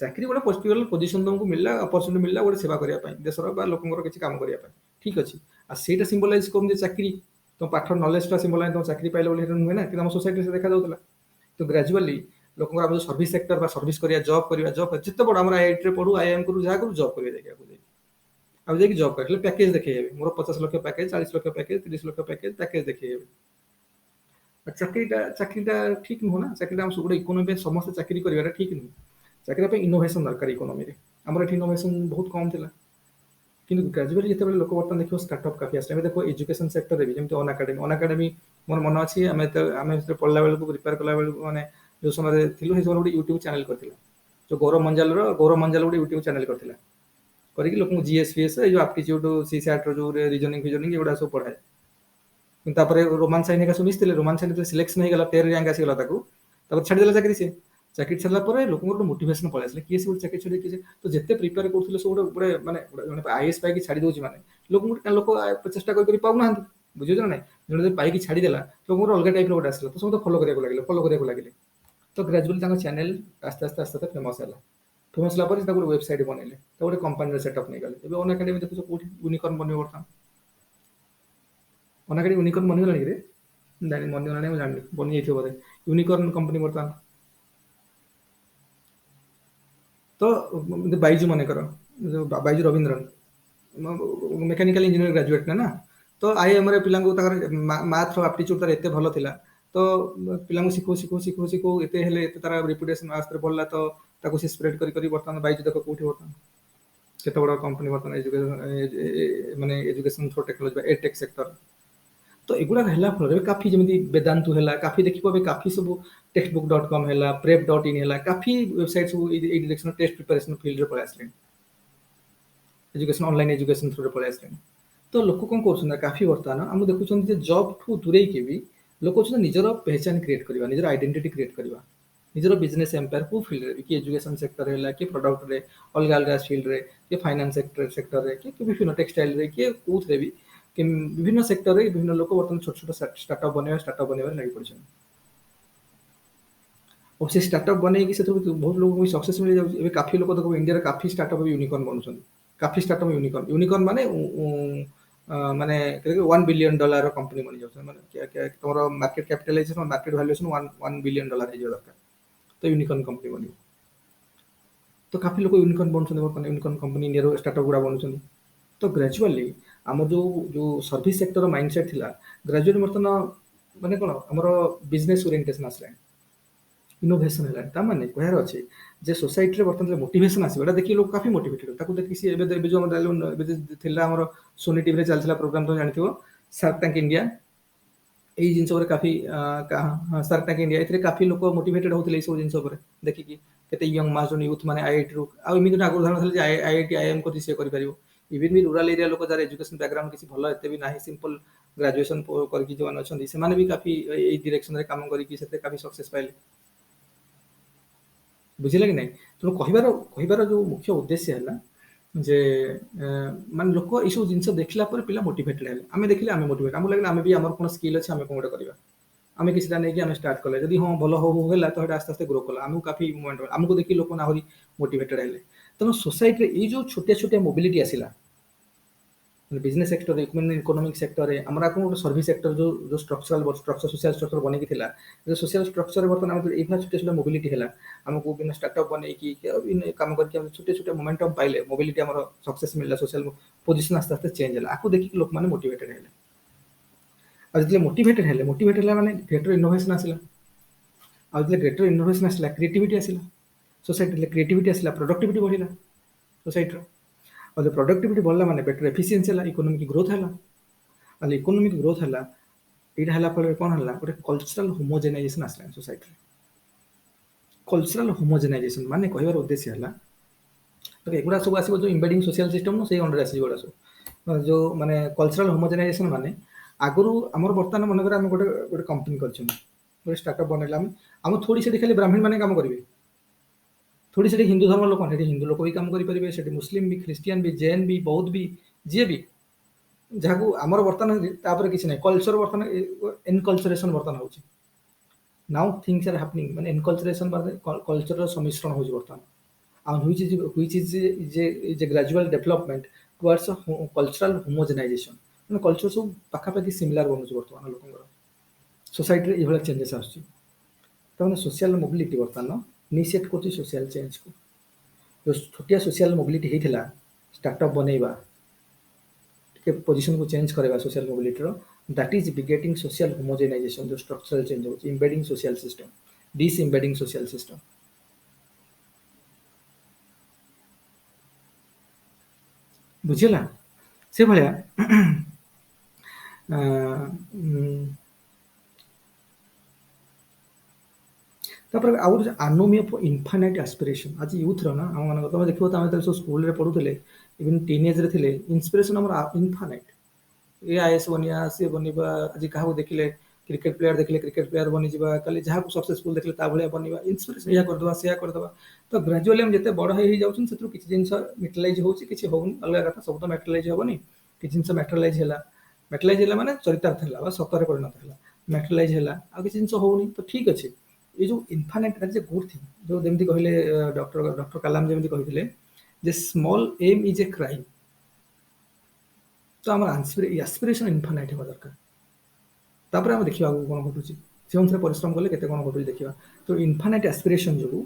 ଚାକିରି ଗୋଟେ ପର୍ଟିକୁଲାର ପୋଜିସନ ତମକୁ ମିଳିଲା ଅପରଚୁନିଟି ମିଳିଲା ଗୋଟେ ସେବା କରିବା ପାଇଁ ଦେଶର ବା ଲୋକଙ୍କର କିଛି କାମ କରିବା ପାଇଁ ଠିକ ଅଛି ଆଉ ସେଇଟା ସିମ୍ବଲାଇଜ କରୁନି ଯେ ଚାକିରି ତମ ପାଠ ନଲେଜଟା ସିମ୍ବଲାଇଜ ତମ ଚାକିରି ପାଇଲା ବୋଲି ସେଇଟା ନୁହେଁ ନା କିନ୍ତୁ ଆମ ସୋସାଇଟିରେ ଦେଖାଯାଉଥିଲା ତ ଗ୍ରାଜୁଆଲି ଲୋକଙ୍କର ଆମେ ସର୍ଭିସ ସେକ୍ଟର ବା ସର୍ଭିସ କରିବା ଜବ୍ ଯେତେ ବଡ ଆମର ଆଇଆଇଟି ରେ ପଢୁ ଆଇଆଇଏମ୍ କରୁ ଯାହା କରୁ ଜବ୍ କରିବା ଯାଇକି ଆଉ ଯାଇକି ଜବ୍ କରିଲେ ପ୍ୟାକେଜ ଦେଖେଇବେ ମୋର 50 ଲକ୍ଷ ପ୍ୟାକେଜ 40 ଲକ୍ଷ ପ୍ୟାକେଜ 30 ଲକ୍ଷ ପ୍ୟାକେଜ ଦେଖେଇବେ ଚାକିରିଟା ଠିକ ନୁହଁ ନା ଚାକିରିଟା ଆମ ଗୋଟେ ଇକୋନୋମି ପାଇଁ ସମସ୍ତେ ଚାକିରି କରିବାଟା ଠିକ ନୁହେଁ ଚାକିରି ପାଇଁ ଇନୋଭେସନ ଦରକାର ଇକୋନୋମିରେ ଆମର ଏଠି ଇନୋଭେସନ ବହୁତ କମ ଥିଲା କିନ୍ତୁ ଗ୍ରାଜୁଆଲି ଯେତେବେଳେ ଲୋକ ବର୍ତ୍ତମାନ ଦେଖିବ ଷ୍ଟାର୍ଟଅପ୍ କାଫି ଆସିଲା ଏବେ ଦେଖ ଏଜୁକେସନ ସେକ୍ଟରରେ ବି ଯେମିତି ଅନ ଏକାଡେମୀ ମୋର ମନେ ଅଛି ଆମେ ଯେତେବେଳେ ପଢିଲା ବେଳକୁ ପ୍ରିପେୟାର କଲା ବେଳକୁ ମାନେ ଯୋଉ ସମୟରେ ଥିଲୁ ସେ ସମୟରେ ଗୋଟେ ୟୁଟ୍ୟୁବ ଚ୍ୟାନେଲ କରିଥିଲା ଯୋଉ ଗୌରବ ମଞ୍ଜାଲ ଗୋଟେ ୟୁଟ୍ୟୁବ ଚ୍ୟାନେଲ କରିଥିଲା କରିକି ଲୋକଙ୍କୁ ଜିଏସ୍ ଫିଏସ୍ ଏଇ ଯୋଉ ଆପ୍ଟିଚ୍ୟୁଡ ସିସ୍ୟାଟ୍ର ଯୋଉ ରିଜନିଂ ଫିଜନିଂ ଏଗୁଡା ସବୁ ପଢାଏ କିନ୍ତୁ ତାପରେ ରୋମାନ ସାଇନି ହେରିକା ସବୁ ମିଶିଥିଲେ ରୋମାନ ସାଇନି ଯେତେବେଳେ ସିଲେକ୍ସନ ହେଇଗଲା 13 ର୍ୟାଙ୍କ ଆସିଗଲା ତାକୁ ତାପରେ ଛାଡିଦେଲା ଚାକିରି ସେ ଚାକିରି ଛାଡ଼ିଲା ପରେ ଲୋକଙ୍କର ଗୋଟେ ମୋଟିଭେସନ ପଳେଇ ଆସିଲା କିଏ ସେ ଗୋଟେ ଚାକିରି ଛାଡି କିଏ ତ ଯେତେ ପ୍ରିପେୟାର କରୁଥିଲେ ସବୁ ଗୋଟେ ମାନେ ଆଇଏସ୍ ପାଇକି ଛାଡି ଦଉଛି ମାନେ ଲୋକ ଚେଷ୍ଟା କରି ପାଉନାହାନ୍ତି ବୁଝୁଛ ନା ନାଇଁ ଜଣେ ଯଦି ପାଇକି ଛାଡିଦେଲା ଲୋକଙ୍କର ଅଲଗା ଟାଇପର ଗୋଟେ ଆସିଲା ତ ସମସ୍ତେ ଫଲୋ କରିବାକୁ ଲାଗିଲେ ତ ଗ୍ରାଜୁଆଲି ତାଙ୍କ ଚ୍ୟାନେଲ ଆସ୍ତେ ଫେମସ ହେଲା ଫେମସ ହେଲା ପରେ ତାକୁ ଗୋଟେ ୱେବସାଇଟ ବନେଇଲେ ତ ଗୋଟେ କମ୍ପାନୀର ସେଟଅପ୍ ନେଇଗଲେ ଏବେ ଅନ ଏକାଡେମୀ ଦେଖୁଛ କୋଉଠି ୟୁନିକର୍ନ ବନିବ ବର୍ତ୍ତମାନ ଅନ ଏକାଡେମୀ ୟୁନିକର୍ନ ବନିଗଲାଣି କିରେ ବନିଗଲାଣି ମୁଁ ଜାଣିନି ବନିଯାଇଥିବ ବୋଧେ ୟୁନିକର୍ନ କମ୍ପାନୀ ବର୍ତ୍ତମାନ ତ ବାଇଜୁ ମନେକର Byju's Raveendran mechanical engineering graduate ନା ତ ଆଇଆଇଏମ୍ ରେ ପିଲାଙ୍କୁ ତାଙ୍କର ମାଥର ଆପ୍ଟିଚ୍ୟୁଡ ତାର ଏତେ ଭଲ ଥିଲା ତ ପିଲାଙ୍କୁ ଶିଖଉ ଏତେ ହେଲେ ଏତେ ତାର ରେପୁଟେସନ ଆସ୍ତେ ବଢିଲା ତ ତାକୁ ସେ ସ୍ପ୍ରେଡ କରି ବର୍ତ୍ତମାନ ବାଇଜୁ ଦେଖ କୋଉଠି ବର୍ତ୍ତମାନ କେତେ ବଡ କମ୍ପାନୀ ବର୍ତ୍ତମାନ ମାନେ ଏଜୁକେସନ ଥ୍ରୋ ଟେକ୍ନୋଲୋଜି ବା ଏଟେକ୍ ସେକ୍ଟର ତ ଏଗୁଡାକ ହେଲା ଫଳରେ କାଫି ଯେମିତି ବେଦାନ୍ତୁ ହେଲା କାଫି ଦେଖିବ ଏବେ କାଫି ସବୁ textbook.com ହେଲା prep.in ହେଲା କାଫି ୱେବସାଇଟ ସବୁ ଏଇ ଡିରେକ୍ସନ ଟେଷ୍ଟ ପ୍ରିପାରେସନ ଫିଲ୍ଡରେ ପଳେଇ ଆସିଲେଣି ଏଜୁକେସନ ଅନଲାଇନ ଏଜୁକେସନ ଥ୍ରୋରେ ପଳେଇ ଆସିଲେଣି ତ ଲୋକ କଣ କରୁଛନ୍ତି ନା କାଫି ବର୍ତ୍ତମାନ ଆମେ ଦେଖୁଛନ୍ତି ଯେ ଜବ୍ ଠୁ ଦୂରେଇକି ବି ଲୋକ ହଉଛନ୍ତି ନିଜର ପେହଚାନ କ୍ରିଏଟ କରିବା ନିଜର ଆଇଡେଣ୍ଟିଟି କ୍ରିଏଟ କରିବା ନିଜର ବିଜନେସ ଏମ୍ପାୟାର କୋଉ ଫିଲ୍ଡରେ କି ଏଜୁକେସନ ସେକ୍ଟର ହେଲା କି ପ୍ରଡକ୍ଟରେ ଅଲଗା ଅଲଗା ଫିଲ୍ଡରେ କି ଫାଇନାନ୍ସ ସେକ୍ଟରରେ କି ବିଭିନ୍ନ ଟେକ୍ସଟାଇଲରେ କି କୋଉଥିରେ ବି ବିଭିନ୍ନ ସେକ୍ଟରରେ ବିଭିନ୍ନ ଲୋକ ବର୍ତ୍ତମାନ ଛୋଟ ଛୋଟ ଷ୍ଟାର୍ଟଅପ୍ ବନେଇବାରେ ଲାଗି ପଡିଛନ୍ତି ଆଉ ସେ ଷ୍ଟାର୍ଟଅପ୍ ବନେଇକି ସେଥିରୁ ବହୁତ ଲୋକଙ୍କୁ ସକ୍ସେସ୍ ମିଳିଯାଉଛି ଏବେ କାଫି ଲୋକ ଦେଖ ଇଣ୍ଡିଆରେ କାଫି ଷ୍ଟାର୍ଟଅପ୍ ୟୁନିକର୍ନ ବନୁଛନ୍ତି କାଫି ଷ୍ଟାର୍ଟଅପ୍ ୟୁନିକର୍ନ ମାନେ 1 ବିଲିୟନ ଡଲାର କମ୍ପାନୀ ବନି ଯାଉଛନ୍ତି ମାନେ ତମର market capitalization market valuation 1 billion dollar ହେଇଯିବା ଦରକାର ତ ୟୁନିକର୍ନ କମ୍ପାନୀ ବନିବ ତ କାଫି ଲୋକ ୟୁନିକର୍ନ ବନୁଛନ୍ତି ବର୍ତ୍ତମାନ ୟୁନିକର୍ନ କମ୍ପାନୀ ଇଣ୍ଡିଆର ଷ୍ଟାର୍ଟଅପ୍ ଗୁଡା ବନୁଛନ୍ତି ତ ଗ୍ରାଜୁଆଲି ଆମର ଯୋଉ ସର୍ଭିସ ସେକ୍ଟର ମାଇଣ୍ଡ ସେଟ୍ ଥିଲା ଗ୍ରାଜୁଆଲି ବର୍ତ୍ତମାନ ମାନେ କଣ ଆମର ବିଜନେସ ଓରିଏଣ୍ଟେସନ ଆସିଲାଣି ଇନୋଭେସନ ହେଲାଣି ତା ମାନେ କହିବାର ଅଛି ଯେ ସୋସାଇଟିରେ ବର୍ତ୍ତମାନ ମୋଟିଭେସନ ଆସିବ ଏଟା ଦେଖି ଲୋକ କାଫି ମୋଟିଭେଟେଡ ତାକୁ ଦେଖି ସିଏ ଏବେ ଯୋଉ ଏବେ ଥିଲା ଆମର ସୋନି ଟିଭିରେ ଚାଲିଥିଲା ପ୍ରୋଗ୍ରାମ ତ ଜାଣିଥିବ ସାର୍କ ଟ୍ୟାଙ୍କ ଇଣ୍ଡିଆ ଏଇ ଜିନିଷ ଉପରେ କାଫି ସାର୍କ ଟ୍ୟାଙ୍କ ଇଣ୍ଡିଆ ଏଥିରେ କାଫି ଲୋକ ମୋଟିଭେଟେଡ ହଉଥିଲେ ଏଇ ସବୁ ଜିନିଷ ଉପରେ ଦେଖିକି କେତେ ୟଙ୍ଗ ମାର୍ସ ୟୁଥ ମାନେ ଆଇଆଇଟି ରୁ ଆଉ ଏମିତି ଆଗରୁ ଧାରଣା ଥିଲା ଯେ ଆଇଆଇଟି ଆଇଆଇଏମ୍ କରି ସିଏ କରିପାରିବ ଇଭେନ୍ ବି ରୁରାଲ ଏରିଆ ଲୋକ ଯାହାର ଏଜୁକେସନ ବ୍ୟାକଗ୍ରାଉଣ୍ଡ କିଛି ଭଲ ଏତେ ବି ନାହିଁ ସିମ୍ପଲ ଗ୍ରାଜୁଏସନ କରିକି ଯୋଉମାନେ ଅଛନ୍ତି ସେମାନେ ବି କାଫି ଏଇ ଡିରେକ୍ସନରେ କାମ କରିକି ସେଥିରେ କାଫି ସକ୍ସେସ ପାଇଲେ ବୁଝିଲେ କି ନାଇଁ? ତେଣୁ କହିବାର ଯୋଉ ମୁଖ୍ୟ ଉଦ୍ଦେଶ୍ୟ ହେଲା ଯେ ମାନେ ଲୋକ ଏଇସବୁ ଜିନିଷ ଦେଖିଲା ପରେ ପିଲା ମୋଟିଭେଟେଡ୍ ହେଲେ। ଆମେ ଦେଖିଲେ ଆମେ ମୋଟିଭେଟ୍, ଆମକୁ ଲାଗିଲା ଆମେ ବି ଆମର କଣ ସ୍କିଲ୍ ଅଛି, ଆମେ କଣ ଗୋଟେ କରିବା। ଆମେ କିଛିଟା ନେଇକି ଆମେ ଷ୍ଟାର୍ଟ କଲେ, ଯଦି ହଁ ଭଲ ହଉ ହଉ ହେଲା ତ ସେଟା ଆସ୍ତେ ଆସ୍ତେ ଗ୍ରୋ କଲା, ଆମକୁ କାଫି ମୁଭମେଣ୍ଟ ହେଲା, ଆମକୁ ଦେଖି ଲୋକ ଆହୁରି ମୋଟିଭେଟେଡ୍ ହେଲେ। ତେଣୁ ସୋସାଇଟିରେ ଏଇ ଯୋଉ ଛୋଟିଆ ଛୋଟିଆ ମୋବିଲିଟି ଆସିଲା, ବିଜନେସ୍ ସେକ୍ଟରରେ, ଇକୋନୋମିକ୍ ସେକ୍ଟରରେ, ଆମର ଆପଣ ଗୋଟେ ସର୍ଭିସ ସେକ୍ଟର ଯୋଉ ଷ୍ଟ୍ରକ୍ଚର ସୋସିଆଲ ଷ୍ଟ୍ରକ୍ଚର ବନେଇକି ଥିଲା, ସୋସିଆଲ ଷ୍ଟ୍ରକ୍ଚରରେ ବର୍ତ୍ତମାନ ଆମର ଏଇଭଳିଆ ଛୋଟିଆ ଛୋଟିଆ ମୋବିଲିଟି ହେଲା, ଆମକୁ ବିଭିନ୍ନ ଷ୍ଟାର୍ଟଅପ୍ ବନେଇକି କାମ କରିକି ଆମେ ଛୋଟିଆ ଛୋଟିଆ ମୋମେଣ୍ଟମ୍ ପାଇଲେ, ମୋବିଲିଟି ଆମର ସକ୍ସେସ୍ ମିଳିଲା, ସୋସିଆଲ ପୋଜିସନ ଆସ୍ତେ ଆସ୍ତେ ଚେଞ୍ଜ ହେଲା, ଆକୁ ଦେଖିକି ଲୋକମାନେ ମୋଟିଭେଟେଡ୍ ହେଲେ। ଆଉ ଯେତେବେଳେ ମୋଟିଭେଟେଡ୍ ହେଲା ମାନେ ଗ୍ରେଟର ଇନୋଭେସନ ଆସିଲା, ଆଉ ଯେତେବେଳେ ଗ୍ରେଟର ଇନୋଭେସନ ଆସିଲା କ୍ରିଏଟିଭିଟି ଆସିଲା, ସୋସାଇଟିରେ କ୍ରିଏଟିଭିଟି ଆସିଲା, ପ୍ରଡକ୍ଟିଭିଟି ବଢିଲା ସୋସାଇଟିର। ଆଉ ଯଦି ପ୍ରଡକ୍ଟିଭିଟି ବଢିଲା ମାନେ ବେଟର ଏଫିସିଏନ୍ସି ହେଲା, ଇକୋନୋମିକ ଗ୍ରୋଥ ହେଲା, ଆଉ ଇକୋନୋମିକ ଗ୍ରୋଥ ହେଲା, ଏଇଟା ହେଲା ଫଳରେ କଣ ହେଲା, ଗୋଟେ କଲଚରାଲ ହୋମୋଜେନାଇଜେସନ ଆସିଲା ସୋସାଇଟିରେ। କଲଚରାଲ ହୋମୋଜେନାଇଜେସନ ମାନେ କହିବାର ଉଦ୍ଦେଶ୍ୟ ହେଲା, ତ ଏଗୁଡ଼ା ସବୁ ଆସିବ ଯୋଉ ଇମ୍ବେଡିଂ ସୋସିଆଲ ସିଷ୍ଟମ, ସେଇ ଅଣ୍ଡରରେ ଆସିବ ଏଗୁଡ଼ା ସବୁ। ଯୋଉ ମାନେ କଲଚରାଲ ହୋମୋଜେନାଇଜେସନ ମାନେ ଆଗରୁ ଆମର ବର୍ତ୍ତମାନ ମନେକର ଆମେ ଗୋଟେ ଗୋଟେ କମ୍ପାନୀ କରିଛନ୍ତି, ଗୋଟେ ଷ୍ଟାର୍ଟଅପ୍ ବନେଇଲେ, ଆମ ଥୋଡ଼ି ସେଠି ଖାଲି ବ୍ରାହ୍ମଣ ମାନେ କାମ କରିବେ, ଥୋଡ଼ି ସେଠି ହିନ୍ଦୁ ଧର୍ମ ଲୋକ, ସେଠି ହିନ୍ଦୁ ଲୋକ ବି କାମ କରିପାରିବେ, ସେଠି ମୁସଲିମ ବି, ଖ୍ରୀଷ୍ଟିଆନ ବି, ଜୈନ ବି, ବୌଦ୍ଧ ବି, ଯିଏ ବି, ଯାହାକୁ ଆମର ବର୍ତ୍ତମାନ ତାପରେ କିଛି ନାହିଁ, କଲଚର ବର୍ତ୍ତମାନ ଏନକଲଚରେସନ ବର୍ତ୍ତମାନ ହଉଛି। ନାଉ ଥିଙ୍ଗସ୍ ଆର୍ ହାପନିଂ, ମାନେ ଏନକଲଚରେସନ ମାନେ କଲଚରର ସମ୍ମିଶ୍ରଣ ହଉଛି ବର୍ତ୍ତମାନ, ଆଉ which is a gradual development towards a cultural homogenization, ମାନେ କଲଚର ସବୁ ପାଖାପାଖି ସିମିଲାର ବନୁଛି ବର୍ତ୍ତମାନ ଲୋକଙ୍କର, ସୋସାଇଟିରେ ଏଇଭଳିଆ ଚେଞ୍ଜେସ୍ ଆସୁଛି। ତାମାନେ ସୋସିଆଲ ମୋବିଲିଟି ବର୍ତ୍ତମାନ ଇନିସିଏଟ୍ କରୁଛି ସୋସିଆଲ ଚେଞ୍ଜକୁ। ଯୋଉ ଛୋଟିଆ ସୋସିଆଲ ମୋବିଲିଟି ହେଇଥିଲା, ଷ୍ଟାର୍ଟଅପ୍ ବନେଇବା, ଟିକେ ପୋଜିସନକୁ ଚେଞ୍ଜ କରିବା ସୋସିଆଲ ମୋବିଲିଟିର, that is begetting social homogenization, ଯୋଉ ଷ୍ଟ୍ରକ୍ଚରାଲ ଚେଞ୍ଜ ହଉଛି, embedding social system, disembedding social system। ବୁଝିଲା? ସେଭଳିଆ ତାପରେ ଆଉ ଗୋଟେ ଆନୋମି ଅଫ୍ ଇନଫାନାଇଟ୍ ଆସ୍ପିରେସନ। ଆଜି ୟୁଥର ନା ଆମ ମାନଙ୍କ, ତମେ ଦେଖିବ ତମେ ଯେତେବେଳେ ସବୁ ସ୍କୁଲରେ ପଢୁଥିଲେ, ଇଭେନ୍ ଟିନେଜରେ ଥିଲେ, ଇନ୍ସପିରେସନ ଆମର ଇନଫାନାଇଟ୍। ଏ ଆଇଏସ୍ ବନିବା, ସିଏ ବନିବା, ଆଜି କାହାକୁ ଦେଖିଲେ କ୍ରିକେଟ ପ୍ଲେୟାର ଦେଖିଲେ କ୍ରିକେଟ ପ୍ଲେୟାର ବନିଯିବା, କାଲି ଯାହାକୁ ସକ୍ସେସଫୁଲ ଦେଖିଲେ ତା ଭଳିଆ ବନିବା, ଇନ୍ସପିରେସନ ଏଇଆ କରିଦବା ସେଇଆ କରିଦବା। ତ ଗ୍ରାଜୁଆଲି ଆମେ ଯେତେ ବଡ ହେଇ ଯାଉଛନ୍ତି, ସେଥିରୁ କିଛି ଜିନିଷ ମ୍ୟାଟେରିଆଲାଇଜ ହଉଛି, କିଛି ହଉନି, ଅଲଗା କଥା, ସବୁ ତ ମ୍ୟାଟେରିଆଲାଇଜ ହବନି। କିଛି ଜିନିଷ ମ୍ୟାଟେରିଆଲାଇଜ ହେଲା ମାନେ ଚରିତାର୍ଥ ହେଲା ବା ସତରେ ପରିଣତ ହେଲା, ମ୍ୟାଟେରିଆଲାଇଜ ହେଲା, ଆଉ କିଛି ଜିନିଷ ହଉନି, ତ ଠିକ ଅଛି। ଏଇ ଯୋଉ ଇନଫାନାଇଟ୍ ଯେ ଗୁଡ ଥିଙ୍ଗ, ଯୋଉ ଯେମିତି କହିଲେ ଡକ୍ଟର କାଲାମ ଯେମିତି କହିଥିଲେ ଯେ small M is a crime, ତ ଆମର ଆସ୍ପିରେସନ ଇନଫାନାଇଟ୍ ହେବା ଦରକାର। ତାପରେ ଆମେ ଦେଖିବା ଆଗକୁ କଣ ଘଟୁଛି, ସେ ଅନୁସାରେ ପରିଶ୍ରମ କଲେ କେତେ କଣ ଘଟୁଛି ଦେଖିବା। ତ ଇନଫାନାଇଟ୍ ଆସ୍ପିରେସନ ଯୋଗୁଁ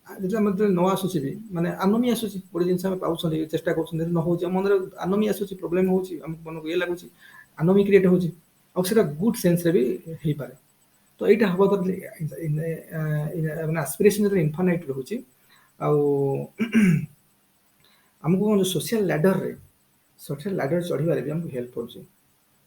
ଯଦି ଆମେ ନ ଆସୁଛି ବି, ମାନେ ଆନୋମି ଆସୁଛି, ଗୋଟେ ଜିନିଷ ଆମେ ପାଉଛନ୍ତି, ଚେଷ୍ଟା କରୁଛନ୍ତି, ନ ହଉଛି, ଆମ ମନରେ ଆନୋମି ଆସୁଛି, ପ୍ରୋବ୍ଲେମ ହଉଛି, ଆମ ମନକୁ ଇଏ ଲାଗୁଛି, ଆନୋମି କ୍ରିଏଟ ହଉଛି, ଆଉ ସେଟା ଗୁଡ ସେନ୍ସରେ ବି ହେଇପାରେ। ତ ଏଇଟା ହବ ମାନେ ଆସ୍ପିରେସନ ଯେତେବେଳେ ଇନଫାନାଇଟ୍ ରହୁଛି, ଆଉ ଆମକୁ କଣ ସୋସିଆଲ ଲାଡର ଚଢିବାରେ ବି ଆମକୁ ହେଲ୍ପ କରୁଛି,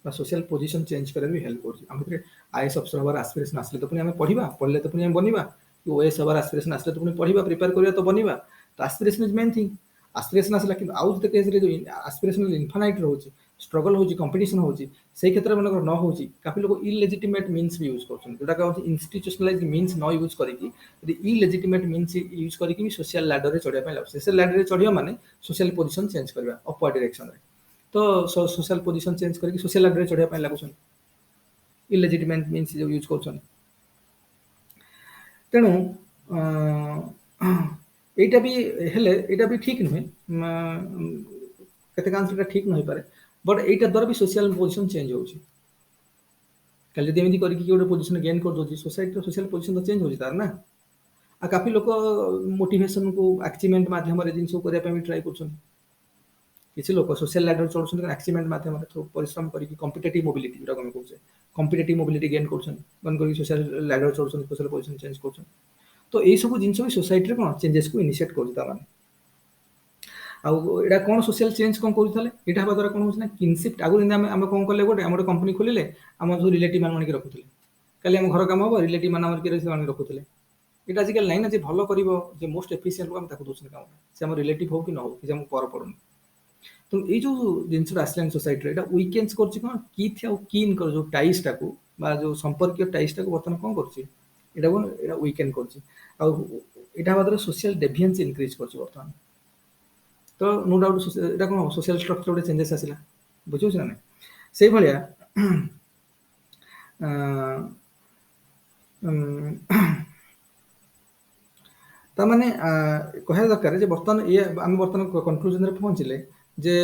ବା ସୋସିଆଲ ପୋଜିସନ ଚେଞ୍ଜ କରିବାରେ ବି ହେଲ୍ପ କରୁଛି। ଆମ ଭିତରେ ଆଇଏସ୍ ଅଫିସର ହବାର ଆସ୍ପିରେସନ ଆସିଲେ ତ ପୁଣି ଆମେ ପଢିବା, ପଢିଲେ ତ ପୁଣି ଆମେ ବନିବା, କି ଓଏସ୍ ହବାର ଆସ୍ପିରେସନ ଆସିଲେ ତ ପୁଣି ପଢିବା, ପ୍ରିପେୟାର କରିବା, ତ ବନିବା। ତ aspiration is main thing. Aspiration ଆସିଲା, କିନ୍ତୁ ଆଉ ଯେତେ କେସରେ ଯୋଉ ଆସ୍ପିରେସନ ଇନଫାନାଇଟ୍ ରହୁଛି, ଷ୍ଟ୍ରଗଲ ହଉଛି, କମ୍ପିଟିସନ ହଉଛି, ସେଇ କ୍ଷେତ୍ରରେ ମନେକର ନ ହଉଛି, କାଫି ଲୋକ ଇଲେଜିଟିମେଟ୍ ମିନ୍ସ ବି ୟୁଜ କରୁଛନ୍ତି, ଯୋଉଟା କହୁଛି ଇନଷ୍ଟିଟ୍ୟୁସନାଲାଇଜ ମିନ୍ସ ନ ୟୁଜ କରିକି, ଯଦି ଇଲେଜିଟିମେଟ୍ ମିନ୍ସ ୟୁଜ କରିକି ବି ସୋସିଆଲ ଲାଡରରେ ଚଢିବା ପାଇଁ ଲାଗୁଛି। ସୋସିଆଲ ଲାଡରରେ ଚଢିବା ମାନେ ସୋସିଆଲ ପୋଜିସନ ଚେଞ୍ଜ କରିବା ଅପୱାର୍ଡ ଡିରେକ୍ସନରେ, ତ ସୋସିଆଲ ପୋଜିସନ ଚେଞ୍ଜ କରିକି ସୋସିଆଲ ଲାଡରରେ ଚଢିବା ପାଇଁ ଲାଗୁଛନ୍ତି, ଇଲେଜିଟିମେଟ୍ ମିନ୍ସ ଯୋଉ ୟୁଜ କରୁଛନ୍ତି। ତେଣୁ ଏଇଟା ବି ହେଲେ, ଏଇଟା ବି ଠିକ ନୁହେଁ, କେତେକାଂଶ ଏଇଟା ଠିକ ନ ହେଇପାରେ, ବଟ୍ ଏଇଟା ଦ୍ୱାରା ବି ସୋସିଆଲ ପୋଜିସନ ଚେଞ୍ଜ ହଉଛି। କାଲି ଯଦି ଏମିତି କରିକି ଗୋଟେ ପୋଜିସନ ଗେନ୍ କରିଦଉଛି, ସୋସାଇଟିର ସୋସିଆଲ ପୋଜିସନ ତ ଚେଞ୍ଜ ହଉଛି ତାର ନା। ଆଉ କାଫି ଲୋକ ମୋଟିଭେସନକୁ ଆଚିଭମେଣ୍ଟ ମାଧ୍ୟମରେ ଜିନିଷ କରିବା ପାଇଁ ବି ଟ୍ରାଏ କରୁଛନ୍ତି। କିଛି ଲୋକ ସୋସିଆଲ ଲାଇଫରେ ଚଳୁଛନ୍ତି ଆଚିଭମେଣ୍ଟ ମାଧ୍ୟମରେ, ପରିଶ୍ରମ କରିକି, କମ୍ପିଟେଟିଭ ମୋବିଲିଟି ଯୋଉଟା ଆମେ କହୁଛେ, କମ୍ପିଟେଟିଭ ମୋବିଲିଟି ଗେନ୍ କରୁଛନ୍ତି, ଗେନ୍ କରିକି ସୋସିଆଲ ଲାଇଫରେ ଚଳୁଛନ୍ତି, ସୋସିଆଲ ପୋଜିସନ ଚେଞ୍ଜ କରୁଛନ୍ତି। ତ ଏଇ ସବୁ ଜିନିଷ ବି ସୋସାଇଟିରେ କଣ ଚେଞ୍ଜେସକୁ ଇନିସିଏଟ କରୁଛି ତାମାନେ। ଆଉ ଏଇଟା କଣ ସୋସିଆଲ ଚେଞ୍ଜ କଣ କରୁଥିଲେ, ଏଇଟା ହେବା ଦ୍ୱାରା କଣ ହଉଛି ନା, କିନସିପ୍ଟ। ଆଗରୁ ଯେମିତି ଆମେ କଣ କଲେ, ଆମେ ଗୋଟେ କମ୍ପାନୀ ଖୋଲିଲେ, ଆମ ସବୁ ରିଲେଟିଭ ମାନଙ୍କୁ ଆଣିକି ରଖୁଥିଲେ, କାଲି ଆମ ଘର କାମ ହବ, ରିଲେଟିଭ ମାନେ ଆମର କିଏ ସେମାନଙ୍କୁ ରଖୁଥିଲେ। ଏଇଟା ଆଜିକାଲି ନାହିଁ ନା, ଯେ ଭଲ କରିବ, ଯେ ମୋଷ୍ଟ ଏଫିସିଏଣ୍ଟ ଆମେ ତାକୁ ଦଉଛନ୍ତି କାମ, ସେ ଆମ ରିଲେଟିଭ ହଉ କି ନ ହଉ, କି ଆମକୁ ପର ପଡୁନି। ତ ଏଇ ଯୋଉ ଜିନିଷଟା ଆସିଲାଣି ସୋସାଇଟିରେ, ଏଇଟା ୱିକେନ୍ସ କରୁଛି କଣ, କିଥ୍ ଆଉ କିନଙ୍କର ଯୋଉ ଟାଇଜଟାକୁ, ବା ଯୋଉ ସମ୍ପର୍କୀୟ ଟାଇଜଟାକୁ ବର୍ତ୍ତମାନ କଣ କରୁଛି, ଏଇଟା ୱିକେନ୍ କରୁଛି। ଆଉ এটা হওয়া দ্ୱାରା সোশিয়াল ডেভিয়েন্স ইনক্রিজ করছে বর্তমান। তো নো ডাউট এটা কোন সোশিয়াল স্ট্রকচর ଗୋଟେ ଚେଞ୍ଜେସ୍ ଆସିଲା, ବୁଝୁଛି ନା ନାଇଁ? ସେଇଭଳିଆ ତାମାନେ କହିବା ଦରକାର ଯେ ବର୍ତ୍ତମାନ ଆମେ ବର୍ତ୍ତମାନ କନକ୍ଲୁଜନରେ ପହଞ୍ଚିଲେ ଯେ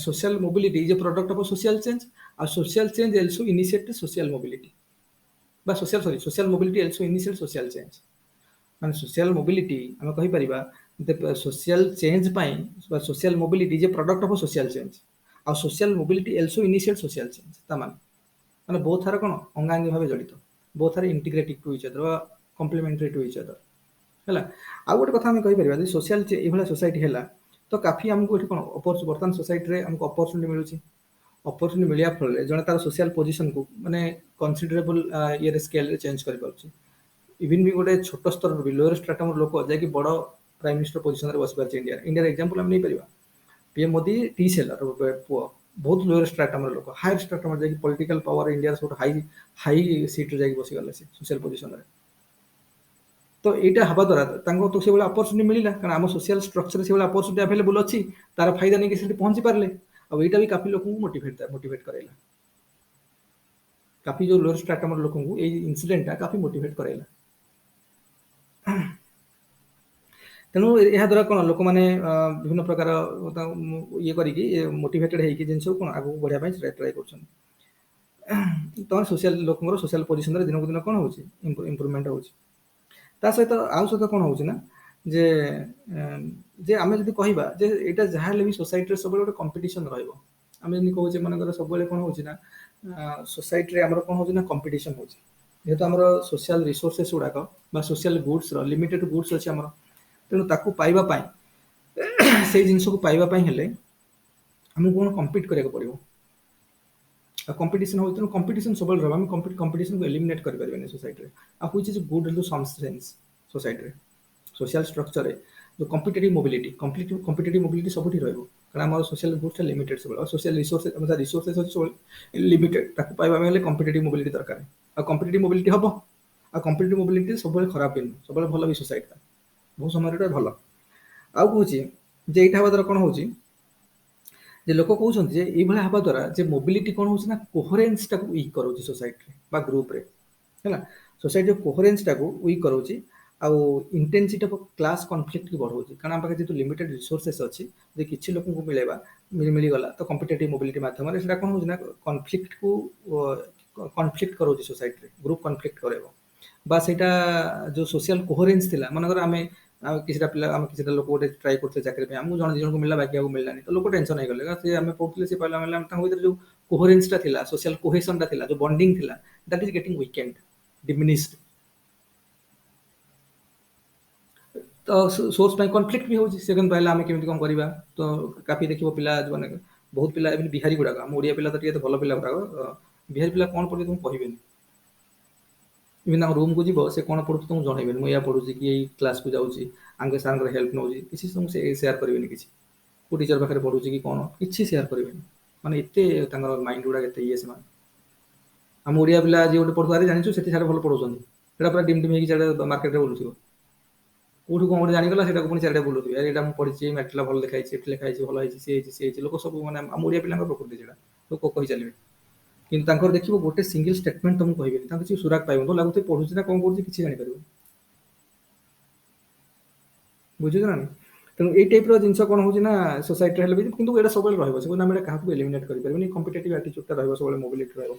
social mobility is a product of a social change, ଆଉ social change also initiate social mobility বা social mobility also initiate social change। ମାନେ social mobility ଆମେ କହିପାରିବା social change ପାଇଁ ବା social mobility is a product of a social change, ଆଉ social mobility also initiate social change। ମାନେ both are କ'ଣ ଅଙ୍ଗାଙ୍ଗୀ ଭାବେ ଜଡ଼ିତ, both are integrated to each other ବା complementary to each other ହେଲା। ଆଉ ଗୋଟେ କଥା ଆମେ କହିପାରିବା ଯେ social ଏଇଭଳିଆ ସୋସାଇଟି ହେଲା ତ କାଫି ଆମକୁ ଏଠି କ'ଣ ବର୍ତ୍ତମାନ ସୋସାଇଟିରେ ଆମକୁ ଅପରଚୁନିଟି ମିଳୁଛି। ଅପରଚୁନିଟି ମିଳିବା ଫଳରେ ଜଣେ ତାର ସୋସିଆଲ ପୋଜିସନକୁ ମାନେ କନସିଡରେବଲ ଇଏରେ ସ୍କେଲରେ ଚେଞ୍ଜ କରିପାରୁଛି। ଇଭିନ୍ ବି ଗୋଟେ ଛୋଟ ସ୍ତରରୁ ବି ଲୋୟର ଷ୍ଟ୍ରାଟମର ଲୋକ ଯାଇକି ବଡ଼ ପ୍ରାଇମ ମିନିଷ୍ଟର ପୋଜିସନରେ ବସିପାରୁଛି ଇଣ୍ଡିଆର ଏକ୍ସାମ୍ପଲ ଆମେ ନେଇପାରିବା। ପିଏମ୍ ମୋଦି ଟି ସେଲର ପୁଅ, ବହୁତ ଲୋୟର ଷ୍ଟ୍ରାଟମର ଲୋକ, ହାୟର ଷ୍ଟ୍ରାଟମର ଯାଇକି ପଲିଟିକାଲ ପାୱାର ଇଣ୍ଡିଆର ସବୁଠୁ ହାଇ ସିଟ୍ରେ ଯାଇକି ବସିଗଲେ ସେ ସୋସିଆଲ ପୋଜିସନରେ। ତ ଏଇଟା ହେବା ଦ୍ୱାରା ତାଙ୍କୁ ତ ସେଇଭଳିଆ ଅପରଚୁନିଟି ମିଳିଲା, କାରଣ ଆମ ସୋସିଆଲ ଷ୍ଟ୍ରକ୍ଚରରେ ସେଇଭଳିଆ ଅପରଚୁନିଟି ଆଭେଲେବୁଲ ଅଛି, ତାର ଫାଇଦା ନେଇକି ସେଠି ପହଞ୍ଚି ପାରିଲେ। ଆଉ ଏଇଟା ବି କାଫି ଲୋକଙ୍କୁ ମୋଟିଭେଟ କରାଇଲା। କାଫି ଯୋଉ ଲୋୟର ଷ୍ଟ୍ରାଟମର ଲୋକଙ୍କୁ ଏଇ ଇନସିଡେଣ୍ଟଟା କାଫି ମୋଟିଭେଟ କରାଇଲା। ତେଣୁ ଏହା ଦ୍ୱାରା କ'ଣ ଲୋକମାନେ ବିଭିନ୍ନ ପ୍ରକାର ଇଏ କରିକି ମୋଟିଭେଟେଡ ହେଇକି ଜିନିଷକୁ କ'ଣ ଆଗକୁ ବଢ଼ିବା ପାଇଁ ଟ୍ରାଏ କରୁଛନ୍ତି। ତ ଲୋକଙ୍କର ସୋସିଆଲ ପୋଜିସନରେ ଦିନକୁ ଦିନ କ'ଣ ହେଉଛି ଇମ୍ପ୍ରୁଭମେଣ୍ଟ ହେଉଛି। ତା ସହିତ ଆଉ ସହିତ କ'ଣ ହେଉଛି ନା ଯେ ଆମେ ଯଦି କହିବା ଯେ ଏଇଟା ଯାହା ହେଲେ ବି ସୋସାଇଟିରେ ସବୁବେଳେ ଗୋଟେ କମ୍ପିଟିସନ ରହିବ। ଆମେ ଯେମିତି କହୁଛେ ମନେକର ସବୁବେଳେ କ'ଣ ହେଉଛି ନା ସୋସାଇଟିରେ ଆମର କ'ଣ ହେଉଛି ନା କମ୍ପିଟିସନ ହେଉଛି। ଯେହେତୁ ଆମର ସୋସିଆଲ ରିସୋର୍ସେସ୍ ଗୁଡ଼ାକ ବା ସୋସିଆଲ ଗୁଡ୍ସର ଲିମିଟେଡ ଗୁଡ୍ସ ଅଛି ଆମର, ତେଣୁ ତାକୁ ପାଇବା ପାଇଁ ସେଇ ଜିନିଷକୁ ପାଇବା ପାଇଁ ହେଲେ ଆମକୁ କ'ଣ କମ୍ପିଟ୍ କରିବାକୁ ପଡ଼ିବ। ଆଉ କମ୍ପିଟିସନ ହେଉଛି, ତେଣୁ କମ୍ପିଟିସନ ସବୁବେଳେ ରହିବ। ଆମେ କମ୍ପିଟିସନକୁ ଏଲିମିନେଟ୍ କରିପାରିବାନି ସୋସାଇଟିରେ। ଆଉ which is good in SUM sense ସୋସାଇଟିରେ ସୋସିଆଲ ଷ୍ଟ୍ରକ୍ଚରରେ ଯୋଉ କମ୍ପିଟେଟିଭ ମୋବିଲିଟି ସବୁଠି ରହିବ, କାରଣ ଆମର ସୋସିଆଲ ଗୁଡ୍ସଟା ଲିମିଟେଡ୍ ସବୁବେଳେ। ଆଉ ସୋସିଆଲ ରିସୋର୍ସେସ୍ ଅଛି ସବୁବେଳେ ଲିମିଟେଡ୍, ତାକୁ ପାଇବା ପାଇଁ ହେଲେ କମ୍ପିଟେଟିଭ ମୋବିଲିଟି ଦରକାର। ଆଉ କମ୍ପିଟେଟିଭ ମୋବିଲିଟି ହବ, ଆଉ କମ୍ପିଟେଟିଭ ମୋବିଲିଟି ସବୁବେଳେ ଖରାପ ବି ନୁହେଁ, ସବୁବେଳେ ଭଲ ବି ସୋସାଇଟିଟା ବହୁତ ସମୟରେ ଏଇଟା ଭଲ। ଆଉ କହୁଛି ଯେ ଏଇଟା ହେବା ଦ୍ୱାରା କ'ଣ ହେଉଛି ଯେ ଲୋକ କହୁଛନ୍ତି ଯେ ଏଇଭଳିଆ ହେବା ଦ୍ୱାରା ଯେ ମୋବିଲିଟି କ'ଣ ହେଉଛି ନା କୋହରେନ୍ସଟାକୁ ୱିକ୍ କରାଉଛି ସୋସାଇଟିରେ ବା ଗ୍ରୁପରେ ହେଲା। ସୋସାଇଟିର କୋହରେନ୍ସଟାକୁ ୱିକ୍ କରାଉଛି, ଆଉ ଇଣ୍ଟେନ୍ସିଟି ଅଫ୍ କ୍ଲାସ୍ କନଫ୍ଲିକ୍ଟକୁ ବଢ଼ାଉଛି। କାରଣ ଆମ ପାଖରେ ଯେହେତୁ ଲିମିଟେଡ୍ ରିସୋର୍ସେସ୍ ଅଛି, ଯଦି କିଛି ଲୋକଙ୍କୁ ମିଳିଗଲା ତ କମ୍ପିଟେଟିଭ ମୋବିଲିଟି ମାଧ୍ୟମରେ ସେଟା କ'ଣ ହେଉଛି ନା କନଫ୍ଲିକ୍ଟ କରାଉଛି ସୋସାଇଟିରେ, ଗ୍ରୁପ୍ କନଫ୍ଲିକ୍ଟ କରାଇବ। ବା ସେଇଟା ଯୋଉ ସୋସିଆଲ କୋହରେନ୍ସ ଥିଲା, ମନେକର ଆମେ କିଛିଟା ଲୋକ ଗୋଟେ ଟ୍ରାଏ କରୁଥିଲେ ଚାକିରି ପାଇଁ, ଆମକୁ ଜଣେ ଜଣଙ୍କୁ ମିଳିଲା, ବାକି ଆଉ ମିଳିଲାନି, ତ ଲୋକ ଟେନସନ ହେଇଗଲେ। ସେ ଆମେ ପଢୁଥିଲେ, ସେ କହିଲା ତାଙ୍କ ଭିତରେ ଯୋଉ କୋହରେନ୍ସଟା ଥିଲା, ସୋସିଆଲ କୋହେସନଟା ଥିଲା, ଯୋଉ ବଣ୍ଡିଂ ଥିଲା, ଦ୍ୟାଟ୍ ଇଜ ଗେଟିଂ ୱିକେଣ୍ଡ, ଡିମିନିଶ୍ଡ। ତ ସୋର୍ସ ପାଇଁ କନଫ୍ଲିକ୍ଟ ବି ହେଉଛି। ସେ କେମିତି ପାଇଲା, ଆମେ କେମିତି କ'ଣ କରିବା। ତ କାଫି ଦେଖିବ ପିଲା ମାନେ ବହୁତ ପିଲା ଏମିତି ବିହାରୀ ଗୁଡ଼ାକ, ଆମ ଓଡ଼ିଆ ପିଲା ତ ଟିକେ ଭଲ ପିଲା ଗୁଡ଼ାକ, ବିହାରୀ ପିଲା କ'ଣ ପଢ଼ିବେ ତୁମକୁ କହିବେନି। ଇଭେନ୍ ତାଙ୍କ ରୁମ୍କୁ ଯିବ, ସେ କ'ଣ ପଢ଼ୁଛି ତୁମକୁ ଜଣେଇବେନି, ମୁଁ ଏଇଆ ପଢ଼ୁଛି କି ଏଇ କ୍ଲାସ୍କୁ ଯାଉଛି, ଆଙ୍କେ ସାର୍ଙ୍କର ହେଲ୍ପ ନେଉଛି, କିଛି ତୁମକୁ ସେ ସେୟାର କରିବେନି। କିଛି କେଉଁ ଟିଚର ପାଖରେ ପଢ଼ୁଛି କି କ'ଣ, କିଛି ସେୟାର କରିବେନି। ମାନେ ଏତେ ତାଙ୍କର ମାଇଣ୍ଡ ଗୁଡ଼ାକ ଏତେ ଇଏ ସେମାନେ। ଆମ ଓଡ଼ିଆ ପିଲା ଯିଏ ଗୋଟେ ପଢ଼ୁଥିବ, ଆରେ ଜାଣିଛୁ ସେଠି ସାର୍ ଭଲ ପଢ଼ଉଛନ୍ତି, ସେଇଟା ପୁରା ଡିମ୍ ହେଇକି ସିଆଡ଼େ ମାର୍କେଟରେ ବୁଲୁଥିବ। କୋଉଠୁ କ'ଣ ଗୋଟେ ଜାଣିଗଲା, ସେଟାକୁ ପୁଣି ଚାରିଆଡ଼େ ବୁଲୁଥିବେ, ଆରେ ଏଇଟା ମୁଁ ପଢ଼ିଛି, ମ୍ୟାଟ୍ରିଲା ଭଲ ଲେଖା ହେଇଛି, ଏଠି ଲେଖା ହେଇଛି, ଭଲ ହେଇଛି, ସିଏ ହେଇଛି। ଲୋକ ସବୁ ମାନେ ଆମ ଓଡ଼ିଆ ପିଲାଙ୍କର ପ୍ରକୃତି ସେଇଟା, ଲୋକ କହି ଚାଲିବେ। କିନ୍ତୁ ତାଙ୍କର ଦେଖିବ ଗୋଟେ ସିଙ୍ଗଲ ଷ୍ଟେଟମେଣ୍ଟ ତମକୁ କହିବେନି, ତାଙ୍କୁ କିଛି ସୁରାଗ ପାଇବନି, ତ ଲାଗୁଥିବ ପଢ଼ୁଛି ନା କ'ଣ କରୁଛି କିଛି ଜାଣିପାରିବନି। ବୁଝୁଛ ନା? ତେଣୁ ଏଇ ଟାଇପ୍ର ଜିନିଷ କ'ଣ ହେଉଛି ନା ସୋସାଇଟିରେ ହେଲେ ବି, କିନ୍ତୁ ଏଇଟା ସବୁବେଳେ ରହିବ, ସେଗୁলো ଆମେ କାହାକୁ ଏଲିମିନେଟ୍ କରିପାରିବାନି। କମ୍ପିଟେଟିଭ ଆଟିଚ୍ୟୁଡ୍ଟା ରହିବ ସବୁବେଳେ, ମୋବିଲିଟି ରହିବ।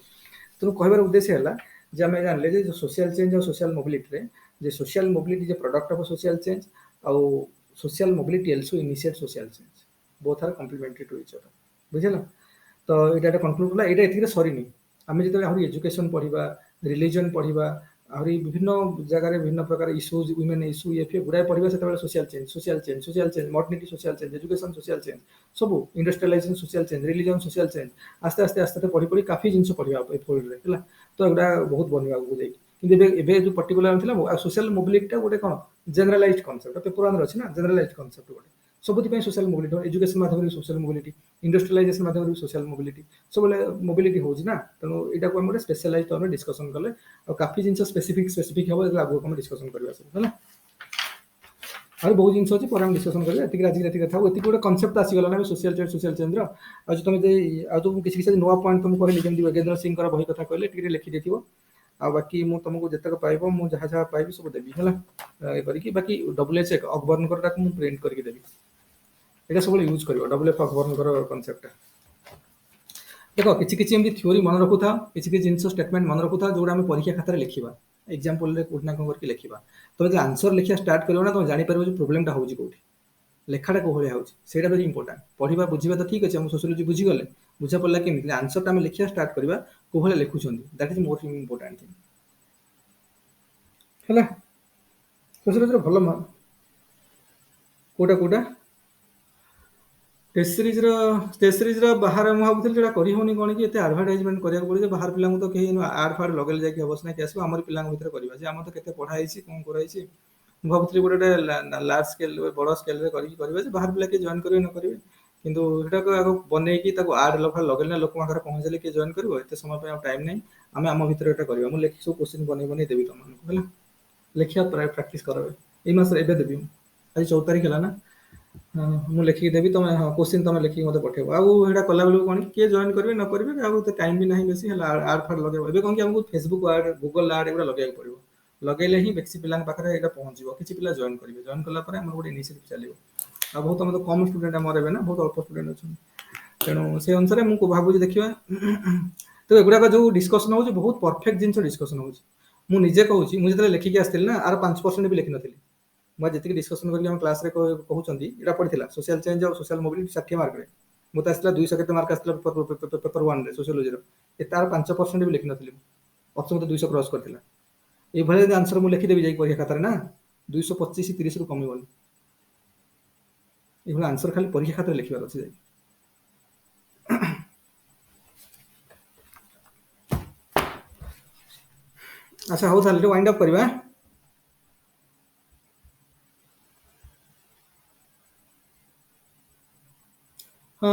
ତେଣୁ କହିବାର ଉଦ୍ଦେଶ୍ୟ ହେଲା ଯେ ଆମେ ଜାଣିଲେ ଯେ ସୋସିଆଲ ଚେଞ୍ଜ ଆଉ ସୋସିଆଲ ମୋବିଲିଟିରେ, ଯେ ସୋସିଆଲ ମୋବିଲିଟି ଯେ ପ୍ରଡକ୍ଟ ଅଫ୍ ସୋସିଆଲ ଚେଞ୍ଜ, ଆଉ social mobility also initiate social change, both are complementary to each other. ବୁଝିଲା? ତ ଏଇଟା କନକ୍ଲୁଡ୍ ହେଲା। ଏଇଟା ଏତିକିରେ ସରିନି। ଆମେ ଯେତେବେଳେ ଆହୁରି ଏଜୁକେସନ ପଢ଼ିବା, ରିଲିଜନ ପଢ଼ିବା, ଆହୁରି ବିଭିନ୍ନ ଜାଗାରେ ବିଭିନ୍ନ ପ୍ରକାର ଇସ୍ୟୁଜ୍, ୱିମେନ୍ ଇସ୍ୟୁ, ଗୁଡ଼ାଏ ପଢ଼ିବା, ସେତେବେଳେ social change, modernity social change, education social change, ସବୁ industrialization social change, religion social change, ଆସ୍ତେ ଆସ୍ତେ ପଢ଼ି କାଫି ଜିନିଷ ପଢ଼ିବା ଏ ଫିଲ୍ଡରେ ହେଲା। ତ ଏଗୁଡ଼ା ବହୁତ ବନିବ ଆଗକୁ ଯାଇକି। କିନ୍ତୁ ଏବେ ଯୋଉ ପର୍ଟିକୁଲାର ଥିଲା ସୋସିଆଲ ମୋବିଲିଟିଟା ଗୋଟେ କ'ଣ ଜେନେରାଲାଇଜ୍ କନସେପ୍ଟ, ପେପର ୱାନ୍‌ରେ ଅଛି ନା, ଜେନେରାଲାଇଜ୍ କନସେପ୍ଟ ଗୋଟେ ସବୁଥିପାଇଁ ସୋସିଆଲ ମୋବିଲିଟି, ଏଜୁକେସନ ମାଧ୍ୟମରେ ସୋସିଆଲ ମୋବିଲିଟି, ଇଣ୍ଡଷ୍ଟ୍ରିଆଲାଇଜେସନ ମାଧ୍ୟମରେ ସୋସିଆଲ ମୋବିଲିଟି, ସବୁବେଳେ ମୋବିଲିଟି ହେଉଛି ନା। ତେଣୁ ଏଇଟାକୁ ଆମେ ଗୋଟେ ସ୍ପେଶାଲାଇଜ୍ ତରରେ ଡିସ୍କସନ କଲେ, ଆଉ କାଫି ଜିନିଷ ସ୍ପେସିଫିକ୍ ହେବ, ଆଗକୁ ଆମେ ଡିସ୍କସନ କରିବା ସବୁ ହେଲା। ଆଉ ବହୁତ ଜିନିଷ ଅଛି ପରେ ଆମେ ଡିସ୍କସନ୍ କରିବା ଏତିକି ଆଜି ରାତି କଥା ଆଉ ଏତିକି ଗୋଟେ କନସେପ୍ଟ ଆସିଗଲା ନା ସୋସିଆଲ ଚେଞ୍ଜର ଆଉ ଯଦି ତମେ ଆଉ ଯୋଉ କିଛି କିଛି ନୂଆ ପଏଣ୍ଟ ତମକୁ କହିଲି ଯେମିତି ଯୋଗେନ୍ଦ୍ର ସିଂଙ୍କର ବହି କଥା କହିଲେ ଟିକେ ଲେଖିଦେଇଥିବ ଆଉ ବାକି ମୁଁ ତମକୁ ଯେତେକ ପାଇବ ମୁଁ ଯାହା ଯାହା ପାଇବି ସବୁ ଦେବି ହେଲା ଏ କରିକି ବାକି WH ଅକବରଙ୍କରଟାକୁ ମୁଁ ପ୍ରିଣ୍ଟ କରିକି ଦେବି এটা ସବୁବେଳେ ୟୁଜ୍ କରିବ WF ଅକବରଙ୍କର କନସେପ୍ଟଟା ଦେଖ କିଛି କିଛି ଏମିତି ଥିଓରି ମନେ ରଖୁଥାଅ କିଛି କିଛି ଜିନିଷ ଷ୍ଟେଟମେଣ୍ଟ ମନେ ରଖୁଥାଅ ଯୋଉଟା ଆମେ ପରୀକ୍ଷା ଖାତାରେ ଲେଖିବା ଏକ୍ଜାମ୍ପଲରେ କୋଉଠି ନା କଣ କରିକି ଲେଖିବା ତମେ ଯଦି ଆନ୍ସର ଲେଖିବା ଷ୍ଟାର୍ଟ କରିବ ନା ତମେ ଜାଣିପାରିବ ଯେ ପ୍ରୋବ୍ଲେମଟା ହେଉଛି କୋଉଠି ଲେଖାଟା କୋଉ ଭଳିଆ ହେଉଛି ସେଇଟା ଭେରି ଇମ୍ପୋର୍ଟାଣ୍ଟ ପଢିବା ବୁଝିବା ତ ଠିକ୍ ଅଛି ଆମ ସୋସିଓଲୋଜି ବୁଝିଗଲେ ବୁଝା ପଡ଼ିଲା କେମିତି ଆନ୍ସରଟା ଆମେ ଲେଖିବା ଷ୍ଟାର୍ଟ କରିବା କୋଉ ଭଳିଆ ଲେଖୁଛନ୍ତି that is most important thing ହେଲା ସୋସିଓଲୋଜିର ଭଲ କୋଉଟା ଟେଷ୍ଟ ସିରିଜର ବାହାରେ ମୁଁ ଭାବୁଥିଲି ସେଟା କରିହଉନି କଣ କି ଏତେ ଆଡଭର୍ଟାଇଜମେଣ୍ଟ କରିବାକୁ ପଡୁଛି ବାହାର ପିଲାଙ୍କୁ ତ କେହି ଆଡ୍ ଫାଡ୍ ଲଗେଇଲେ ଯାଇକି ହବ ସିନା କି ଆସିବ ଆମରି ପିଲାଙ୍କ ଭିତରେ କରିବା ଯେ ଆମର ତ କେତେ ପଢା ହେଇଛି କଣ କରାହେଇଛି ମୁଁ ଭାବୁଥିଲି ଗୋଟେ ଲାର୍ଜ ସ୍କେଲ ବଡ ସ୍କେଲରେ କରିକି କରିବା ଯେ ବାହାର ପିଲା କିଏ ଜଏନ୍ କରିବେ ନ କରିବେ କିନ୍ତୁ ସେଟାକୁ ଆଗ ବନେଇକି ତାକୁ ଆଡ୍ ଲଗେଇଲେ ନା ଲୋକଙ୍କ ପାଖରେ ପହଞ୍ଚିଲେ କିଏ ଜଏନ୍ କରିବ ଏତେ ସମୟ ପାଇଁ ଆଉ ଟାଇମ୍ ନାହିଁ ଆମେ ଆମ ଭିତରେ ଏଟା କରିବା ମୁଁ ଲେଖି ସବୁ କୋଶ୍ଚିନ୍ ବନେଇ ଦେବି ତମମାନଙ୍କୁ ହେଲା ଲେଖିବା ପ୍ରାକ୍ଟିସ କର ଏଇ ମାସରେ ଏବେ ଦେବି ଆଜି 14 ତାରିଖ ହେଲା ନା ହଁ ମୁଁ ଲେଖିକି ଦେବି ତମେ ହଁ କୋଶ୍ଚିନ୍ ତମେ ଲେଖିକି ମତେ ପଠେଇବ ଆଉ ଏଇଟା କଲାବେଳକୁ କଣ କିଏ ଜଏନ୍ କରିବେ ନ କରିବେ ଆଉ ଏତେ ଟାଇମ୍ ବି ନାହିଁ ବେଶୀ ହେଲା ଆଡ୍ ଫାଡ୍ ଲଗେଇବ ଏବେ କଣ କି ଆମକୁ ଫେସବୁକ୍ ଆଡ୍ ଗୁଗଲ ଆଡ୍ ଏଗୁଡ଼ା ଲଗେଇବାକୁ ପଡିବ ଲଗେଇଲେ ହିଁ ବେଶୀ ପିଲାଙ୍କ ପାଖରେ ଏଇଟା ପହଞ୍ଚିବ କିଛି ପିଲା ଜଏନ୍ କରିବେ ଜଏନ୍ କଲା ପରେ ଆମର ଗୋଟେ ଇନିସିଏଟିଭ୍ ଚାଲିବ ଆଉ ବହୁତ ଆମର କମ୍ ଷ୍ଟୁଡେଣ୍ଟ ଆମର ଏବେ ନା ବହୁତ ଅଳ୍ପ ଷ୍ଟୁଡେଣ୍ଟ ଅଛନ୍ତି ତେଣୁ ସେ ଅନୁସାରେ ମୁଁ ଭାବୁଛି ଦେଖିବା ତ ଏଗୁଡାକ ଯୋଉ ଡିସ୍କସନ୍ ହଉଛି ବହୁତ ପରଫେକ୍ଟ ଜିନିଷ ଡିସ୍କସନ୍ ହଉଛି ମୁଁ ନିଜେ କହୁଛି ମୁଁ ଯେତେବେଳେ ଲେଖିକି ଆସିଥିଲି ନା ଆର 5% ବି ଲେଖିନଥିଲି ମୁଁ ଯେତିକି ଡିସ୍କସନ୍ କରିକି ଆମ କ୍ଲାସରେ କହୁଛନ୍ତି ଏଇଟା ପଡ଼ିଥିଲା ସୋସିଆଲ ଚେଞ୍ଜ ଆଉ ସୋସିଆଲ ମୋବିଲିଟି 60 ମାର୍କରେ ମୋତେ ଆସିଥିଲା 200 କେତେ ମାର୍କ ଆସିଥିଲା ପେପର 1ରେ ସୋସିଓଲୋଜିର ତାର 5% ବି ଲେଖିନଥିଲି ଅଥଚ ମୋତେ 200 କ୍ରସ୍ କରିଥିଲା ଏଇଭଳିଆ ଯଦି ଆନ୍ସର ମୁଁ ଲେଖିଦେବି ଯାଇକି ପରୀକ୍ଷା ଖାତାରେ ନା 225 30ରୁ କମିବନି ଏଇଭଳିଆ ଆନ୍ସର ଖାଲି ପରୀକ୍ଷା ଖାତାରେ ଲେଖିବାର ଅଛି ଯାଇକି ଆଚ୍ଛା ହଉ ତାହେଲେ ୱାଇଣ୍ଡ ଅପ୍ କରିବା